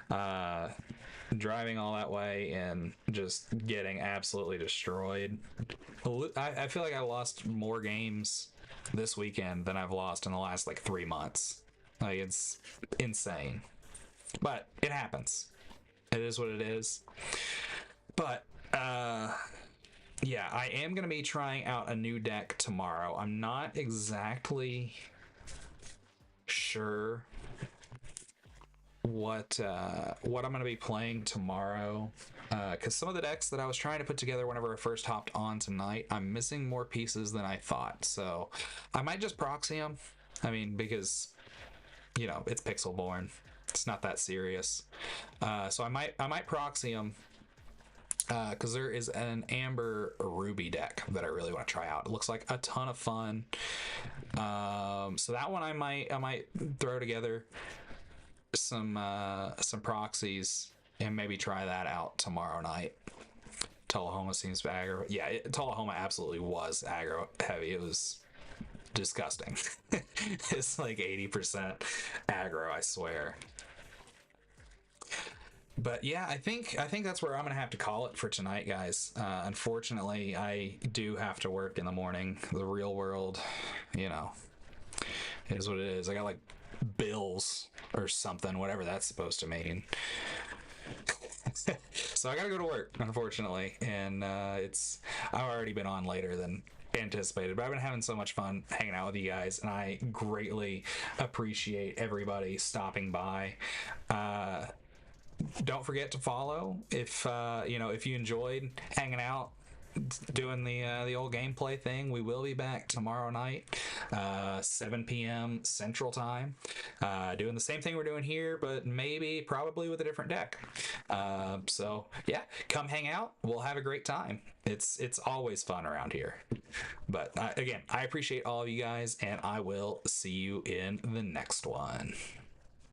driving all that way and just getting absolutely destroyed. I feel like I lost more games this weekend than I've lost in the last like 3 months. Like, it's insane, but it happens. It is what it is. But yeah, I am going to be trying out a new deck tomorrow. I'm not exactly sure what I'm going to be playing tomorrow, because some of the decks that I was trying to put together whenever I first hopped on tonight, I'm missing more pieces than I thought. So I might just proxy them. I mean, because, you know, it's Pixelborn. It's not that serious. So I might proxy them. Because there is an Amber Ruby deck that I really want to try out. It looks like a ton of fun. So that one I might throw together some proxies and maybe try that out tomorrow night. Tullahoma seems aggro. Yeah, Tullahoma absolutely was aggro heavy. It was disgusting. It's like 80% aggro, I swear. But yeah, I think that's where I'm gonna have to call it for tonight, guys. Unfortunately, I do have to work in the morning. The real world, you know, is what it is. I got like bills or something, whatever that's supposed to mean. So I gotta go to work, unfortunately, and I've already been on later than anticipated, but I've been having so much fun hanging out with you guys, and I greatly appreciate everybody stopping by. Don't forget to follow if you enjoyed hanging out, doing the old gameplay thing. We will be back tomorrow night, 7 p.m. Central Time, doing the same thing we're doing here, but probably with a different deck. So yeah, come hang out. We'll have a great time. It's always fun around here. But again, I appreciate all of you guys, and I will see you in the next one.